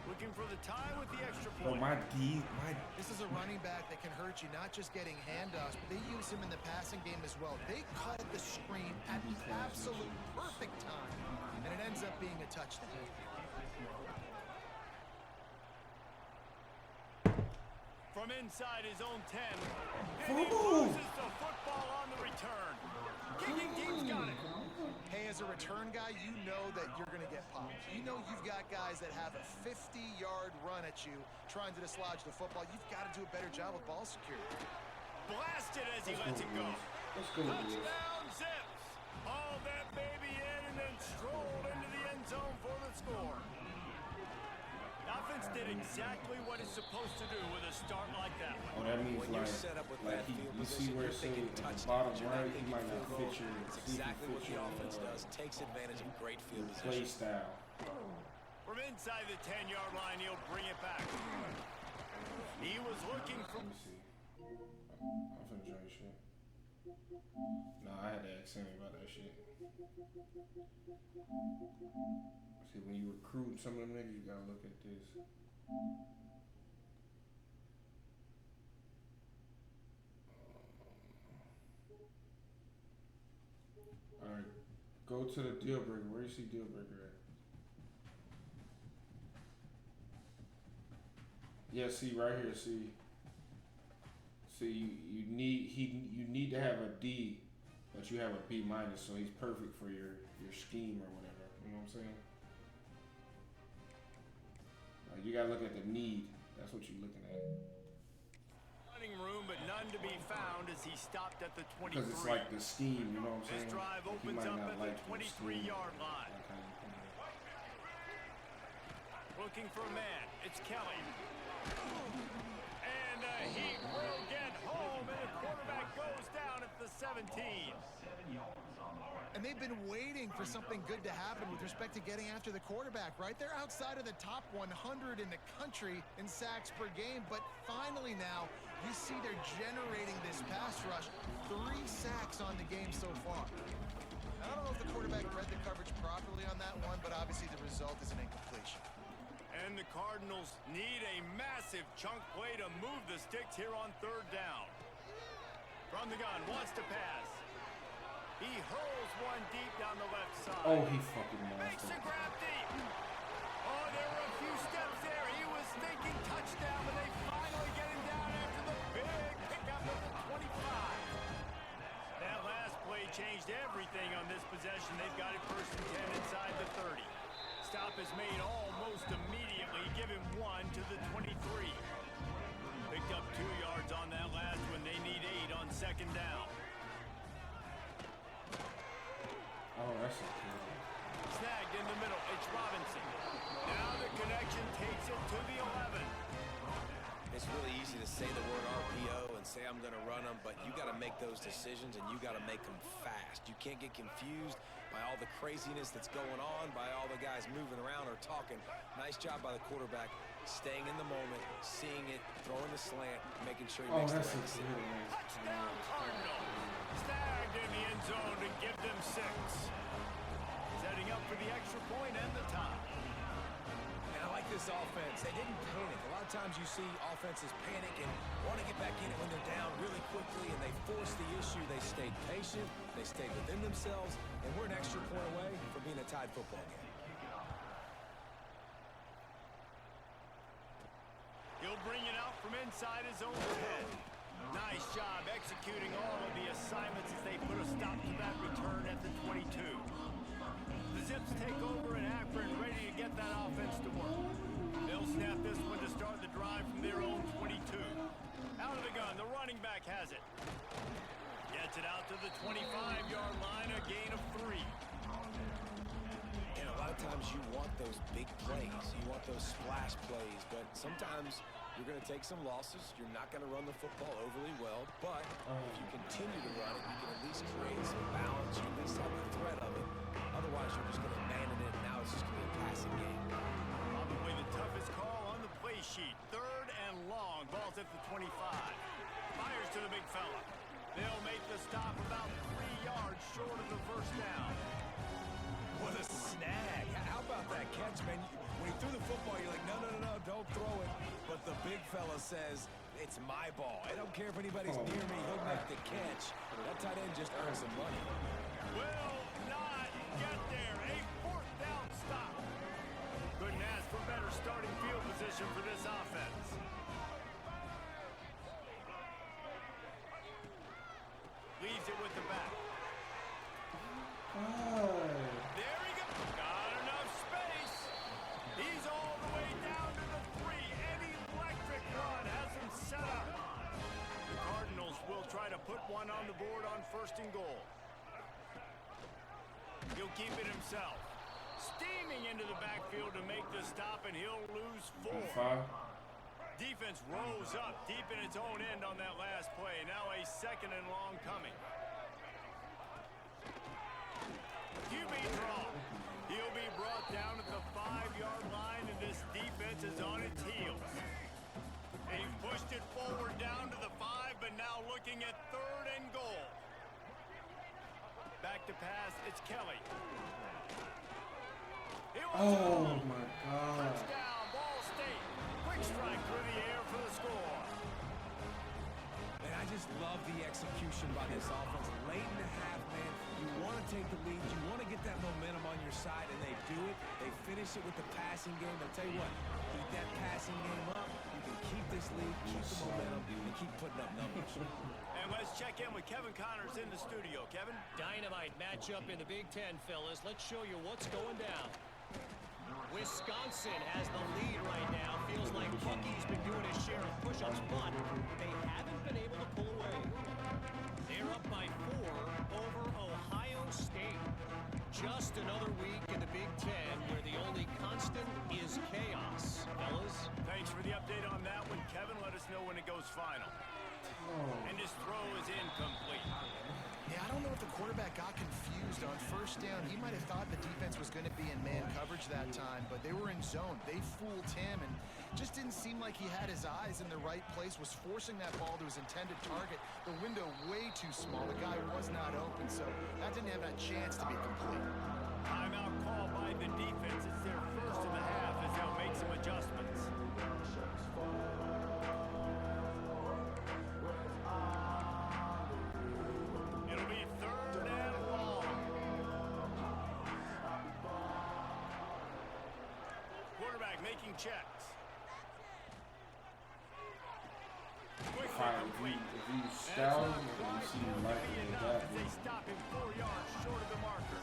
Looking for the tie with the extra Oh, point. This is a running back that can hurt you, not just getting handoffs, but they use him in the passing game as well. They caught the screen at the absolute perfect time, and it ends up being a touchdown. From inside his own 10, and he Fumble. loses the football on the return. Kicking team's got it. Hey, as a return guy, you know that you're going to get popped. You know you've got guys that have a 50-yard run at you trying to dislodge the football. You've got to do a better job with ball security. Blasted as he lets it go. Let's go, boys. Touchdown, Zips. Hauled that baby in and then strolled into did exactly what it's supposed to do with a start like that one. Oh, that means When you're set up with that he, field you see position, where you're it's thinking at the touchdown, bottom you're not right, he thinking might not field goal. fit your, It's see if he exactly what fits the your, offense does. Takes advantage of great field play position. style. From inside the 10-yard line, he'll bring it back. He was looking for... Let me see. I'm finna join shit. Nah, I had to ask Sammy about that shit. See, when you recruit some of them niggas, you gotta look at this. Alright, go to the deal breaker. Where do you see deal breaker at? Yeah, see right here. See, you need to have a D, but you have a B minus, so he's perfect for your scheme or whatever. You know what I'm saying? Like, you gotta look at the need. That's what you're looking at. Running room, but none to be found as he stopped at the 23. Because it's like the scheme, you know what I'm saying? This drive Like, opens up at the 23-yard line. Looking for a man. It's Kelly. And he will get home, and the quarterback goes down at the 17. And they've been waiting for something good to happen with respect to getting after the quarterback, right? They're outside of the top 100 in the country in sacks per game, but finally now you see they're generating this pass rush. 3 sacks on the game so far. I don't know if the quarterback read the coverage properly on that one, but obviously the result is an incompletion. And the Cardinals need a massive chunk play to move the sticks here on 3rd down. From the gun, wants to pass. He hurls one deep down the left side. Oh, he fucking Makes lost a it. grab deep. Oh, there were a few steps there. He was thinking touchdown, but they finally get him down after the big pickup of the 25. That last play changed everything on this possession. They've got it 1st and 10 inside the 30. Stop is made almost immediately. Give him 1 to the 23. Picked up 2 yards on that last one. They need 8 on 2nd down. Oh, that's a good. Snagged in the middle. It's Robinson. Now the connection takes it to the 11. It's really easy to say the word RPO and say I'm going to run them, but you got to make those decisions and you got to make them fast. You can't get confused by all the craziness that's going on, by all the guys moving around or talking. Nice job by the quarterback, staying in the moment, seeing it, throwing the slant, making sure he makes the right decision. Touchdown Cardinal. Snagged in the end zone to give them 6. Setting up for the extra point and the tie. And I like this offense. They didn't panic. A lot of times you see offenses panic and want to get back in it when they're down really quickly, and they force the issue. They stayed patient. They stayed within themselves, and we're an extra point away from being a tied football game. He'll bring it out from inside his own 10. Nice job executing all of the assignments as they put a stop to that return at the 22. The Zips take over in Akron, ready to get that offense to work. They'll snap this one to start the drive from their own 22. Out of the gun, the running back has it. Gets it out to the 25-yard line, a gain of 3. And a lot of times you want those big plays. You want those splash plays, but sometimes you're going to take some losses. You're not going to run the football overly well, but if you continue to run it, you can at least create some balance. You at least have the threat of it. Otherwise, you're just going to abandon it, and now it's just going to be a passing game. Probably the toughest call on the play sheet. 3rd and long. Ball's at the 25. Fires to the big fella. They'll make the stop about 3 yards short of the 1st down. What a snag. How about that catch, man? When he threw the football, you're like, no, don't throw it. But the big fella says, it's my ball. I don't care if anybody's near me. He'll make the catch. That tight end just earned some money. Will not get there. A 4th down stop. Couldn't ask for better starting field position for this offense. Leaves it with the back. There he goes. Got enough space. He's all the way down to the 3. An electric run has him set up. The Cardinals will try to put one on the board on 1st and goal. He'll keep it himself. Steaming into the backfield to make the stop, and he'll lose 4. 5. Defense rose up deep in its own end on that last play. Now a 2nd and long coming. QB draw. He'll be brought down at the 5-yard line, and this defense is on its heels. They've pushed it forward down to the 5, but now looking at 3rd and goal. Back to pass, it's Kelly. Oh my God. Touchdown, Ball State. Quick strike through the air for the score. And I just love the execution by this offense. Late in the half, man, you want to take the lead. You want to get that momentum on your side, and they do it. They finish it with the passing game. I'll tell you what, keep that passing game up. You can keep this lead, keep the momentum, and keep putting up numbers. And let's check in with Kevin Connors in the studio. Kevin? Dynamite matchup in the Big Ten, fellas. Let's show you what's going down. Wisconsin has the lead right now. Feels like Kiki's been doing his share of push-ups, but they haven't been able to pull away. They're up by 4 over Ohio State. Just another week in the Big Ten where the only constant is chaos. Fellas? Thanks for the update on that one, Kevin. Let us know when it goes final. And his throw is incomplete. Yeah, I don't know if the quarterback got confused on 1st down. He might have thought the defense was going to be in man coverage that time, but they were in zone. They fooled him and just didn't seem like he had his eyes in the right place, was forcing that ball to his intended target. The window way too small. The guy was not open, so that didn't have that chance to be complete. Timeout call by the defense. It's their 1st of the half as they'll make some adjustments. It'll be 3rd and long. Quarterback making checks. Quickly complete. If you scout and you see him like that, They stop him 4 yards short of the marker.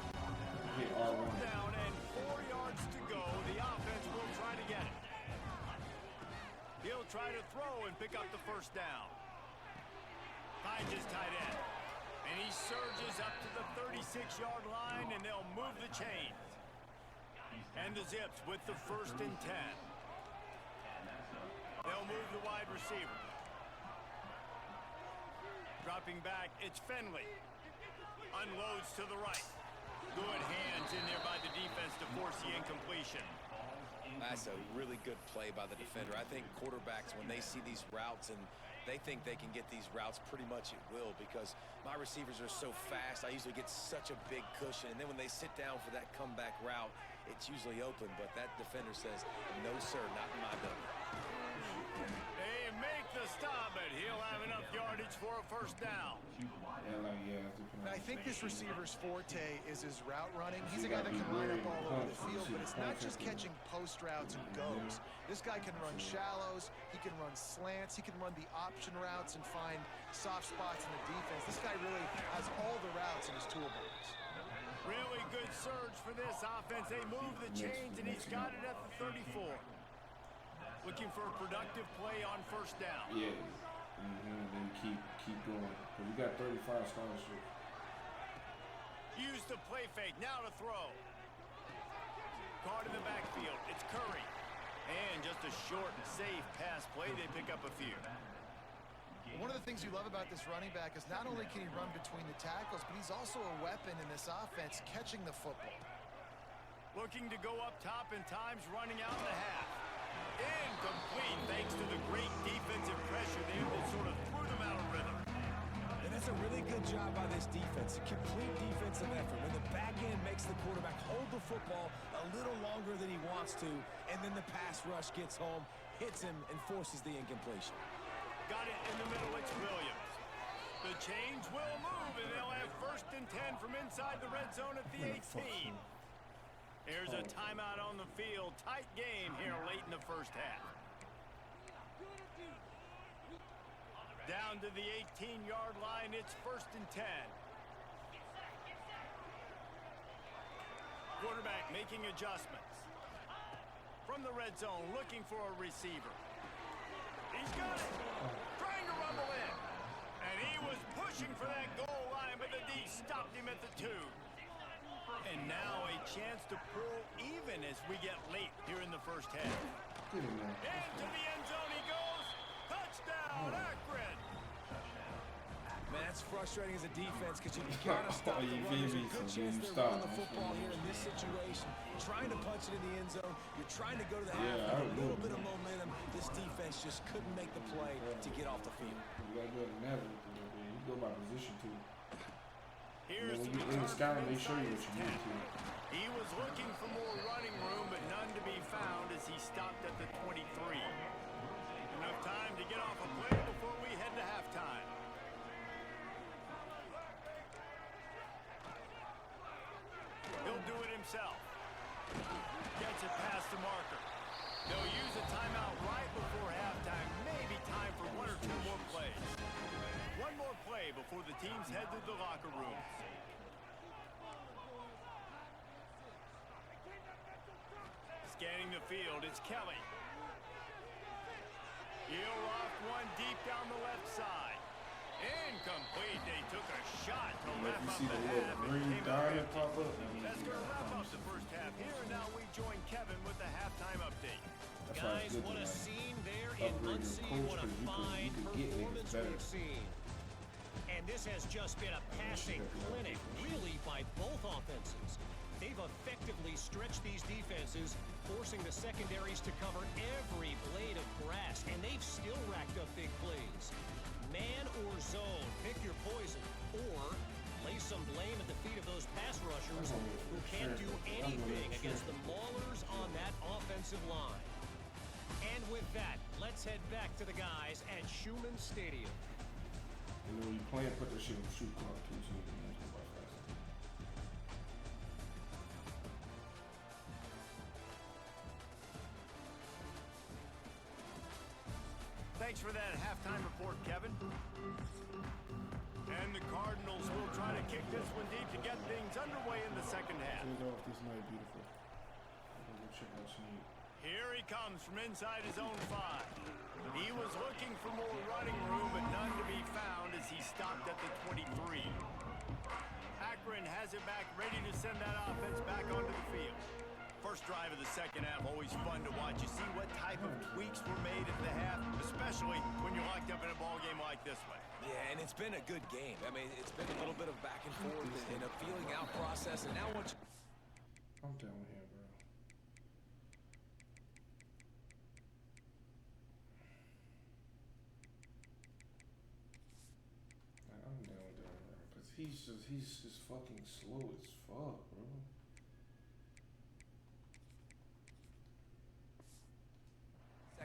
hit R1. Down and 4 yards to go. The offense will try to get it. He'll try to throw and pick up the 1st down. Finds his tight end. And he surges up to the 36-yard line, and they'll move the chains. And the Zips with the 1st and 10. They'll move the wide receiver. Dropping back, it's Finley. Unloads to the right. Good hands in there by the defense to force the incompletion. That's a really good play by the defender. I think quarterbacks, when they see these routes and they think they can get these routes pretty much at will, because my receivers are so fast, I usually get such a big cushion. And then when they sit down for that comeback route, it's usually open. But that defender says, no, sir, not in my building. They make the stop, but he'll have enough yardage for a 1st down. I think this receiver's forte is his route running. He's a guy that can line up all over the field, but it's not just catching post routes and goes. This guy can run shallows, he can run slants, he can run the option routes and find soft spots in the defense. This guy really has all the routes in his toolbox. Really good surge for this offense. They move the chains, and he's got it at the 34. Looking for a productive play on 1st down. Yeah. Then keep going. But we got 35 scholarships. Use the play fake. Now to throw. Caught in the backfield. It's Curry. And just a short and safe pass play. They pick up a few. One of the things you love about this running back is not only can he run between the tackles, but he's also a weapon in this offense, catching the football. Looking to go up top and times running out in the half. Incomplete thanks to the great defensive pressure there that sort of threw them out of rhythm. And that's a really good job by this defense. A complete defensive effort. When the back end makes the quarterback hold the football a little longer than he wants to, and then the pass rush gets home, hits him, and forces the incompletion. Got it in the middle, it's Williams. The chains will move, and they'll have 1st and 10 from inside the red zone at the 18. Here's a timeout on the field. Tight game here late in the 1st half. Down to the 18-yard line, it's 1st and 10. Quarterback making adjustments. From the red zone, looking for a receiver. He's got it. Trying to rumble in. And he was pushing for that goal line, but the D stopped him at the 2. And now a chance to pull even as we get late here in the first half. Get in there. Into the end zone he goes. Touchdown, Akron. Man, that's frustrating as a defense because you gotta stop the run. There's a good chance they're running the football here in this situation. Trying to punch it in the end zone. You're trying to go to the half with a little bit of momentum. This defense just couldn't make the play to get off the field. You gotta go to Neville. You go by position too. Here's when you in the scouting, they show you what you need to. He was looking for more running room, but none to be found as he stopped at the 23. Enough time to get off a play before we head to halftime. He'll do it himself. Gets it past the marker. They'll use a timeout right before halftime. Maybe time for one or two more plays. One more play before the teams head to the locker rooms. Scanning the field, it's Kelly. He'll off one deep down the left side. Incomplete. They took a shot to wrap up the half. Green dot pop up. That's going to wrap up the first half here. And now we join Kevin with the halftime update. Guys, what a scene there in Muncie. What a fine performance we've seen. And this has just been a passing clinic, really, by both offenses. They've effectively stretched these defenses, forcing the secondaries to cover every blade of grass, and they've still racked up big plays. Man or zone, pick your poison, or lay some blame at the feet of those pass rushers who can't do anything against the maulers on that offensive line. And with that, let's head back to the guys at Schumann Stadium. And then when you play, put that shit in the shoot clock too, so you can imagine about that. Thanks for that halftime report, Kevin. And the Cardinals will try to kick this one deep to get things underway in the second half. Take off this night, beautiful. I'm gonna go check out Sneak. Here he comes from inside his own 5. He was looking for more running room, but none to be found as he stopped at the 23. Akron has it back, ready to send that offense back onto the field. First drive of the second half, always fun to watch. You see what type of tweaks were made at the half, especially when you're locked up in a ball game like this one. Yeah, and it's been a good game. I mean, it's been a little bit of back and forth and a feeling out process, and now once I'm down here, bro. I'm down with that, bro. Cause he's just fucking slow as fuck, bro.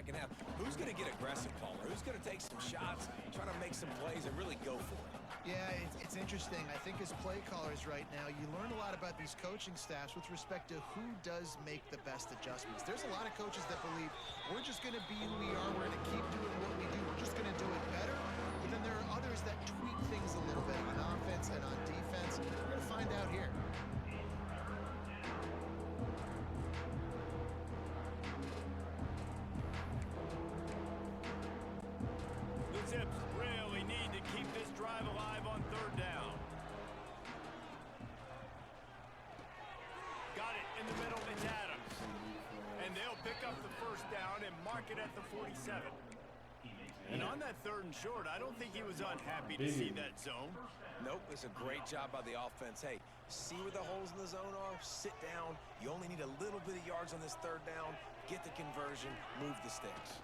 second half, who's going to get aggressive, Paul? Who's going to take some shots, try to make some plays, and really go for it? Yeah, it's interesting. I think as play callers right now, you learn a lot about these coaching staffs with respect to who does make the best adjustments. There's a lot of coaches that believe we're just going to be who we are. We're going to keep doing what we do. We're just going to do it better. But then there are others that tweak things a little bit on offense and on defense. We're going to find out here. Zips really need to keep this drive alive on third down. Got it in the middle, it's Adams. And they'll pick up the first down and mark it at the 47. And on that third and short, I don't think he was unhappy to see that zone. Nope, it's a great job by the offense. Hey, see where the holes in the zone are, sit down. You only need a little bit of yards on this third down. Get the conversion, move the sticks.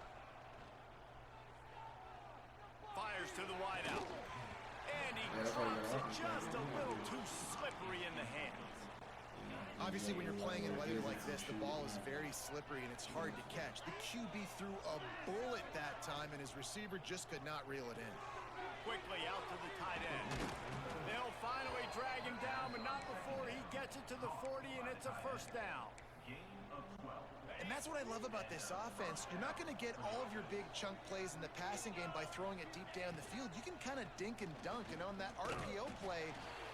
Fires to the wideout. And he drops it just a little too slippery in the hands. Obviously, when you're playing in weather like this, the ball is very slippery and it's hard to catch. The QB threw a bullet that time, and his receiver just could not reel it in. Quickly out to the tight end. They'll finally drag him down, but not before he gets it to the 40, and it's a first down. And that's what I love about this offense. You're not going to get all of your big chunk plays in the passing game by throwing it deep down the field. You can kind of dink and dunk, and on that RPO play,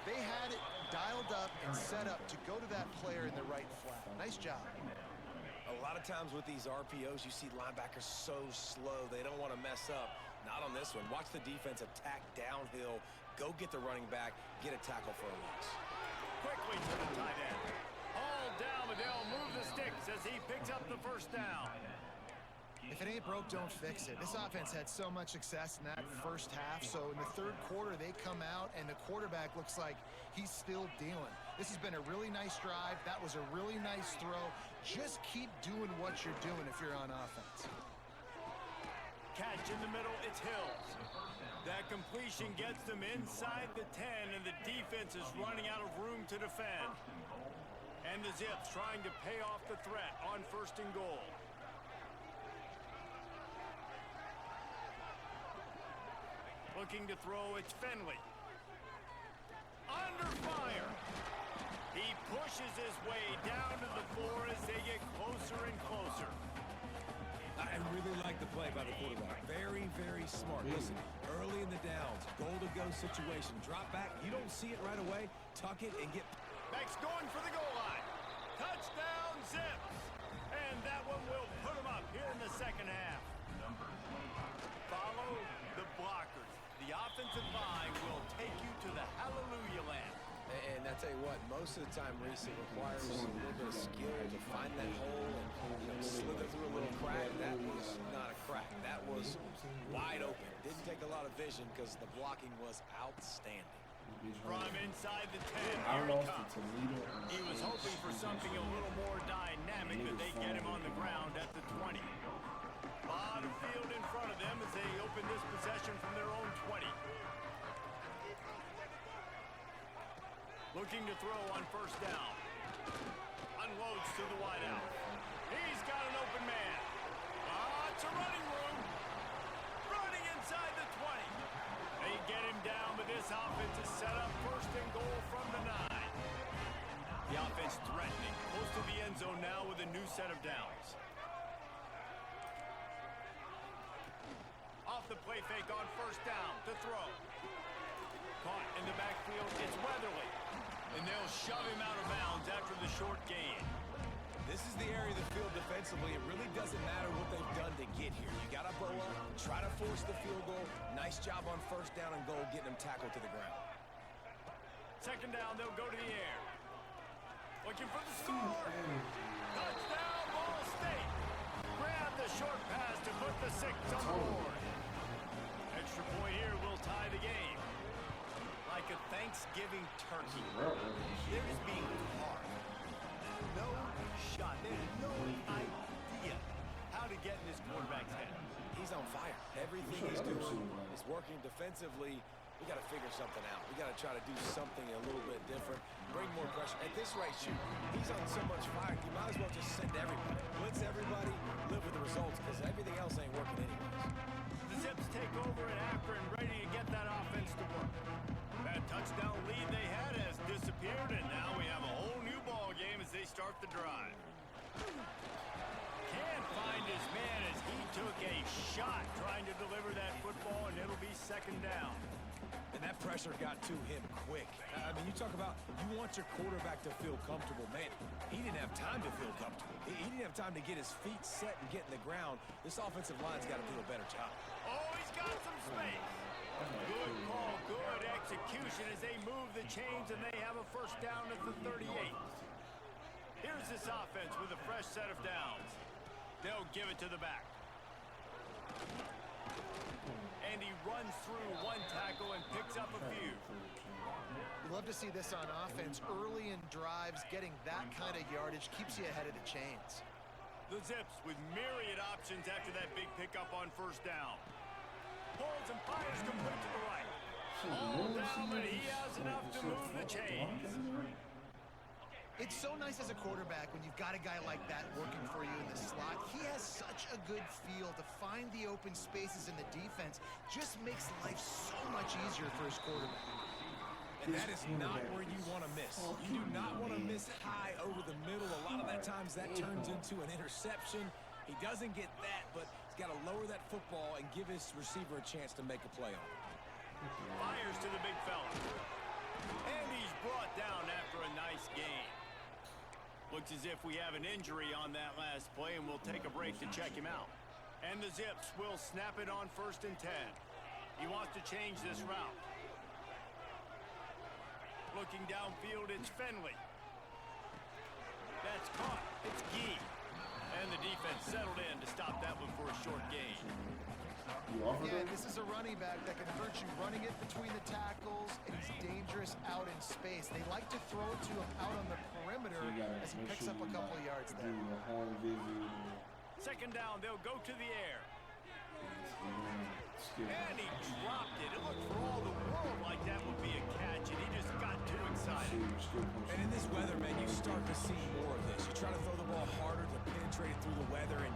they had it dialed up and set up to go to that player in the right flat. Nice job. A lot of times with these RPOs, you see linebackers so slow, they don't want to mess up. Not on this one. Watch the defense attack downhill, go get the running back, get a tackle for a loss. Quickly to the tight end. All He picks up the first down. If it ain't broke, don't fix it. This offense had so much success in that first half, so in the third quarter, they come out, and the quarterback looks like he's still dealing. This has been a really nice drive. That was a really nice throw. Just keep doing what you're doing if you're on offense. Catch in the middle, it's Hills. That completion gets them inside the 10, and the defense is running out of room to defend. And the Zips trying to pay off the threat on 1st and goal. Looking to throw, it's Finley. Under fire. He pushes his way down to the floor as they get closer and closer. I really like the play by the quarterback. Very, very smart. Listen, early in the downs, goal-to-go situation. Drop back. You don't see it right away. Tuck it and get... Back's going for the goal line. Touchdown, Zips. And that one will put him up here in the second half. Follow the blockers. The offensive line will take you to the hallelujah land. And I tell you what, most of the time, Reese, it requires a little bit of skill to find that hole and slither through a little crack. That was not a crack. That was wide open. Didn't take a lot of vision because the blocking was outstanding. From inside the 10, I here don't know he if comes. it's a leader or He was hoping for something a little more dynamic, but they get him on the ground at the 20. Lot of field in front of them as they open this possession from their own 20. Looking to throw on 1st down. Unloads to the wideout. He's got an open man. It's a running room. Running inside the 20. They get him down, but this offense is set up 1st and goal from the 9. The offense threatening. Close to the end zone now with a new set of downs. Off the play fake on 1st down to throw. Caught in the backfield, it's Weatherly. And they'll shove him out of bounds after the short gain. This is the area of the field defensively. It really doesn't matter what they've done to get here. You got to bow up, try to force the field goal. Nice job on 1st down and goal, getting them tackled to the ground. 2nd down, they'll go to the air. Looking for the score. Touchdown, Ball State. Grab the short pass to put the 6 on the board. Extra point here will tie the game. Like a Thanksgiving turkey. There is being carved. No shot. There's no idea how to get in this quarterback's head. He's on fire. Everything he's doing is working defensively. We got to figure something out. We got to try to do something a little bit different. Bring more pressure. At this rate, shoot, he's on so much fire, you might as well just send everybody. Blitz everybody, live with the results, because everything else ain't working anyways. The Zips take over at Akron, ready to get that offense to work. That touchdown lead they had has disappeared, and now we have a whole new ball game as they start the drive. Can't find his man as he took a shot trying to deliver that football, and it'll be 2nd down. And that pressure got to him quick. I mean, you talk about you want your quarterback to feel comfortable. Man, he didn't have time to feel comfortable. He didn't have time to get his feet set and get in the ground. This offensive line's got to do a better job. Oh, he's got some space. Good call, good execution as they move the chains, and they have a 1st down at the 38. Here's this offense with a fresh set of downs. They'll give it to the back. And he runs through one tackle and picks up a few. You love to see this on offense. Early in drives, getting that kind of yardage keeps you ahead of the chains. The Zips with myriad options after that big pickup on 1st down. Pulls and fires complete to the right. All down, but he has enough to move the chains. It's so nice as a quarterback when you've got a guy like that working for you in the slot. He has such a good feel to find the open spaces in the defense. Just makes life so much easier for his quarterback. And that is not where you want to miss. You do not want to miss high over the middle. A lot of that times that turns into an interception. He doesn't get that, but he's got to lower that football and give his receiver a chance to make a play on it. Fires to the big fella. And he's brought down after a nice gain. Looks as if we have an injury on that last play, and we'll take a break to check him out. And the Zips will snap it on 1st and 10. He wants to change this route. Looking downfield, it's Finley. That's caught. It's Gee. And the defense settled in to stop that one for a short gain. You offered Yeah, it? this is a running back that can hurt you running it between the tackles, and he's dangerous out in space. They like to throw it to him out on the perimeter So you gotta as he make picks sure up a you couple not of yards do there. the home visit. Second down, they'll go to the air. Skip. And he dropped it. It looked for all the world like that would be a catch, and he just got too excited. And in this weather, man, you start to see more of this. You try to throw the ball harder to penetrate it through the weather and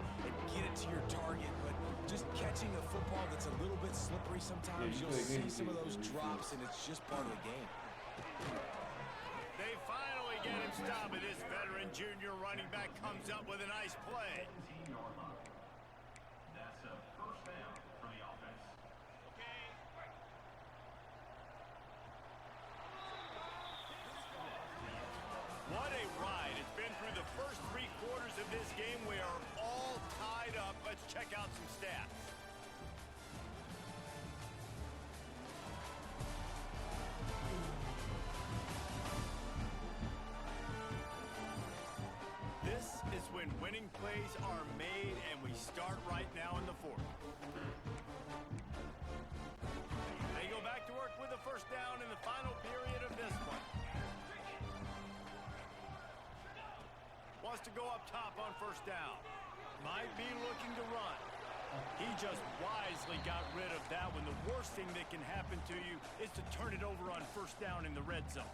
get it to your target, but just catching a football that's a little bit slippery sometimes, you'll see some of those drops, and it's just part of the game. They finally get him stopped, and this veteran junior running back comes up with a nice play. That's a first down for the offense. What a ride. It's been through the first 3 quarters of this game. We are all tied up. Let's check out some stats. This is when winning plays are made, and we start right now in the 4th. They go back to work with a first down in the final period of this one. Wants to go up top on first down. Might be looking to run. He just wisely got rid of that one. The worst thing that can happen to you is to turn it over on first down in the red zone.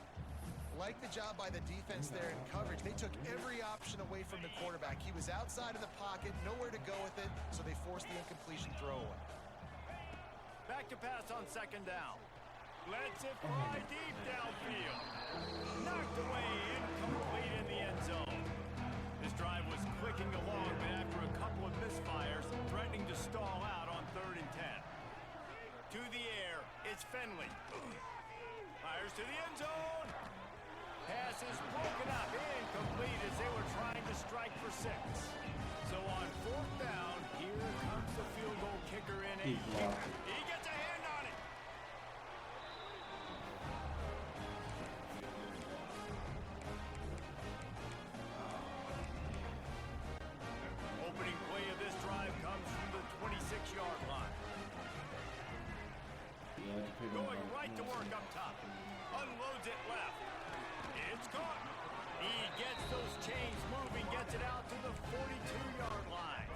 Like the job by the defense there in coverage. They took every option away from the quarterback. He was outside of the pocket, nowhere to go with it, so they forced the incompletion throwaway. Back to pass on second down. Lets it fly deep downfield. Knocked away, incomplete in the end zone. This drive was clicking along, but after a couple of misfires, threatening to stall out on 3rd and 10. To the air, it's Finley. Fires to the end zone. Pass is broken up, incomplete as they were trying to strike for 6. So on 4th down, here comes the field goal kicker in. He gets a hand on it. Opening play of this drive comes from the 26-yard line. Going right to work up top. Unloads it left. It's caught. He gets those chains moving, gets it out to the 42-yard line.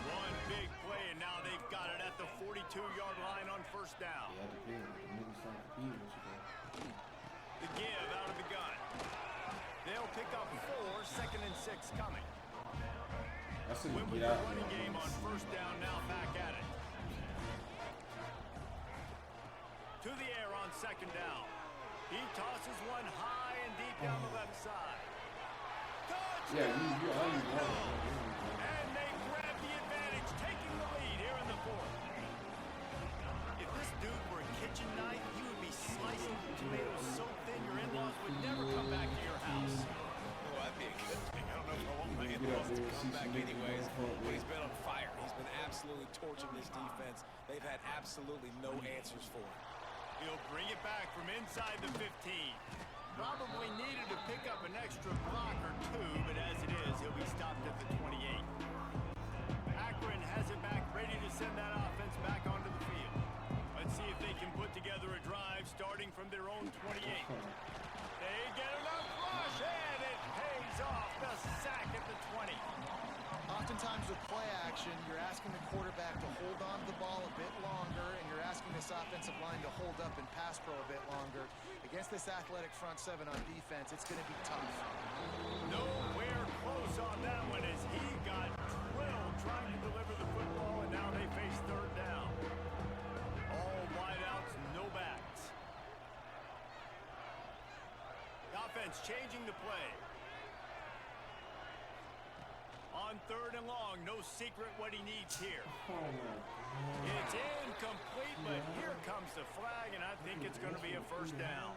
One big play, and now they've got it at the 42-yard line on first down. The give out of the gun. They'll pick up 4, 2nd and 6 coming. Win with the running game on first down, now back at it. To the air on second down. He tosses one high and deep down the left side. Touchdown! And they grab the advantage, taking the lead here in the 4th. If this dude were a kitchen knife, he would be slicing tomatoes so thin your in-laws would never come back to your house. Oh, that'd be a good thing. I don't know if I want my in-laws to come back anyways, but he's been on fire. He's been absolutely torching this defense. They've had absolutely no answers for him. He'll bring it back from inside the 15. Probably needed to pick up an extra block or 2, but as it is, he'll be stopped at the 28. Akron has it back, ready to send that offense back onto the field. Let's see if they can put together a drive starting from their own 28. They get enough rush, and it pays off. The sack at the 20. Oftentimes with play action, you're asking the quarterback to hold on to the ball a bit longer, and you're asking this offensive line to hold up and pass pro a bit longer. Against this athletic front 7 on defense, it's going to be tough. Nowhere close on that one as he got drilled trying to deliver the football, and now they face 3rd down. All wideouts, no backs. The offense changing the play. On 3rd and long, no secret what he needs here. It's incomplete, but here comes the flag, and I think it's going to be a first down.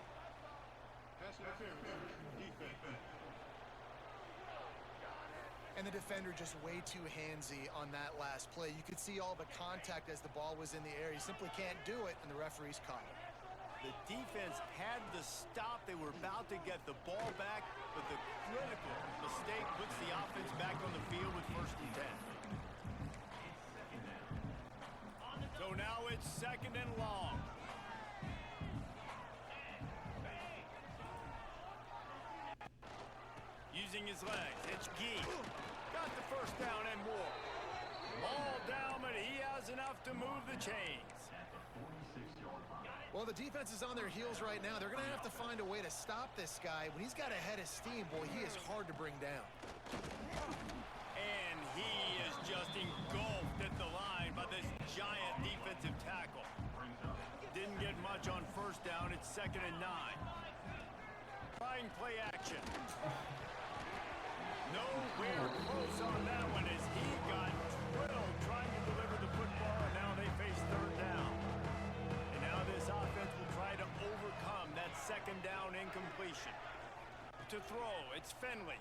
And the defender just way too handsy on that last play. You could see all the contact as the ball was in the air. He simply can't do it, and the referee's caught it. The defense had the stop. They were about to get the ball back, but the critical mistake puts the offense back on the field with 1st and 10. So now it's 2nd and long. Using his legs, it's Gee. Got the 1st down and more. Ball down, but he has enough to move the chains. Well, the defense is on their heels right now. They're going to have to find a way to stop this guy. When he's got a head of steam, boy, he is hard to bring down. And he is just engulfed at the line by this giant defensive tackle. Didn't get much on 1st down. It's 2nd and 9. Trying play action. Nowhere close on that one as he got drilled trying to deliver the football, and now they face 3rd down. And now this offense will try to overcome that 2nd down incompletion. To throw, it's Finley.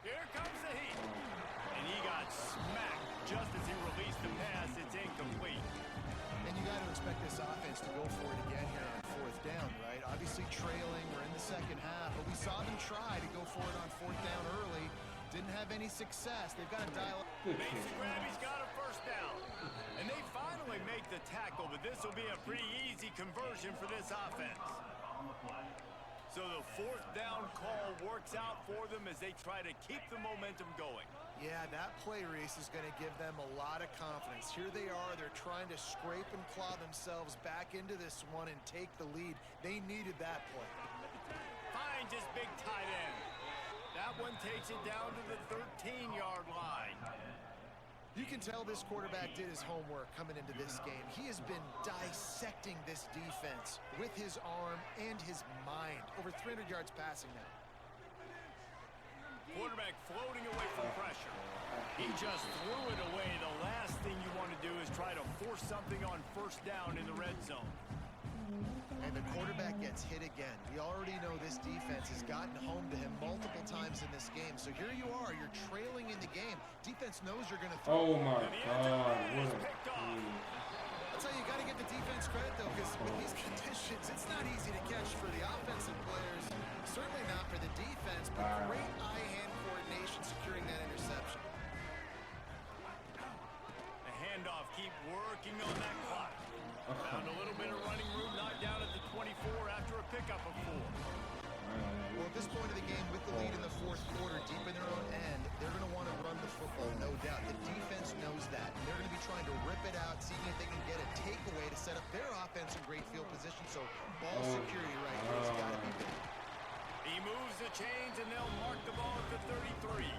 Here comes the heat. And he got smacked just as he released the pass. It's incomplete. And you got to expect this offense to go for it again here on 4th down, right? Obviously trailing, we're in the 2nd half, but we saw them try to go for it on 4th down early. Didn't have any success. They've got to dial up. Makes the grab, he's got a 1st down. And they finally make the tackle, but this will be a pretty easy conversion for this offense. So the 4th down call works out for them as they try to keep the momentum going. Yeah, that play, Reese, is going to give them a lot of confidence. Here they are. They're trying to scrape and claw themselves back into this one and take the lead. They needed that play. Finds his big tight end. That one takes it down to the 13-yard line. You can tell this quarterback did his homework coming into this game. He has been dissecting this defense with his arm and his mind. Over 300 yards passing now. Quarterback floating away from pressure. He just threw it away. The last thing you want to do is try to force something on 1st down in the red zone. And the quarterback gets hit again. We already know this defense has gotten home to him multiple times in this game. So here you are, you're trailing in the game. Defense knows you're going to throw. Oh my God, what a I'll tell you, you got to give the defense credit, though, because with these conditions, it's not easy to catch for the offensive players. Certainly not for the defense, but great eye-hand coordination securing that interception. The handoff, keep working on that clock. Found a little bit of running room, knocked down at the 24 after a pickup of 4. Well, at this point of the game, with the lead in the 4th quarter, deep in their own end, they're going to want to run the football, no doubt. The defense knows that, and they're going to be trying to rip it out, seeing if they can get a takeaway to set up their offense in great field position. So ball security right here has got to be big. He moves the chains, and they'll mark the ball at the 33.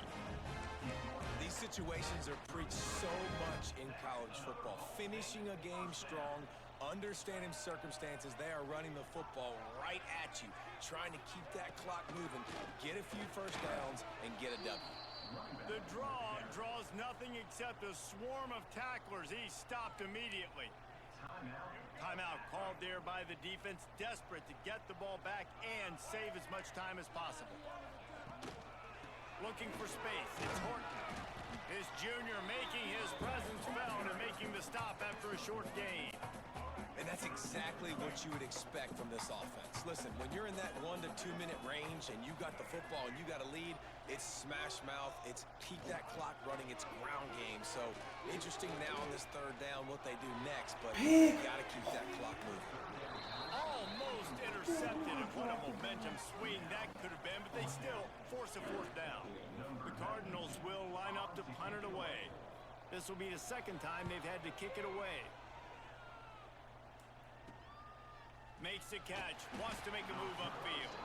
These situations are preached so much in college football. Finishing a game strong, understanding circumstances. They are running the football right at you, trying to keep that clock moving, get a few 1st downs, and get a W. The draw draws nothing except a swarm of tacklers. He's stopped immediately. Timeout called there by the defense, desperate to get the ball back and save as much time as possible. Looking for space, it's Horton. His junior making his presence felt and making the stop after a short gain. And that's exactly what you would expect from this offense. Listen, when you're in that 1 to 2 minute range and you got the football and you got a lead, it's smash mouth, it's keep that clock running, it's ground game. So interesting now on this 3rd down what they do next, but you got to keep that clock moving. Almost intercepted, and what a momentum swing that could have been, but they still force a 4th down. The Cardinals will line up to punt it away. This will be the 2nd time they've had to kick it away. Makes the catch, wants to make a move upfield.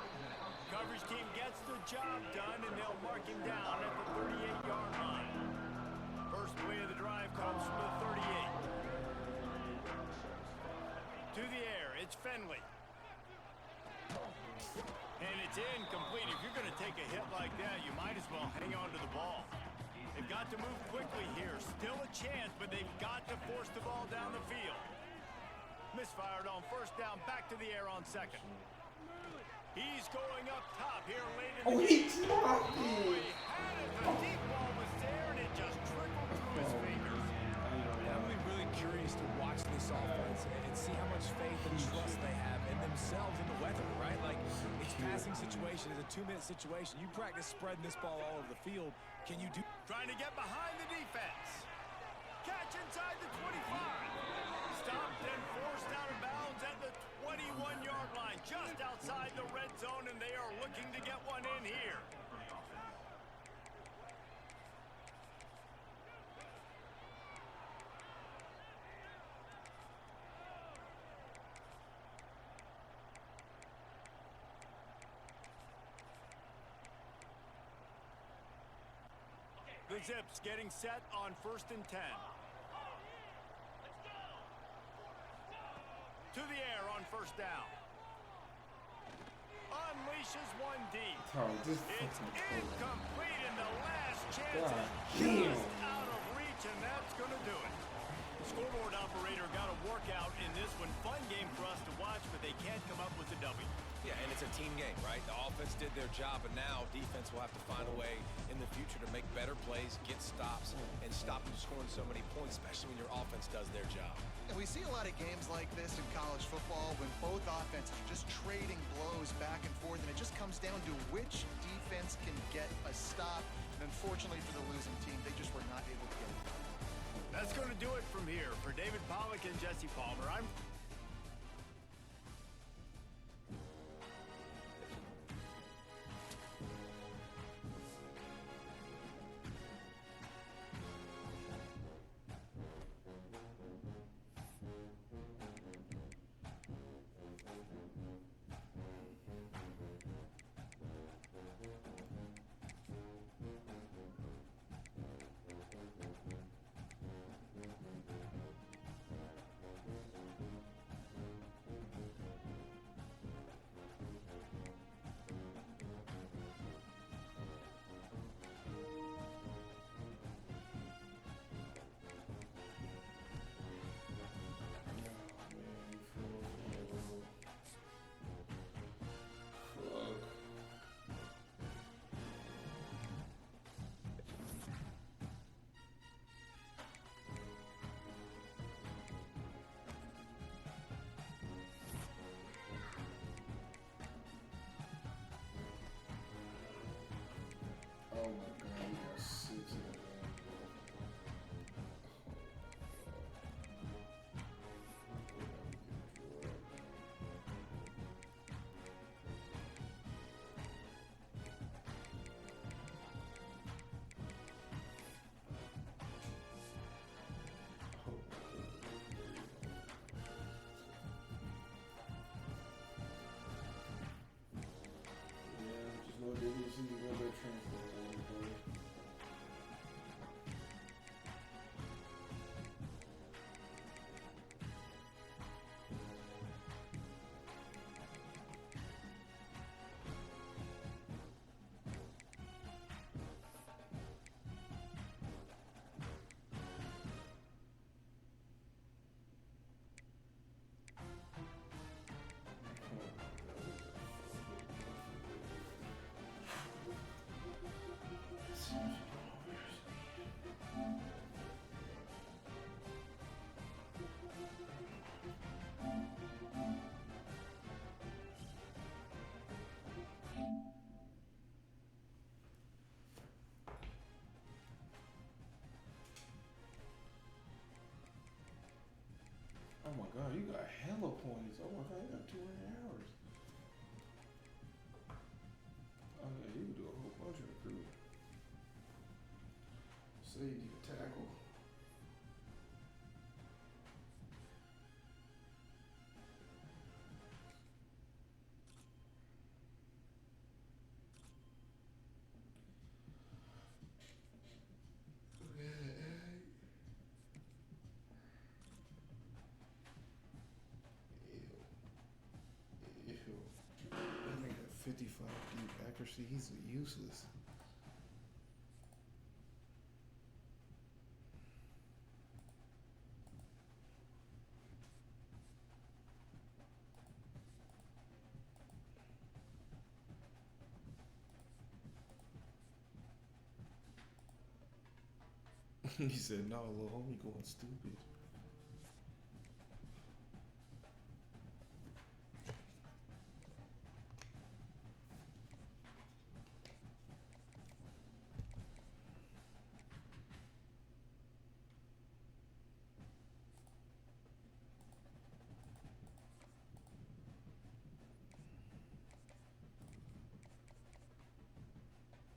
Coverage team gets the job done, and they'll mark him down at the 38-yard line. First play of the drive comes from the 38. To the air, it's Finley. And it's incomplete. If you're going to take a hit like that, you might as well hang on to the ball. They've got to move quickly here. Still a chance, but they've got to force the ball down the field. Misfired on 1st down, back to the air on 2nd. He's going up top here late in the game. he's not. He had it. The deep ball was there, and it just trickled through his fingers. I'm really curious to watch this offense offense and see how much faith and trust they have in themselves and the weather, right? Like, it's passing situation, it's a 2-minute situation. You practice spreading this ball all over the field. Can you do? Trying to get behind the defense. Catch inside the 25. Stopped and forced out of bounds at the 21-yard line, just outside the red zone, and they are looking to get one in here. The Zips getting set on 1st and 10. To the air on 1st down. Unleashes one deep. Oh, this It's fucking incomplete, and the last chance God is damn. just out of reach, and that's going to do it. Scoreboard operator got a workout in this one. Fun game for us to watch, but they can't come up with the W. Yeah, and it's a team game, right? The offense did their job, and now defense will have to find a way in the future to make better plays, get stops, and stop them scoring so many points, especially when your offense does their job. And we see a lot of games like this in college football when both offenses are just trading blows back and forth, and it just comes down to which defense can get a stop. And unfortunately for the losing team, they just were not able to get it done. That's going to do it from here. For David Pollack and Jesse Palmer, I'm... Oh my god, we got 6 in a row. Yeah, just know they need to see what they're transferring. Oh my god, you got hella points. Oh my god, you got 200 hours. Oh yeah, you can do a whole bunch of recruiting. Say you need a tackle. Ew. That nigga 55 deep accuracy, he's useless. He said, no, little homie going stupid.